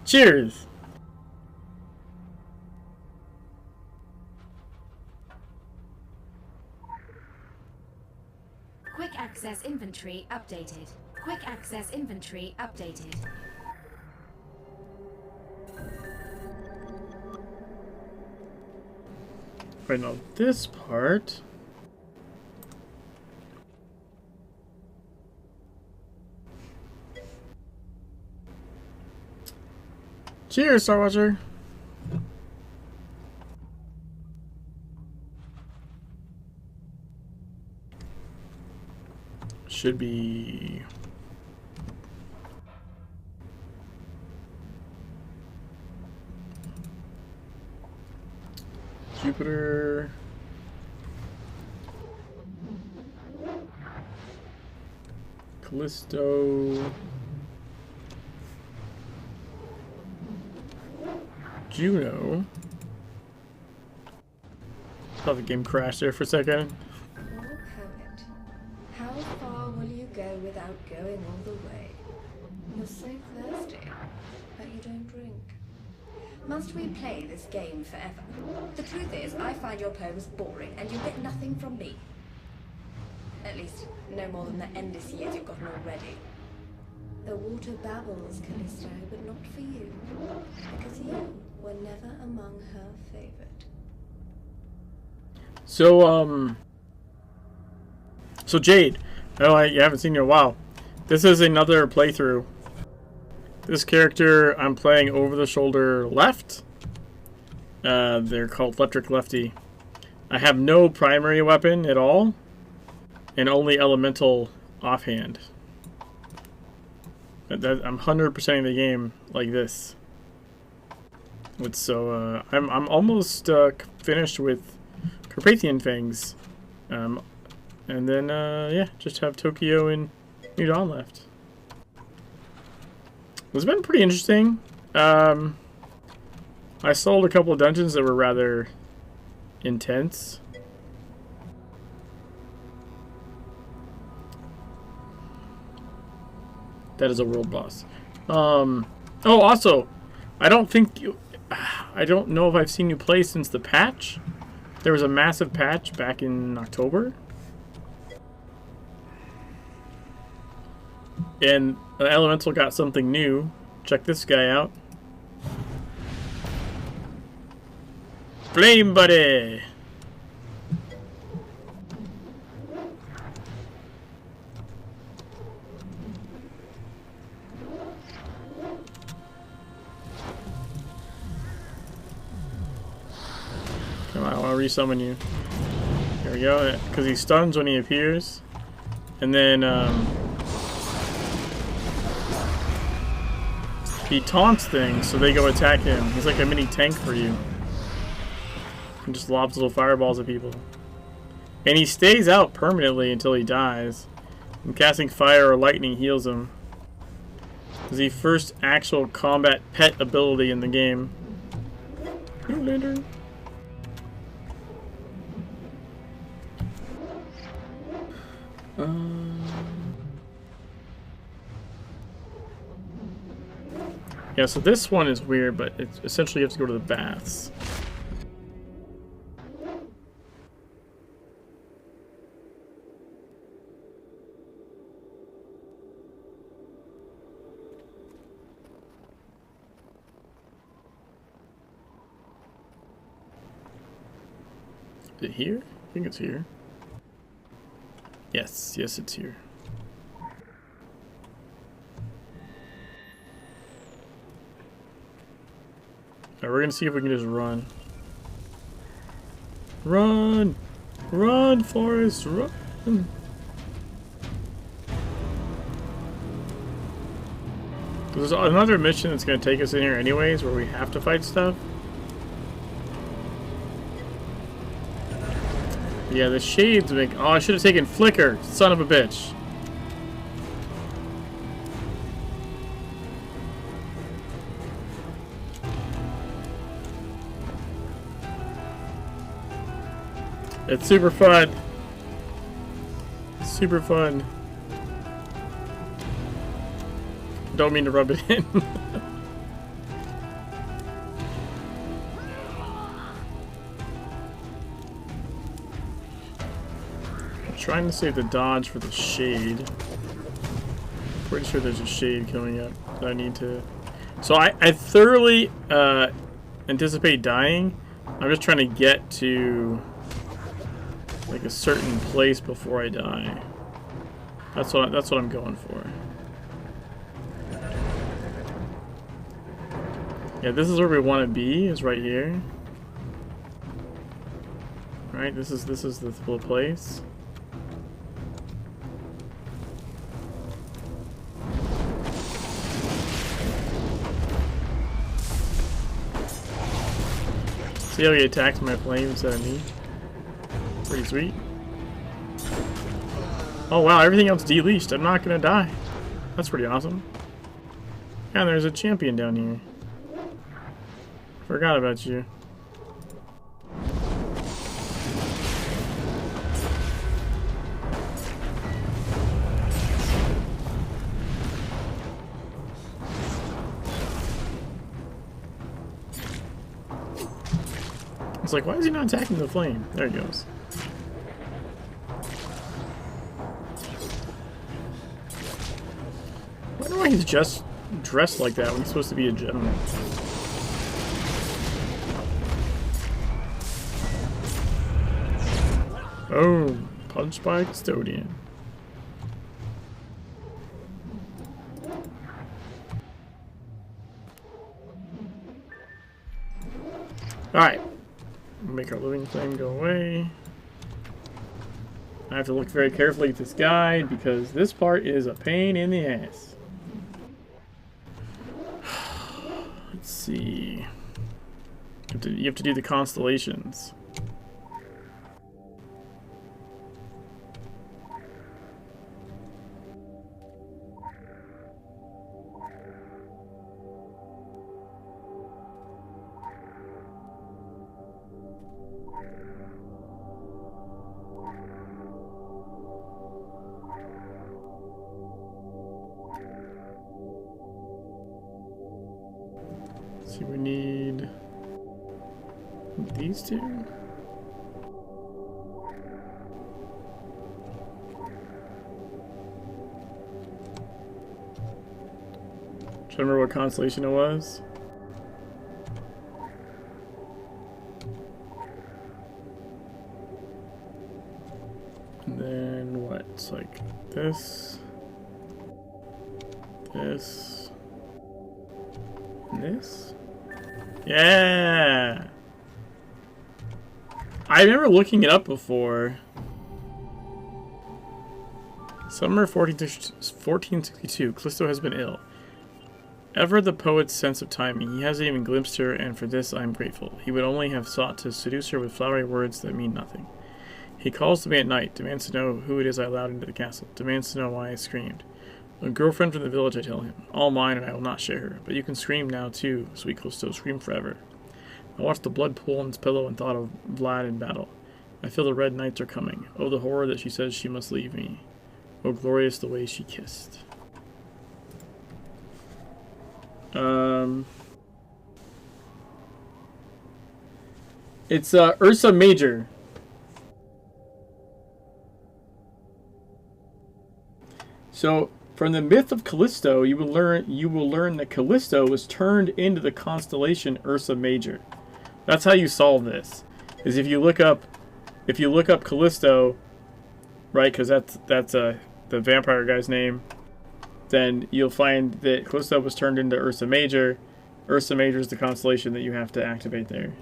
Cheers! Quick access inventory updated. Quick access inventory updated. Right now, this part. Cheers, Star Watcher. Should be Jupiter. Callisto. Juno. Thought the game crashed there for a second. How far will you go without going all the way? You're so thirsty, but you don't drink. Must we play this game forever? The truth is, I find your poems boring, and you get nothing from me. At least, no more than the endless years you've gotten already. The water babbles, Callisto, but not for you. Because you were never among her favorite. So Jade, you haven't seen you in a while. This is another playthrough. This character I'm playing over the shoulder left. They're called Electric Lefty. I have no primary weapon at all, and only elemental offhand. I'm 100%ing the game like this. I'm almost finished with Carpathian Fangs. And then, yeah, just have Tokyo and New Dawn left. It's been pretty interesting. I sold a couple of dungeons that were rather intense. That is a world boss. Oh, also, I don't know if I've seen you play since the patch. There was a massive patch back in October. And Elemental got something new. Check this guy out. Flame Buddy! Come on, I want to resummon you. Here we go. Because he stuns when he appears. And then, he taunts things, so they go attack him. He's like a mini tank for you. And just lobs little fireballs at people. And he stays out permanently until he dies. And casting fire or lightning heals him. It's the first actual combat pet ability in the game. Hello, Lantern. Yeah, so this one is weird, but it's essentially you have to go to the baths. Is it here? I think it's here. Yes, yes, it's here. Alright, we're gonna see if we can just run. Run! Run, Forrest, run! There's another mission that's gonna take us in here anyways, where we have to fight stuff. Yeah, the shades make... Oh, I should have taken Flicker, son of a bitch. It's super fun. Super fun. Don't mean to rub it in. I'm trying to save the dodge for the shade. Pretty sure there's a shade coming up that I need to... So I thoroughly anticipate dying, I'm just trying to get to like a certain place before I die. That's what I'm going for. Yeah, this is where we want to be, is right here. Right, this is the place. See how he attacks my flame instead of me? Pretty sweet. Oh wow, everything else de-leashed. I'm not gonna die. That's pretty awesome. Yeah, there's a champion down here. Forgot about you. It's like, why is he not attacking the flame? There he goes. I wonder why he's just dressed like that when he's supposed to be a gentleman. Oh, punched by a custodian. Alright. Make our living flame go away. I have to look very carefully at this guide because this part is a pain in the ass. Let's see. You have to do the constellations. See, we need these two. Trying to remember what constellation it was. And then what? It's like this, this, and this. Yeah! I remember looking it up before. Summer 1462. Callisto has been ill. Ever the poet's sense of timing, he hasn't even glimpsed her, and for this I am grateful. He would only have sought to seduce her with flowery words that mean nothing. He calls to me at night, demands to know who it is I allowed into the castle, demands to know why I screamed. A girlfriend from the village, I tell him. All mine, and I will not share her. But you can scream now, too, sweet Callisto. Scream forever. I watched the blood pool on his pillow and thought of Vlad in battle. I feel the red nights are coming. Oh, the horror that she says she must leave me. Oh, glorious the way she kissed. It's Ursa Major. So, from the myth of Callisto, you will learn that Callisto was turned into the constellation Ursa Major. That's how you solve this. Is if you look up Callisto, right? Because that's the vampire guy's name. Then you'll find that Callisto was turned into Ursa Major. Ursa Major is the constellation that you have to activate there.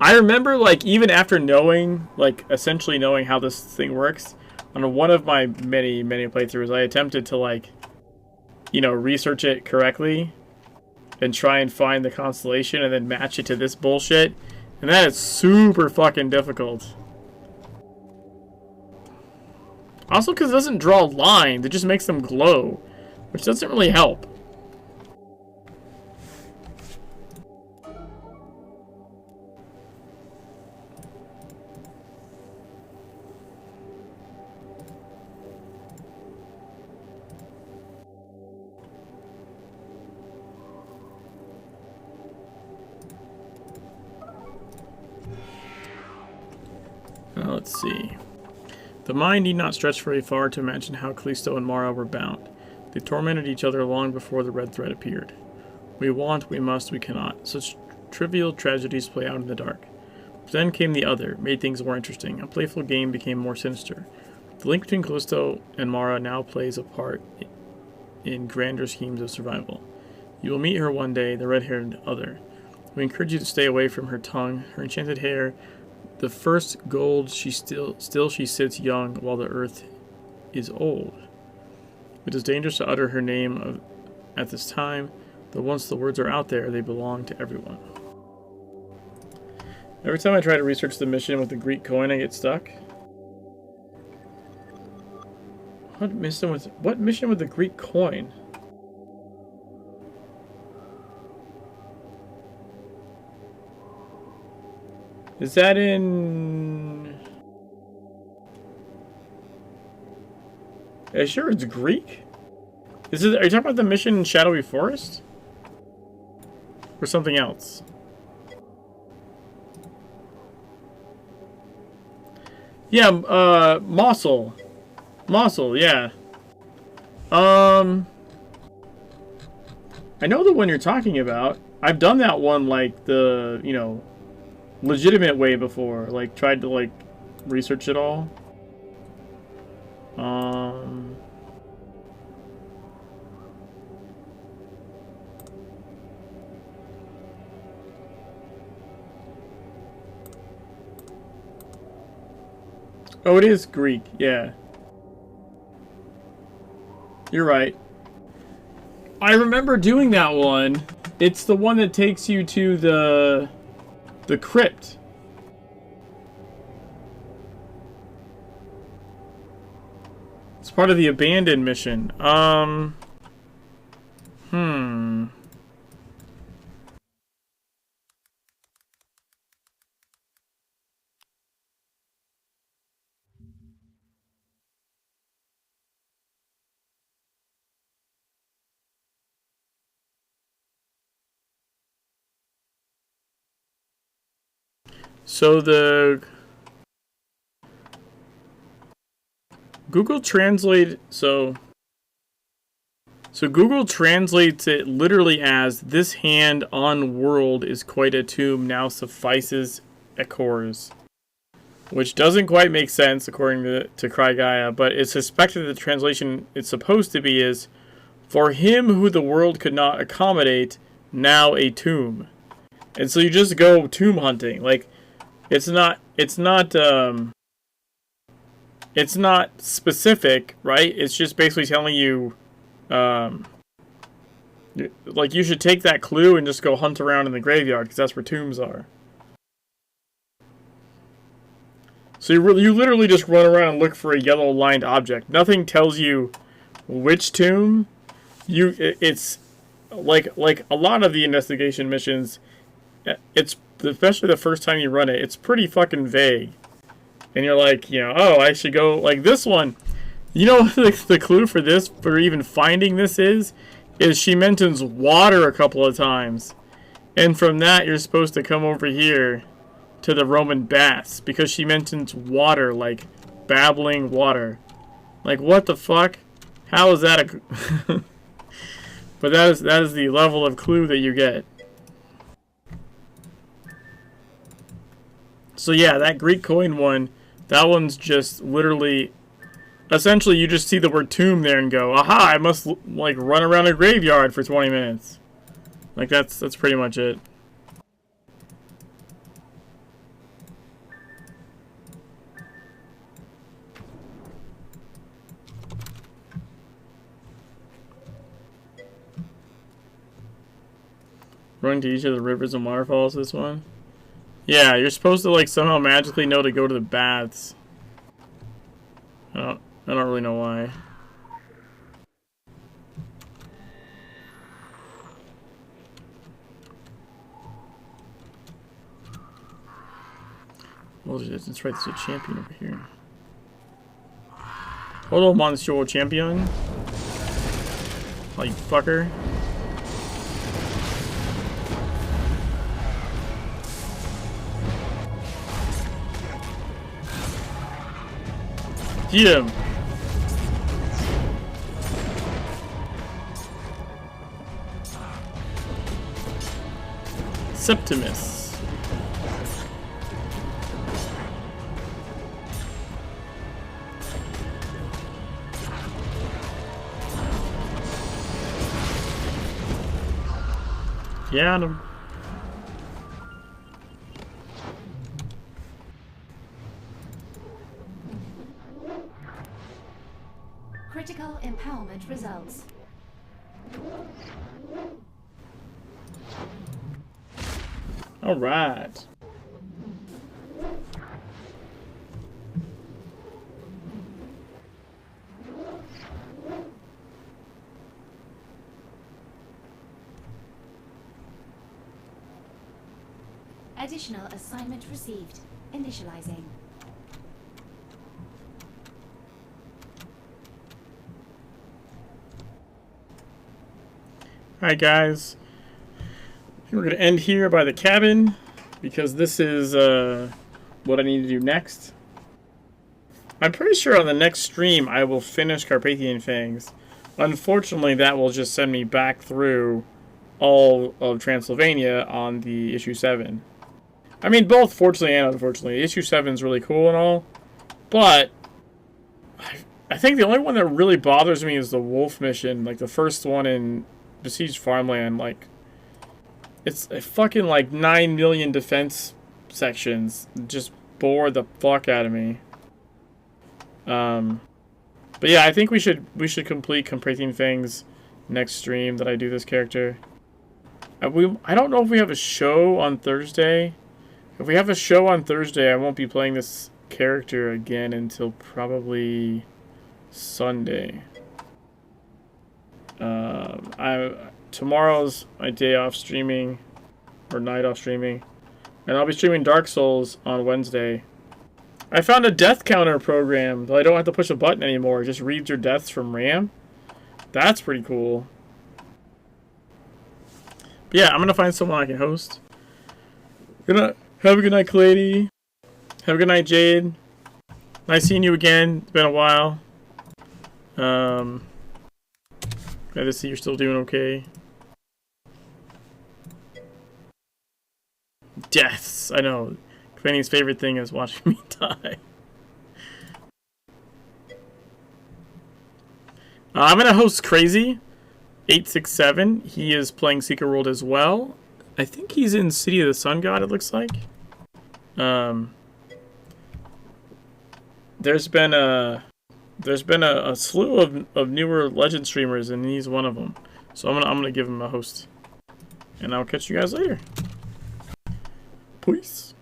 I remember, like, even after knowing, like, essentially knowing how this thing works, on one of my many playthroughs, I attempted to, like, you know, research it correctly and try and find the constellation and then match it to this bullshit. And that is super fucking difficult. Also because it doesn't draw lines, it just makes them glow, which doesn't really help. Let's see. The mind need not stretch very far to imagine how Callisto and Mara were bound. They tormented each other long before the red thread appeared. We want, we must, we cannot. Such trivial tragedies play out in the dark. But then came the other, made things more interesting. A playful game became more sinister. The link between Callisto and Mara now plays a part in grander schemes of survival. You will meet her one day, the red-haired other. We encourage you to stay away from her tongue, her enchanted hair, the first gold she still she sits young while the earth is old. It is dangerous to utter her name at this time, though once the words are out there, they belong to everyone. Every time I try to research the mission with the Greek coin, I get stuck. What mission with the Greek coin? Is that in... Are you sure it's Greek? Are you talking about the mission in Shadowy Forest? Or something else? Yeah, Mosul. Mosul, yeah. I know the one you're talking about. I've done that one, like, the, you know, legitimate way before. Like, tried to, like, research it all. Oh, it is Greek, yeah. You're right. I remember doing that one. It's the one that takes you to the crypt. It's part of the abandoned mission. So the Google Translate, so Google translates it literally as, "This hand on world is quite a tomb, now suffices echoes," which doesn't quite make sense according to Krygaya, but it's suspected that the translation it's supposed to be is, "For him who the world could not accommodate, now a tomb." And so you just go tomb hunting. Like, it's not specific, right? It's just basically telling you, like, you should take that clue and just go hunt around in the graveyard, because that's where tombs are. So you literally just run around and look for a yellow lined object. Nothing tells you which tomb. It's like a lot of the investigation missions, it's especially the first time you run it, it's pretty fucking vague. And you're like, you know, oh, I should go, like this one. You know, the clue for this, for even finding this is she mentions water a couple of times. And from that, you're supposed to come over here to the Roman baths, because she mentions water, like babbling water. Like, what the fuck? How is that a... But that is the level of clue that you get. So yeah, that Greek coin one, that one's just literally, essentially you just see the word tomb there and go, aha, I must like run around a graveyard for 20 minutes. Like that's pretty much it. Run to each of the rivers and waterfalls, this one? Yeah, you're supposed to like somehow magically know to go to the baths. I don't really know why. Well, that's right, there's a champion over here. Hello, Monsieur Champion. Oh, you fucker. Get him. Septimus. Got him. Critical empowerment results. All right. Additional assignment received. Initializing. Alright guys, we're going to end here by the cabin because this is what I need to do next. I'm pretty sure on the next stream I will finish Carpathian Fangs. Unfortunately, that will just send me back through all of Transylvania on the issue 7. I mean, both fortunately and unfortunately. Issue 7 is really cool and all, but I think the only one that really bothers me is the Wolf mission, like the first one in Besieged Farmland. Like, it's a fucking like 9 million defense sections. Just bore the fuck out of me. But yeah, I think we should complete Carpathian Fangs next stream that I do this character. I don't know if we have a show on Thursday. If we have a show on Thursday, I won't be playing this character again until probably Sunday. Tomorrow's my day off streaming, or night off streaming, and I'll be streaming Dark Souls on Wednesday. I found a death counter program that I don't have to push a button anymore. It just reads your deaths from RAM. That's pretty cool. But yeah, I'm gonna find someone I can host. Have a good night, Clady. Have a good night, Jade. Nice seeing you again. It's been a while. Glad to see you're still doing okay. Deaths. I know. Fanny's favorite thing is watching me die. I'm gonna host Crazy 867. He is playing Secret World as well. I think he's in City of the Sun God, it looks like. There's been a slew of newer Legend streamers, and he's one of them. So I'm gonna give him a host, and I'll catch you guys later. Peace.